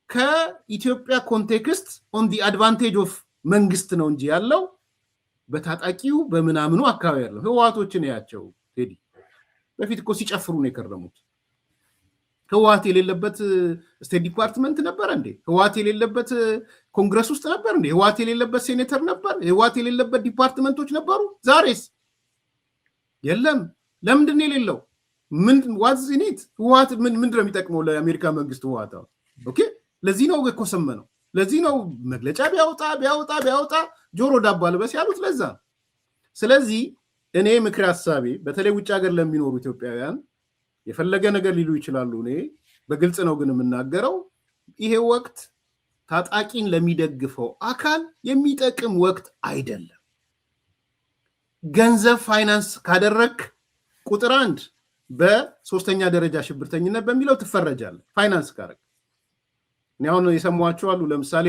ከኢትዮጵያ ኮንቴክስት ኦን ዲ አድቫንቴጅ ኦፍ መንግስት ነው እንጂ ያለው በታጣቂው በምናምኑ አካባቢ ያለው ህወሓቶችን ያቸው ቴዲ በፊት እኮ ሲጨፍሩ ነው የከረሙት። ህወሓት የሌለበት ስቴት ዲፓርትመንት ነበር እንዴ? ህወሓት የሌለበት ኮንግረስ ውስጥ ነበር እንዴ? ህወሓት የሌለበት ሴኔተር ነበር? ህወሓት የሌለበት ዲፓርትመንቶች ነበሩ? ዛሬስ የለም። ለምንድን ነው የሌለው? ዋትስ ኢን ኢት? ህወሓት ምንድን ነው የሚጠቅመው ለአሜሪካ መንግስት? ህወሓት ኦኬ። ለዚህ ነው እኮ ሰመነው። ለዚህ ነው መግለጫ ቢያወጣ ጆሮ ዳባ ልበስ ያሉት ለዛ። ስለዚህ እኔ ምክር ሀሳቤ በተለይ ውጭ ሀገር ለሚኖሩ ኢትዮጵያውያን የፈለገ ነገር ሊሉ ይችላሉ። እኔ በግልጽ ነው ግን የምናገረው፣ ይሄ ወቅት ታጣቂን ለሚደግፈው አካል የሚጠቅም ወቅት አይደለም። ገንዘብ ፋይናንስ ካደረክ ቁጥር 1 በሶስተኛ ደረጃ ሽብርተኝነት በሚለው ትፈረጃለህ። ፋይናንስ ካደረክ እኔ አሁን የሰማኋቸው አሉ። ለምሳሌ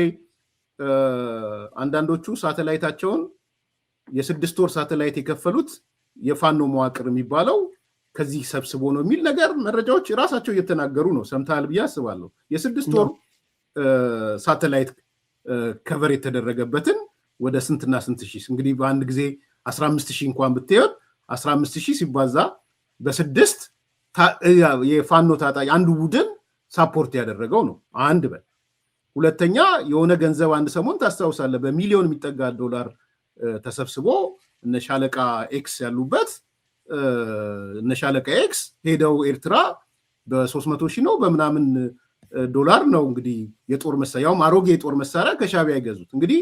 አንዳንዶቹ ሳተላይታቸውን የ6 ወር ሳተላይት የከፈሉት የፋኖ መዋቅር የሚባለው ከዚህ ሰብስቦ ነው የሚል ነገር መረጃዎች ራሳቸው እየተናገሩ ነው። ሰምተሃል ብዬ አስባለሁ። የ6 ወር ሳተላይት ከቨር የተደረገበትን ወደ ስንትና ስንት ሺህ እንግዲህ በአንድ ጊዜ 15,000 እንኳን ብትሄድ 15,000 ሲባዛ በ6 የፋኖ ታጣቂ አንዱ ቡድን ሳፖርት ያደረገው ነው። አንድ በል ሁለተኛ የሆነ ገንዘብ አንድ ሰሞን ታስታውሳለህ በሚሊዮን የሚጠጋ ዶላር ተሰብስቦ እነ ሻለቃ ኤክስ ያሉበት እነ ሻለቃ ኤክስ ሄደው ኤርትራ በ300,000 ነው በምናምን ዶላር ነው እንግዲህ የጦር መሳሪያውም አሮጌ የጦር መሳሪያ ከሻቢያ ይገዙት። እንግዲህ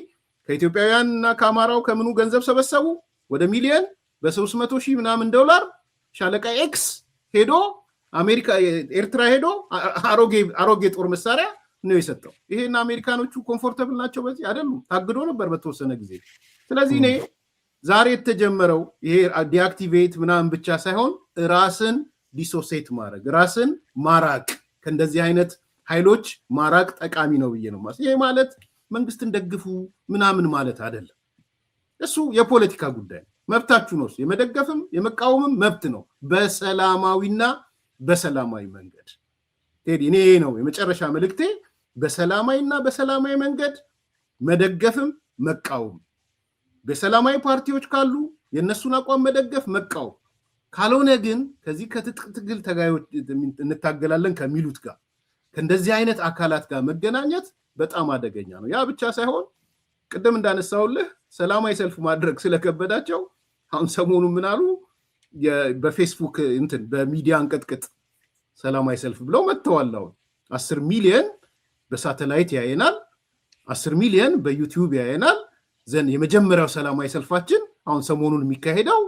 ከኢትዮጵያውያንና ከአማራው ከምኑ ገንዘብ ሰበሰቡ ወደ ሚሊዮን በ300,000 ምናምን ዶላር ሻለቃ ኤክስ ሄዶ አሜሪካ ኤርትራ ሄዶ አሮጌ ጦር መሳሪያ ነው የሰጠው። ይሄን አሜሪካኖቹ ኮምፎርታብል ናቸው በዚህ አይደሉም። ታግዶ ነበር በተወሰነ ጊዜ። ስለዚህ እኔ ዛሬ የተጀመረው ይሄ ዲአክቲቬት ምናምን ብቻ ሳይሆን ራስን ዲሶሴት ማድረግ ራስን ማራቅ ከእንደዚህ አይነት ኃይሎች ማራቅ ጠቃሚ ነው ብዬ ነው ማለት። ይሄ ማለት መንግስትን ደግፉ ምናምን ማለት አይደለም። እሱ የፖለቲካ ጉዳይ ነው። መብታችሁ ነው። የመደገፍም የመቃወምም መብት ነው በሰላማዊና በሰላማዊ መንገድ። ቴዲ እኔ ነው የመጨረሻ መልእክቴ። በሰላማዊና በሰላማዊ መንገድ መደገፍም መቃወም፣ በሰላማዊ ፓርቲዎች ካሉ የነሱን አቋም መደገፍ መቃወም፣ ካልሆነ ግን ከዚህ ከትጥቅ ትግል ተጋዮች እንታገላለን ከሚሉት ጋር ከእንደዚህ አይነት አካላት ጋር መገናኘት በጣም አደገኛ ነው። ያ ብቻ ሳይሆን ቅድም እንዳነሳውልህ ሰላማዊ ሰልፍ ማድረግ ስለከበዳቸው አሁን ሰሞኑ ምን አሉ? በፌስቡክ እንትን በሚዲያ እንቀጥቅጥ ሰላማዊ ሰልፍ ብለው መጥተዋል። አሁን 10 ሚሊዮን በሳተላይት ያየናል፣ 10 ሚሊዮን በዩቲዩብ ያየናል። ዘን የመጀመሪያው ሰላማዊ ሰልፋችን አሁን ሰሞኑን የሚካሄደው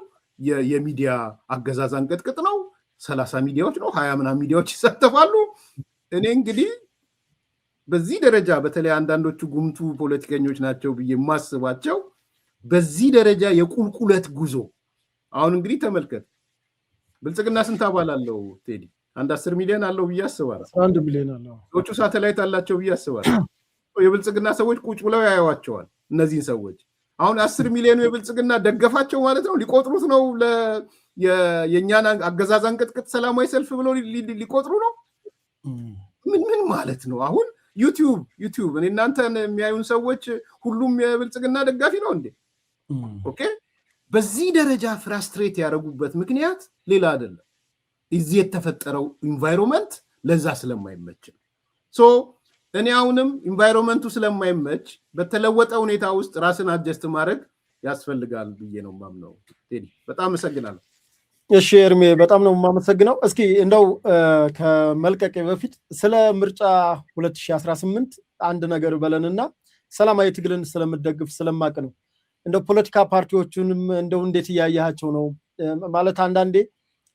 የሚዲያ አገዛዝ አንቀጥቅጥ ነው። 30 ሚዲያዎች ነው 20 ምናምን ሚዲያዎች ይሳተፋሉ። እኔ እንግዲህ በዚህ ደረጃ በተለይ አንዳንዶቹ ጉምቱ ፖለቲከኞች ናቸው ብዬ የማስባቸው በዚህ ደረጃ የቁልቁለት ጉዞ አሁን እንግዲህ ተመልከት፣ ብልጽግና ስንት አባል አለው ቴዲ? አንድ 10 ሚሊዮን አለው ብዬ አስባለሁ። 1 ሚሊዮን አለው። ሰዎቹ ሳተላይት አላቸው ብዬ አስባለሁ። የብልጽግና ሰዎች ቁጭ ብለው ያዩዋቸዋል እነዚህን ሰዎች። አሁን 10 ሚሊዮኑ የብልጽግና ደገፋቸው ማለት ነው። ሊቆጥሩት ነው። የእኛን አገዛዝ አንቀጥቅጥ ሰላማዊ ሰልፍ ብለው ሊቆጥሩ ነው። ምን ማለት ነው? አሁን ዩቲዩብ እኔ እናንተን የሚያዩን ሰዎች ሁሉም የብልጽግና ደጋፊ ነው እንዴ? ኦኬ። በዚህ ደረጃ ፍራስትሬት ያደረጉበት ምክንያት ሌላ አይደለም። እዚህ የተፈጠረው ኢንቫይሮንመንት ለዛ ስለማይመች ነው። ሶ እኔ አሁንም ኢንቫይሮንመንቱ ስለማይመች በተለወጠ ሁኔታ ውስጥ ራስን አጀስት ማድረግ ያስፈልጋል ብዬ ነው የማምነው። ቴዲ በጣም አመሰግናለሁ። እሺ ኤርሜ በጣም ነው የማመሰግነው። እስኪ እንደው ከመልቀቄ በፊት ስለ ምርጫ 2018 አንድ ነገር በለንና ሰላማዊ ትግልን ስለምደግፍ ስለማቅ ነው። እንደው ፖለቲካ ፓርቲዎቹንም እንደው እንዴት እያያቸው ነው ማለት አንዳንዴ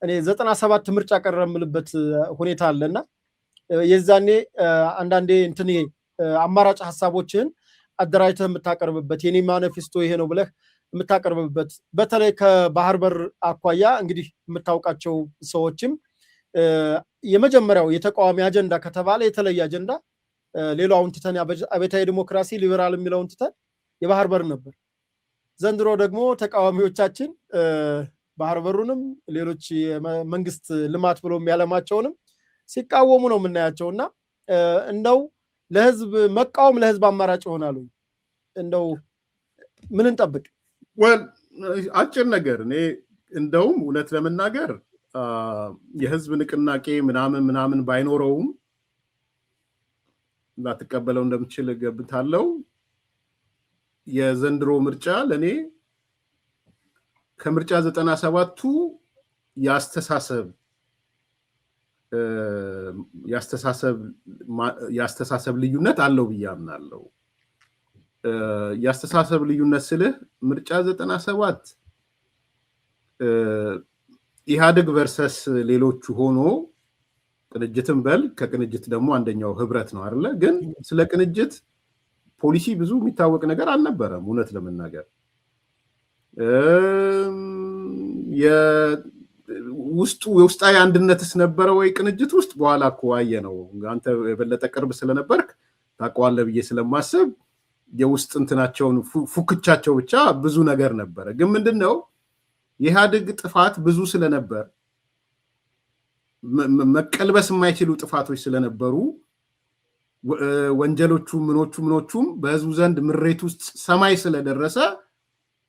እኔ 97 ምርጫ ቀረምልበት ሁኔታ አለና የዛኔ አንዳንዴ እንትን አማራጭ ሐሳቦችን አደራጅተህ የምታቀርብበት የኔ ማኒፌስቶ ይሄ ነው ብለህ የምታቀርብበት በተለይ ከባህር በር አኳያ እንግዲህ የምታውቃቸው ሰዎችም የመጀመሪያው የተቃዋሚ አጀንዳ ከተባለ የተለየ አጀንዳ ሌላውን ትተን አብዮታዊ ዲሞክራሲ ሊበራል የሚለውን ትተን የባህር በር ነበር። ዘንድሮ ደግሞ ተቃዋሚዎቻችን ባህር በሩንም ሌሎች የመንግስት ልማት ብሎ የሚያለማቸውንም ሲቃወሙ ነው የምናያቸውና እንደው ለህዝብ መቃወም ለህዝብ አማራጭ ይሆናሉ። እንደው ምን እንጠብቅ? አጭር ነገር እኔ እንደውም እውነት ለመናገር የህዝብ ንቅናቄ ምናምን ባይኖረውም ላትቀበለው እንደምትችል ገብታለው። የዘንድሮ ምርጫ ለኔ ከምርጫ 97ቱ ያስተሳሰብ ልዩነት አለው ብዬ አምናለሁ። ያስተሳሰብ ልዩነት ስልህ ምርጫ 97 ኢህአዴግ ቨርሰስ ሌሎቹ ሆኖ ቅንጅትን በል ከቅንጅት ደግሞ አንደኛው ህብረት ነው አይደለ? ግን ስለ ቅንጅት ፖሊሲ ብዙ የሚታወቅ ነገር አልነበረም። እውነት ለመናገር የውስጣዊ አንድነትስ ነበረ ወይ ቅንጅት ውስጥ? በኋላ እኮ አየነው። አንተ የበለጠ ቅርብ ስለነበርክ ታውቀዋለህ ብዬ ስለማስብ የውስጥ እንትናቸውን ፉክቻቸው ብቻ ብዙ ነገር ነበረ። ግን ምንድነው የኢህአዴግ ጥፋት ብዙ ስለነበር መቀልበስ የማይችሉ ጥፋቶች ስለነበሩ ወንጀሎቹ ምኖቹም በህዝቡ ዘንድ ምሬት ውስጥ ሰማይ ስለደረሰ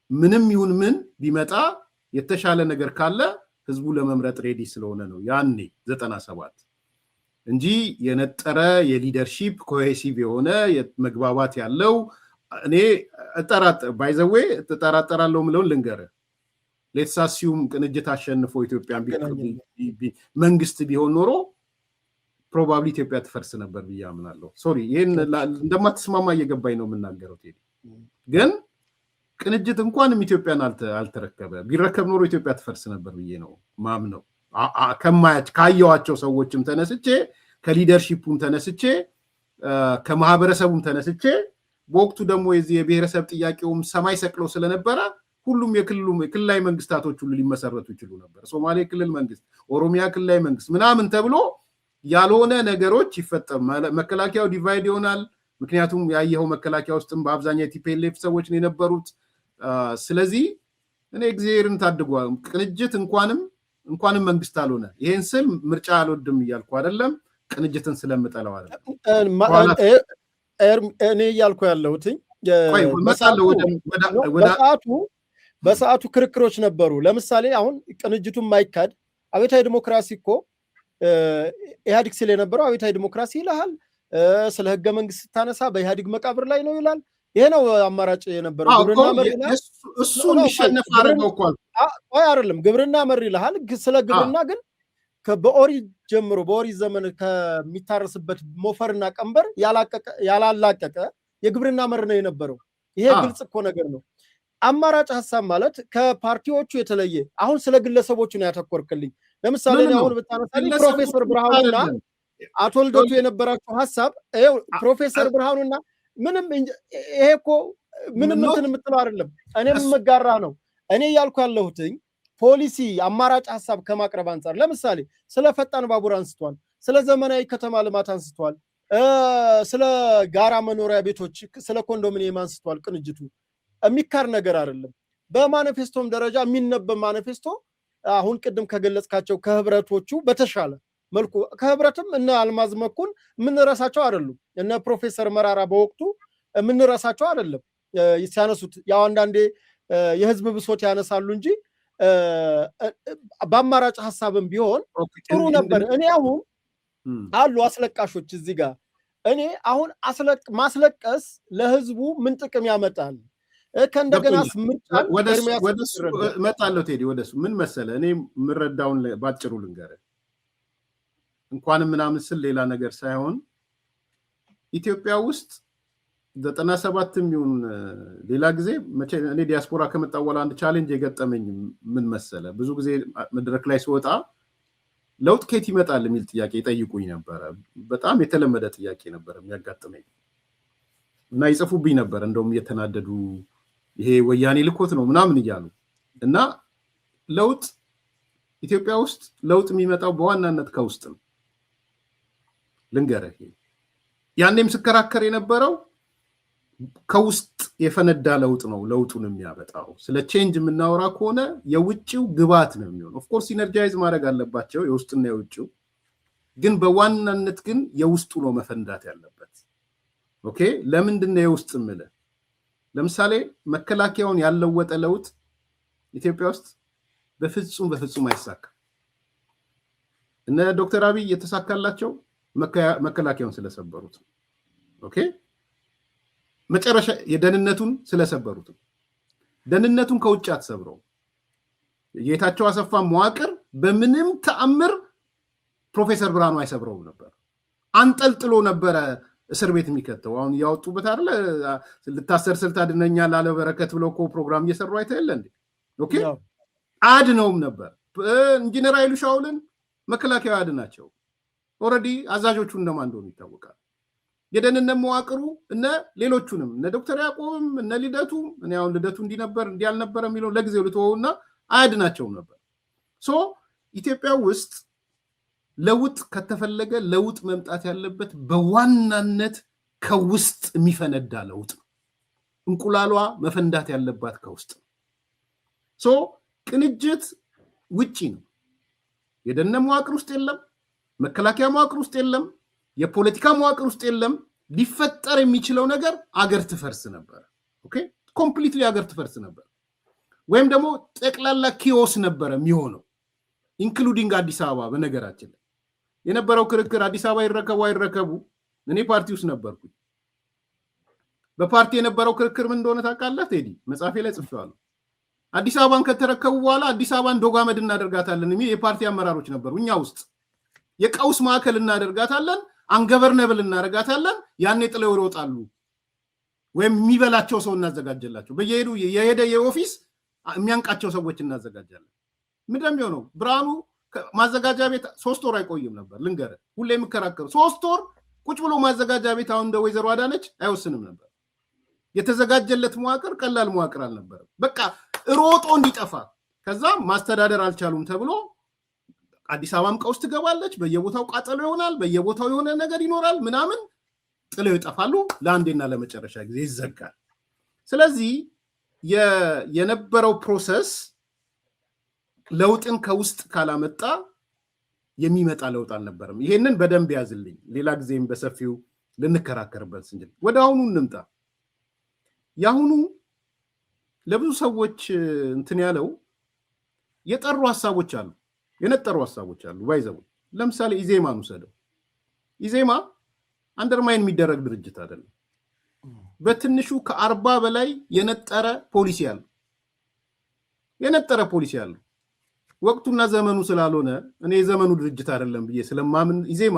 ምንም ይሁን ምን ቢመጣ የተሻለ ነገር ካለ ህዝቡ ለመምረጥ ሬዲ ስለሆነ ነው ያኔ 97 እንጂ የነጠረ የሊደርሺፕ ኮሄሲቭ የሆነ መግባባት ያለው እኔ ባይዘዌ ተጠራጠራለሁ ምለውን ልንገርህ። ሌትስ አሲዩም ቅንጅት አሸንፎ ኢትዮጵያን መንግስት ቢሆን ኖሮ ፕሮባብሊ ኢትዮጵያ ትፈርስ ነበር ብዬ አምናለሁ። ሶሪ ይሄን እንደማትስማማ እየገባኝ ነው የምናገረው ቴዲ። ግን ቅንጅት እንኳንም ኢትዮጵያን አልተረከበ ቢረከብ ኖሮ ኢትዮጵያ ትፈርስ ነበር ብዬ ነው ማምነው። ካየዋቸው ሰዎችም ተነስቼ ከሊደርሺፑም ተነስቼ ከማህበረሰቡም ተነስቼ በወቅቱ ደግሞ የዚህ የብሔረሰብ ጥያቄውም ሰማይ ሰቅሎ ስለነበረ ሁሉም የክልላዊ መንግስታቶች ሁሉ ሊመሰረቱ ይችሉ ነበር። ሶማሌ ክልል መንግስት፣ ኦሮሚያ ክልላዊ መንግስት ምናምን ተብሎ ያልሆነ ነገሮች ይፈጠሩ። መከላከያው ዲቫይድ ይሆናል። ምክንያቱም ያየኸው መከላከያ ውስጥም በአብዛኛው የቲፒኤልኤፍ ሰዎች ነው የነበሩት። ስለዚህ እኔ እግዚአብሔርን ታድጓል። ቅንጅት እንኳንም መንግስት አልሆነ። ይሄን ስል ምርጫ አልወድም እያልኩ አይደለም፣ ቅንጅትን ስለምጠላው አይደለም። እኔ እያልኩ ያለሁት በሰዓቱ ክርክሮች ነበሩ። ለምሳሌ አሁን ቅንጅቱን ማይካድ አብዮታዊ ዲሞክራሲ እኮ ኢህአዲግ ሲል የነበረው አብዮታዊ ዲሞክራሲ ይልሃል። ስለ ህገ መንግስት ስታነሳ በኢህአዲግ መቃብር ላይ ነው ይላል። ይሄ ነው አማራጭ የነበረው። ግብርና መር ይላል። እሱ እንዲሸነፍ አደረገው እኮ አይደለም፣ ግብርና መር ይልሃል። ስለ ግብርና ግን በኦሪት ጀምሮ በኦሪት ዘመን ከሚታረስበት ሞፈርና ቀንበር ያላላቀቀ የግብርና መር ነው የነበረው። ይሄ ግልጽ እኮ ነገር ነው። አማራጭ ሀሳብ ማለት ከፓርቲዎቹ የተለየ አሁን ስለ ግለሰቦቹ ነው ያተኮርክልኝ። ለምሳሌ አሁን ብታነሳልኝ ፕሮፌሰር ብርሃኑና አቶ ልደቱ የነበራቸው ሀሳብ ፕሮፌሰር ብርሃኑና ምንም ይሄ እኮ ምንም እንትን የምትለው አይደለም። እኔም የምጋራ ነው። እኔ ያልኩ ያለሁትኝ ፖሊሲ አማራጭ ሀሳብ ከማቅረብ አንጻር ለምሳሌ ስለ ፈጣን ባቡር አንስቷል፣ ስለ ዘመናዊ ከተማ ልማት አንስቷል፣ ስለ ጋራ መኖሪያ ቤቶች፣ ስለ ኮንዶሚኒየም አንስቷል። ቅንጅቱ የሚካር ነገር አይደለም። በማኒፌስቶም ደረጃ የሚነበብ ማኒፌስቶ አሁን ቅድም ከገለጽካቸው ከህብረቶቹ በተሻለ መልኩ ከህብረትም እነ አልማዝ መኩን የምንረሳቸው አይደሉም። እነ ፕሮፌሰር መራራ በወቅቱ የምንረሳቸው አይደለም። ሲያነሱት ያው አንዳንዴ የህዝብ ብሶት ያነሳሉ እንጂ በአማራጭ ሀሳብም ቢሆን ጥሩ ነበር። እኔ አሁን አሉ አስለቃሾች እዚህ ጋር እኔ አሁን ማስለቀስ ለህዝቡ ምን ጥቅም ያመጣል? ከእንደገና ምርጫን ወደሱ እመጣለሁ። ቴዲ ወደሱ ምን መሰለህ፣ እኔ የምረዳውን ባጭሩ ልንገርህ። እንኳንም ምናምን ስል ሌላ ነገር ሳይሆን ኢትዮጵያ ውስጥ 97ም ይሁን ሌላ ጊዜ መቼ እኔ ዲያስፖራ ከመጣ በኋላ አንድ ቻሌንጅ የገጠመኝ ምን መሰለህ፣ ብዙ ጊዜ መድረክ ላይ ስወጣ ለውጥ ከየት ይመጣል የሚል ጥያቄ ይጠይቁኝ ነበረ። በጣም የተለመደ ጥያቄ ነበር የሚያጋጥመኝ እና ይጽፉብኝ ነበር እንደውም እየተናደዱ ይሄ ወያኔ ልኮት ነው ምናምን እያሉ እና ለውጥ ኢትዮጵያ ውስጥ ለውጥ የሚመጣው በዋናነት ከውስጥ ነው። ልንገርህ፣ ያኔም ስከራከር የነበረው ከውስጥ የፈነዳ ለውጥ ነው ለውጡን የሚያመጣው። ስለ ቼንጅ የምናወራ ከሆነ የውጭው ግባት ነው የሚሆነው። ኦፍኮርስ ሲነርጃይዝ ማድረግ አለባቸው የውስጥና የውጭው፣ ግን በዋናነት ግን የውስጡ ነው መፈንዳት ያለበት። ኦኬ፣ ለምንድን ነው የውስጥ የምልህ? ለምሳሌ መከላከያውን ያለወጠ ለውጥ ኢትዮጵያ ውስጥ በፍጹም አይሳካም። እነ ዶክተር አብይ የተሳካላቸው መከላከያውን ስለሰበሩት። ኦኬ፣ መጨረሻ የደህንነቱን ስለሰበሩት። ደህንነቱን ከውጭ አትሰብረው። የጌታቸው አሰፋ መዋቅር በምንም ተአምር ፕሮፌሰር ብርሃኑ አይሰብረውም ነበር። አንጠልጥሎ ነበረ እስር ቤት የሚከተው። አሁን እያወጡበት አይደለ? ልታሰር ስልት አድነኛል አለ በረከት ብለው እኮ ፕሮግራም እየሰሩ አይተኸለ እንዴ? ኦኬ፣ አድነውም ነበር። ኢንጂነር ኃይሉ ሻውልን መከላከያ አድናቸው። ኦልሬዲ አዛዦቹ እነማን እንደሆኑ ይታወቃል። የደህንነት መዋቅሩ እነ ሌሎቹንም እነ ዶክተር ያዕቆብም እነ ልደቱ እኔ አሁን ልደቱ እንዲነበር እንዲያልነበረ የሚለው ለጊዜው ልትወውና አያድናቸውም ነበር። ሶ ኢትዮጵያ ውስጥ ለውጥ ከተፈለገ ለውጥ መምጣት ያለበት በዋናነት ከውስጥ የሚፈነዳ ለውጥ ነው። እንቁላሏ መፈንዳት ያለባት ከውስጥ ነው። ሶ ቅንጅት ውጪ ነው። የደህንነት መዋቅር ውስጥ የለም፣ መከላከያ መዋቅር ውስጥ የለም፣ የፖለቲካ መዋቅር ውስጥ የለም። ሊፈጠር የሚችለው ነገር አገር ትፈርስ ነበር። ኦኬ፣ ኮምፕሊትሊ አገር ትፈርስ ነበር፣ ወይም ደግሞ ጠቅላላ ኪዮስ ነበረ የሚሆነው ኢንክሉዲንግ አዲስ አበባ። በነገራችን ላይ የነበረው ክርክር አዲስ አበባ ይረከቡ አይረከቡ፣ እኔ ፓርቲ ውስጥ ነበርኩኝ። በፓርቲ የነበረው ክርክር ምን እንደሆነ ታውቃለህ ቴዲ? መጽሐፌ ላይ ጽፌዋለሁ። አዲስ አበባን ከተረከቡ በኋላ አዲስ አበባን ዶጋመድ እናደርጋታለን የሚል የፓርቲ አመራሮች ነበሩ። እኛ ውስጥ የቀውስ ማዕከል እናደርጋታለን፣ አንገቨርነብል እናደርጋታለን። ያኔ ጥለው ይሮጣሉ፣ ወይም የሚበላቸው ሰው እናዘጋጀላቸው። በየሄዱ የሄደ የኦፊስ የሚያንቃቸው ሰዎች እናዘጋጃለን። ምንድን ነው የሆነው? ብርሃኑ ማዘጋጃ ቤት 3 ወር አይቆይም ነበር። ልንገርህ፣ ሁሌ የሚከራከሩ 3 ወር ቁጭ ብሎ ማዘጋጃ ቤት አሁን እንደ ወይዘሮ አዳነች አይወስንም ነበር። የተዘጋጀለት መዋቅር ቀላል መዋቅር አልነበረም። በቃ ሮጦ እንዲጠፋ። ከዛ ማስተዳደር አልቻሉም ተብሎ አዲስ አበባም ቀውስ ትገባለች። በየቦታው ቃጠሎ ይሆናል፣ በየቦታው የሆነ ነገር ይኖራል ምናምን፣ ጥለው ይጠፋሉ። ለአንዴና ለመጨረሻ ጊዜ ይዘጋል። ስለዚህ የነበረው ፕሮሰስ ለውጥን ከውስጥ ካላመጣ የሚመጣ ለውጥ አልነበረም። ይሄንን በደንብ ያዝልኝ። ሌላ ጊዜም በሰፊው ልንከራከርበት ስንል ወደ አሁኑ እንምጣ። ያሁኑ ለብዙ ሰዎች እንትን ያለው የጠሩ ሐሳቦች አሉ፣ የነጠሩ ሐሳቦች አሉ። ባይዘው ለምሳሌ ኢዜማን ውሰደው። ኢዜማ አንደርማይን የሚደረግ ድርጅት አይደለም። በትንሹ ከ40 በላይ የነጠረ ፖሊሲ አለው። ወቅቱና ዘመኑ ስላልሆነ እኔ የዘመኑ ድርጅት አይደለም ብዬ ስለማምን ኢዜማ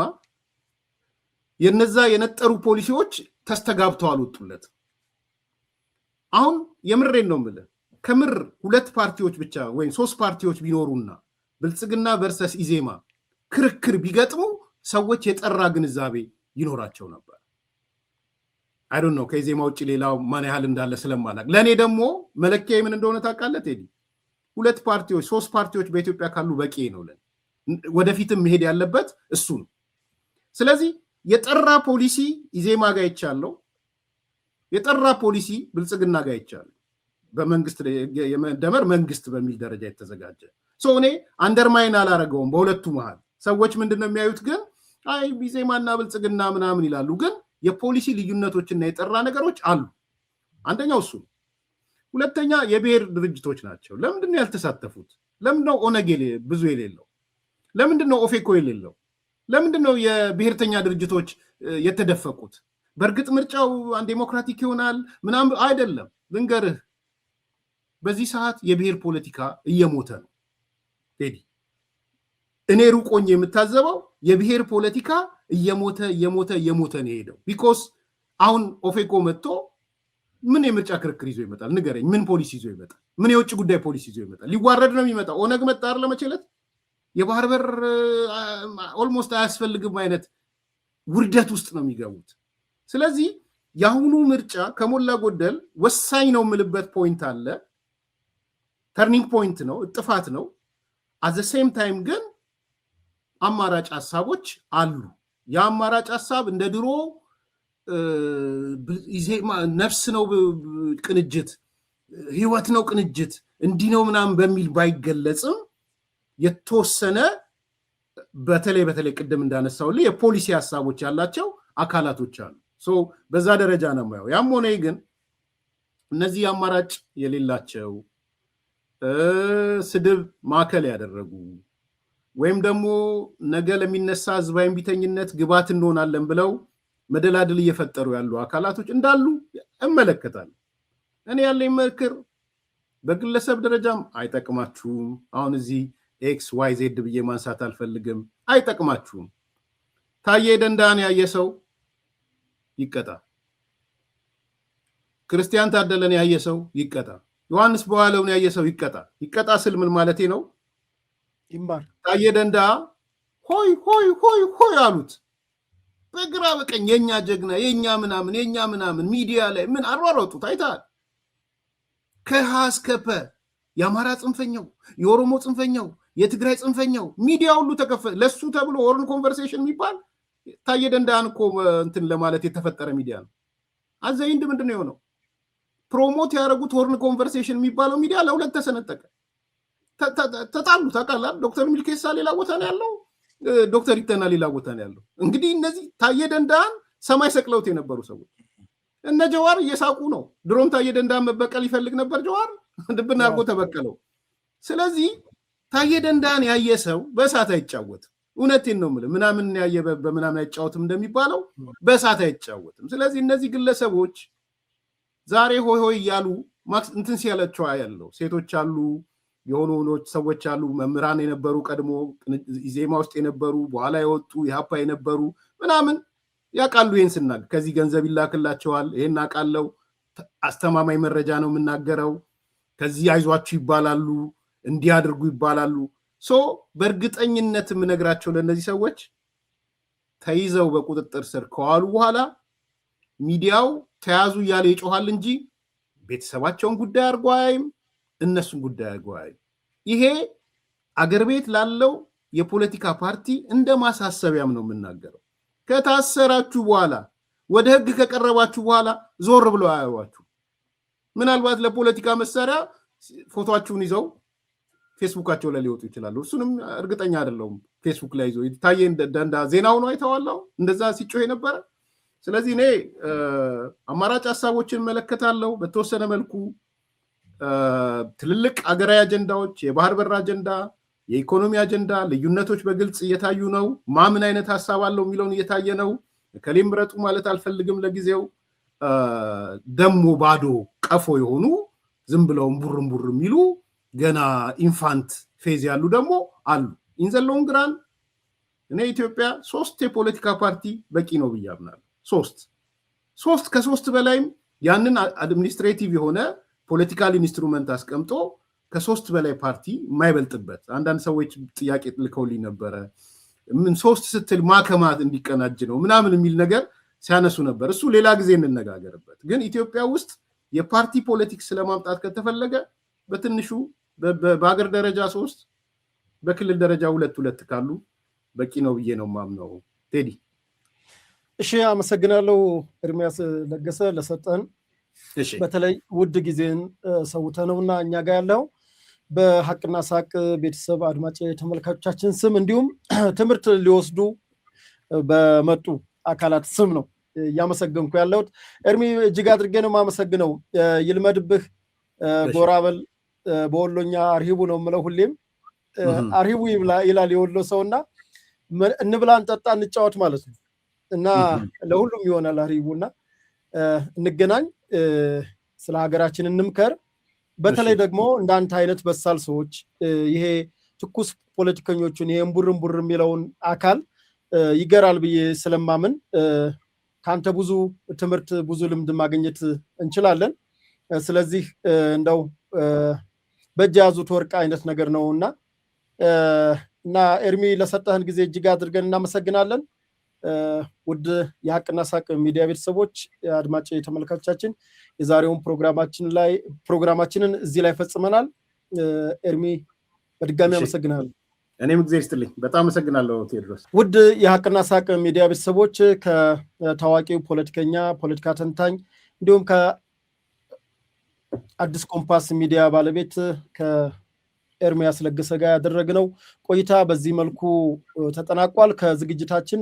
የነዛ የነጠሩ ፖሊሲዎች ተስተጋብተው አልወጡለት። አሁን የምሬን ነው የምልህ፣ ከምር 2 ፓርቲዎች ብቻ ወይም 3 ፓርቲዎች ቢኖሩና ብልጽግና ቨርሰስ ኢዜማ ክርክር ቢገጥሙ ሰዎች የጠራ ግንዛቤ ይኖራቸው ነበር። አይ ዶንት ኖ ከኢዜማ ውጭ ሌላው ማን ያህል እንዳለ ስለማላቅ፣ ለእኔ ደግሞ መለኪያ ምን እንደሆነ ታውቃለህ ቴዲ? 2 ፓርቲዎች 3 ፓርቲዎች በኢትዮጵያ ካሉ በቂ ነው። ወደፊትም መሄድ ያለበት እሱ ነው። ስለዚህ የጠራ ፖሊሲ ኢዜማ ጋር ይቻለው፣ የጠራ ፖሊሲ ብልጽግና ጋር ይቻለው፣ በመንግስት የመደመር መንግስት በሚል ደረጃ የተዘጋጀ እኔ አንደርማይን አላረገውም። በሁለቱ መሃል ሰዎች ምንድነው የሚያዩት? ግን አይ ኢዜማና ብልጽግና ምናምን ይላሉ። ግን የፖሊሲ ልዩነቶችና የጠራ ነገሮች አሉ። አንደኛው እሱ ነው። ሁለተኛ የብሔር ድርጅቶች ናቸው። ለምንድነው ያልተሳተፉት? ለምንድነው ኦነግ ብዙ የሌለው? ለምንድነው ኦፌኮ የሌለው? ለምንድነው የብሔርተኛ ድርጅቶች የተደፈቁት? በእርግጥ ምርጫው ዴሞክራቲክ ይሆናል ምናምን አይደለም። ልንገርህ፣ በዚህ ሰዓት የብሔር ፖለቲካ እየሞተ ነው ቴዲ። እኔ ሩቆኝ የምታዘበው የብሔር ፖለቲካ እየሞተ ነው የሄደው። ቢኮስ አሁን ኦፌኮ መጥቶ ምን የምርጫ ክርክር ይዞ ይመጣል? ንገረኝ። ምን ፖሊሲ ይዞ ይመጣል? ምን የውጭ ጉዳይ ፖሊሲ ይዞ ይመጣል? ሊዋረድ ነው የሚመጣው። ኦነግ መጣ አይደል መቼለት የባህር በር ኦልሞስት አያስፈልግም አይነት ውርደት ውስጥ ነው የሚገቡት። ስለዚህ የአሁኑ ምርጫ ከሞላ ጎደል ወሳኝ ነው የምልበት ፖይንት አለ። ተርኒንግ ፖይንት ነው፣ ጥፋት ነው። አዘ ሴም ታይም ግን አማራጭ ሀሳቦች አሉ። የአማራጭ ሀሳብ እንደ ድሮ ነፍስ ነው ቅንጅት፣ ህይወት ነው ቅንጅት፣ እንዲህ ነው ምናምን በሚል ባይገለጽም የተወሰነ በተለይ ቅድም እንዳነሳውልህ የፖሊሲ ሀሳቦች ያላቸው አካላቶች አሉ። በዛ ደረጃ ነው የማየው። ያም ሆነ ግን እነዚህ አማራጭ የሌላቸው ስድብ ማዕከል ያደረጉ ወይም ደግሞ ነገ ለሚነሳ ህዝባዊ ቢተኝነት ግባት እንሆናለን ብለው መደላድል እየፈጠሩ ያሉ አካላቶች እንዳሉ እመለከታለሁ። እኔ ያለኝ ምክር በግለሰብ ደረጃም አይጠቅማችሁም። አሁን እዚህ ኤክስ ዋይ ዜድ ብዬ ማንሳት አልፈልግም። አይጠቅማችሁም። ታዬ ደንዳን ያየ ሰው ይቀጣ። ክርስቲያን ታደለን ያየ ሰው ይቀጣ። ዮሐንስ በኋላውን ያየ ሰው ይቀጣ። ይቀጣ ስል ምን ማለቴ ነው? ይምባር ታዬ ደንዳ ሆይ ሆይ ሆይ ሆይ አሉት። በግራ በቀኝ የኛ ጀግና የኛ ምናምን ሚዲያ ላይ ምን አሯሯጡት አይታል። ከሀ እስከ ፐ የአማራ ጽንፈኛው፣ የኦሮሞ ጽንፈኛው፣ የትግራይ ጽንፈኛው ሚዲያ ሁሉ ተከፈተ። ለሱ ተብሎ ሆርን ኮንቨርሴሽን የሚባል ታዬ ደንዳን እኮ እንትን ለማለት የተፈጠረ ሚዲያ ነው። አዘይንድ ምንድነው የሆነው? ፕሮሞት ያደረጉት ሆርን ኮንቨርሴሽን የሚባለው ሚዲያ ለሁለት ተሰነጠቀ። ተጣሉ። ታውቃለህ፣ ዶክተር ሚልኬሳ ሌላ ቦታ ነው ያለው፣ ዶክተር ኢተና ሌላ ቦታ ነው ያለው። እንግዲህ እነዚህ ታዬ ደንዳን ሰማይ ሰቅለውት የነበሩ ሰዎች እነ ጀዋር እየሳቁ ነው። ድሮም ታዬ ደንዳን መበቀል ይፈልግ ነበር ጀዋር፣ ድብና አድርጎ ተበቀለው። ስለዚህ ታዬ ደንዳን ያየ ሰው በእሳት አይጫወትም። እውነቴን ነው የምልህ። ምናምን ያየ በምናምን አይጫወትም እንደሚባለው በእሳት አይጫወትም። ስለዚህ እነዚህ ግለሰቦች ዛሬ ሆይ ሆይ እያሉ እንትን ሲያለቸው ያለው ሴቶች አሉ፣ የሆኑ ሰዎች አሉ፣ መምህራን የነበሩ ቀድሞ ኢዜማ ውስጥ የነበሩ በኋላ የወጡ የሀፓ የነበሩ ምናምን ያውቃሉ። ይህን ስናገር ከዚህ ገንዘብ ይላክላቸዋል። ይህን አውቃለሁ። አስተማማኝ መረጃ ነው የምናገረው። ከዚህ አይዟችሁ ይባላሉ፣ እንዲያድርጉ ይባላሉ። በእርግጠኝነት የምነግራቸው ለእነዚህ ሰዎች ተይዘው በቁጥጥር ስር ከዋሉ በኋላ ሚዲያው ተያዙ እያለ ይጮሃል እንጂ ቤተሰባቸውን ጉዳይ አድርጎ አያይም፣ እነሱን ጉዳይ አድርጎ አያይም። ይሄ አገር ቤት ላለው የፖለቲካ ፓርቲ እንደ ማሳሰቢያም ነው የምናገረው። ከታሰራችሁ በኋላ ወደ ህግ ከቀረባችሁ በኋላ ዞር ብለው አያዩዋችሁ። ምናልባት ለፖለቲካ መሳሪያ ፎቶአችሁን ይዘው ፌስቡካቸው ላይ ሊወጡ ይችላሉ። እሱንም እርግጠኛ አይደለሁም። ፌስቡክ ላይ ይዘው ታዬ ደንዳ ዜናው ነው አይተዋል፣ እንደዛ ሲጮህ የነበረ። ስለዚህ እኔ አማራጭ ሀሳቦችን መለከታለሁ። በተወሰነ መልኩ ትልልቅ አገራዊ አጀንዳዎች፣ የባህር በር አጀንዳ፣ የኢኮኖሚ አጀንዳ ልዩነቶች በግልጽ እየታዩ ነው። ማምን አይነት ሀሳብ አለው የሚለውን እየታየ ነው። ከሌም ምረጡ ማለት አልፈልግም ለጊዜው። ደሞ ባዶ ቀፎ የሆኑ ዝም ብለው ቡር የሚሉ ገና ኢንፋንት ፌዝ ያሉ ደግሞ አሉ። ኢንዘሎን ግራን እኔ ኢትዮጵያ 3 የፖለቲካ ፓርቲ በቂ ነው ብዬ አምናለሁ። 3 ከ3 በላይም ያንን አድሚኒስትሬቲቭ የሆነ ፖለቲካል ኢንስትሩመንት አስቀምጦ ከ3 በላይ ፓርቲ የማይበልጥበት። አንዳንድ ሰዎች ጥያቄ ልከውልኝ ነበረ። ምን 3 ስትል ማከማት እንዲቀናጅ ነው ምናምን የሚል ነገር ሲያነሱ ነበር። እሱ ሌላ ጊዜ እንነጋገርበት። ግን ኢትዮጵያ ውስጥ የፓርቲ ፖለቲክስ ለማምጣት ከተፈለገ በትንሹ በሀገር ደረጃ 3 በክልል ደረጃ 2 ካሉ በቂ ነው ብዬ ነው ማምነው። ቴዲ እሺ፣ አመሰግናለሁ ኤርሚያስ ለገሰ ለሰጠን በተለይ ውድ ጊዜን ሰውተነውና እኛ ጋር ያለው በሐቅና ሳቅ ቤተሰብ አድማጭ ተመልካቾቻችን ስም እንዲሁም ትምህርት ሊወስዱ በመጡ አካላት ስም ነው እያመሰገንኩ ያለሁት። ኤርሚ እጅግ አድርጌ ነው የማመሰግነው። ይልመድብህ ጎራበል በወሎኛ አርሂቡ ነው የምለው ሁሌም። አርሂቡ ይላል የወሎ ሰውና እንብላ እንጠጣ እንጫወት ማለት ነው እና ለሁሉም ይሆናል አርሂቡና እንገናኝ፣ ስለ ሀገራችን እንምከር። በተለይ ደግሞ እንዳንተ አይነት በሳል ሰዎች ይሄ ትኩስ ፖለቲከኞቹን ይሄ እምቡር የሚለውን አካል ይገራል ብዬ ስለማምን ካንተ ብዙ ትምህርት ብዙ ልምድ ማግኘት እንችላለን። ስለዚህ እንደው በእጅ ያዙት ወርቅ አይነት ነገር ነውና እና ኤርሚ ለሰጠህን ጊዜ እጅግ አድርገን እናመሰግናለን። ውድ የሐቅና ሳቅ ሚዲያ ቤተሰቦች አድማጭ ተመልካቾቻችን የዛሬውን ፕሮግራማችንን እዚህ ላይ ፈጽመናል። ኤርሚ በድጋሚ አመሰግናለሁ። እኔም ጊዜ ይስጥልኝ። በጣም አመሰግናለሁ ቴዎድሮስ። ውድ የሐቅና ሳቅ ሚዲያ ቤተሰቦች ከታዋቂው ፖለቲካ ተንታኝ እንዲሁም ከአዲስ ኮምፓስ ሚዲያ ባለቤት ከኤርሚያስ ለገሰ ጋር ያደረግነው ቆይታ በዚህ መልኩ ተጠናቋል። ከዝግጅታችን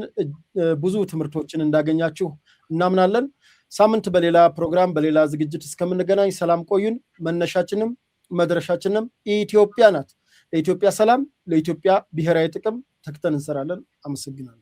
ብዙ ትምህርቶችን እንዳገኛችሁ እናምናለን። ሳምንት በሌላ ፕሮግራም በሌላ ዝግጅት እስከምንገናኝ ሰላም ቆዩን። መነሻችንም መድረሻችንም ኢትዮጵያ ናት። ለኢትዮጵያ ሰላም፣ ለኢትዮጵያ ብሔራዊ ጥቅም ተክተን እንሰራለን። አመሰግናለሁ።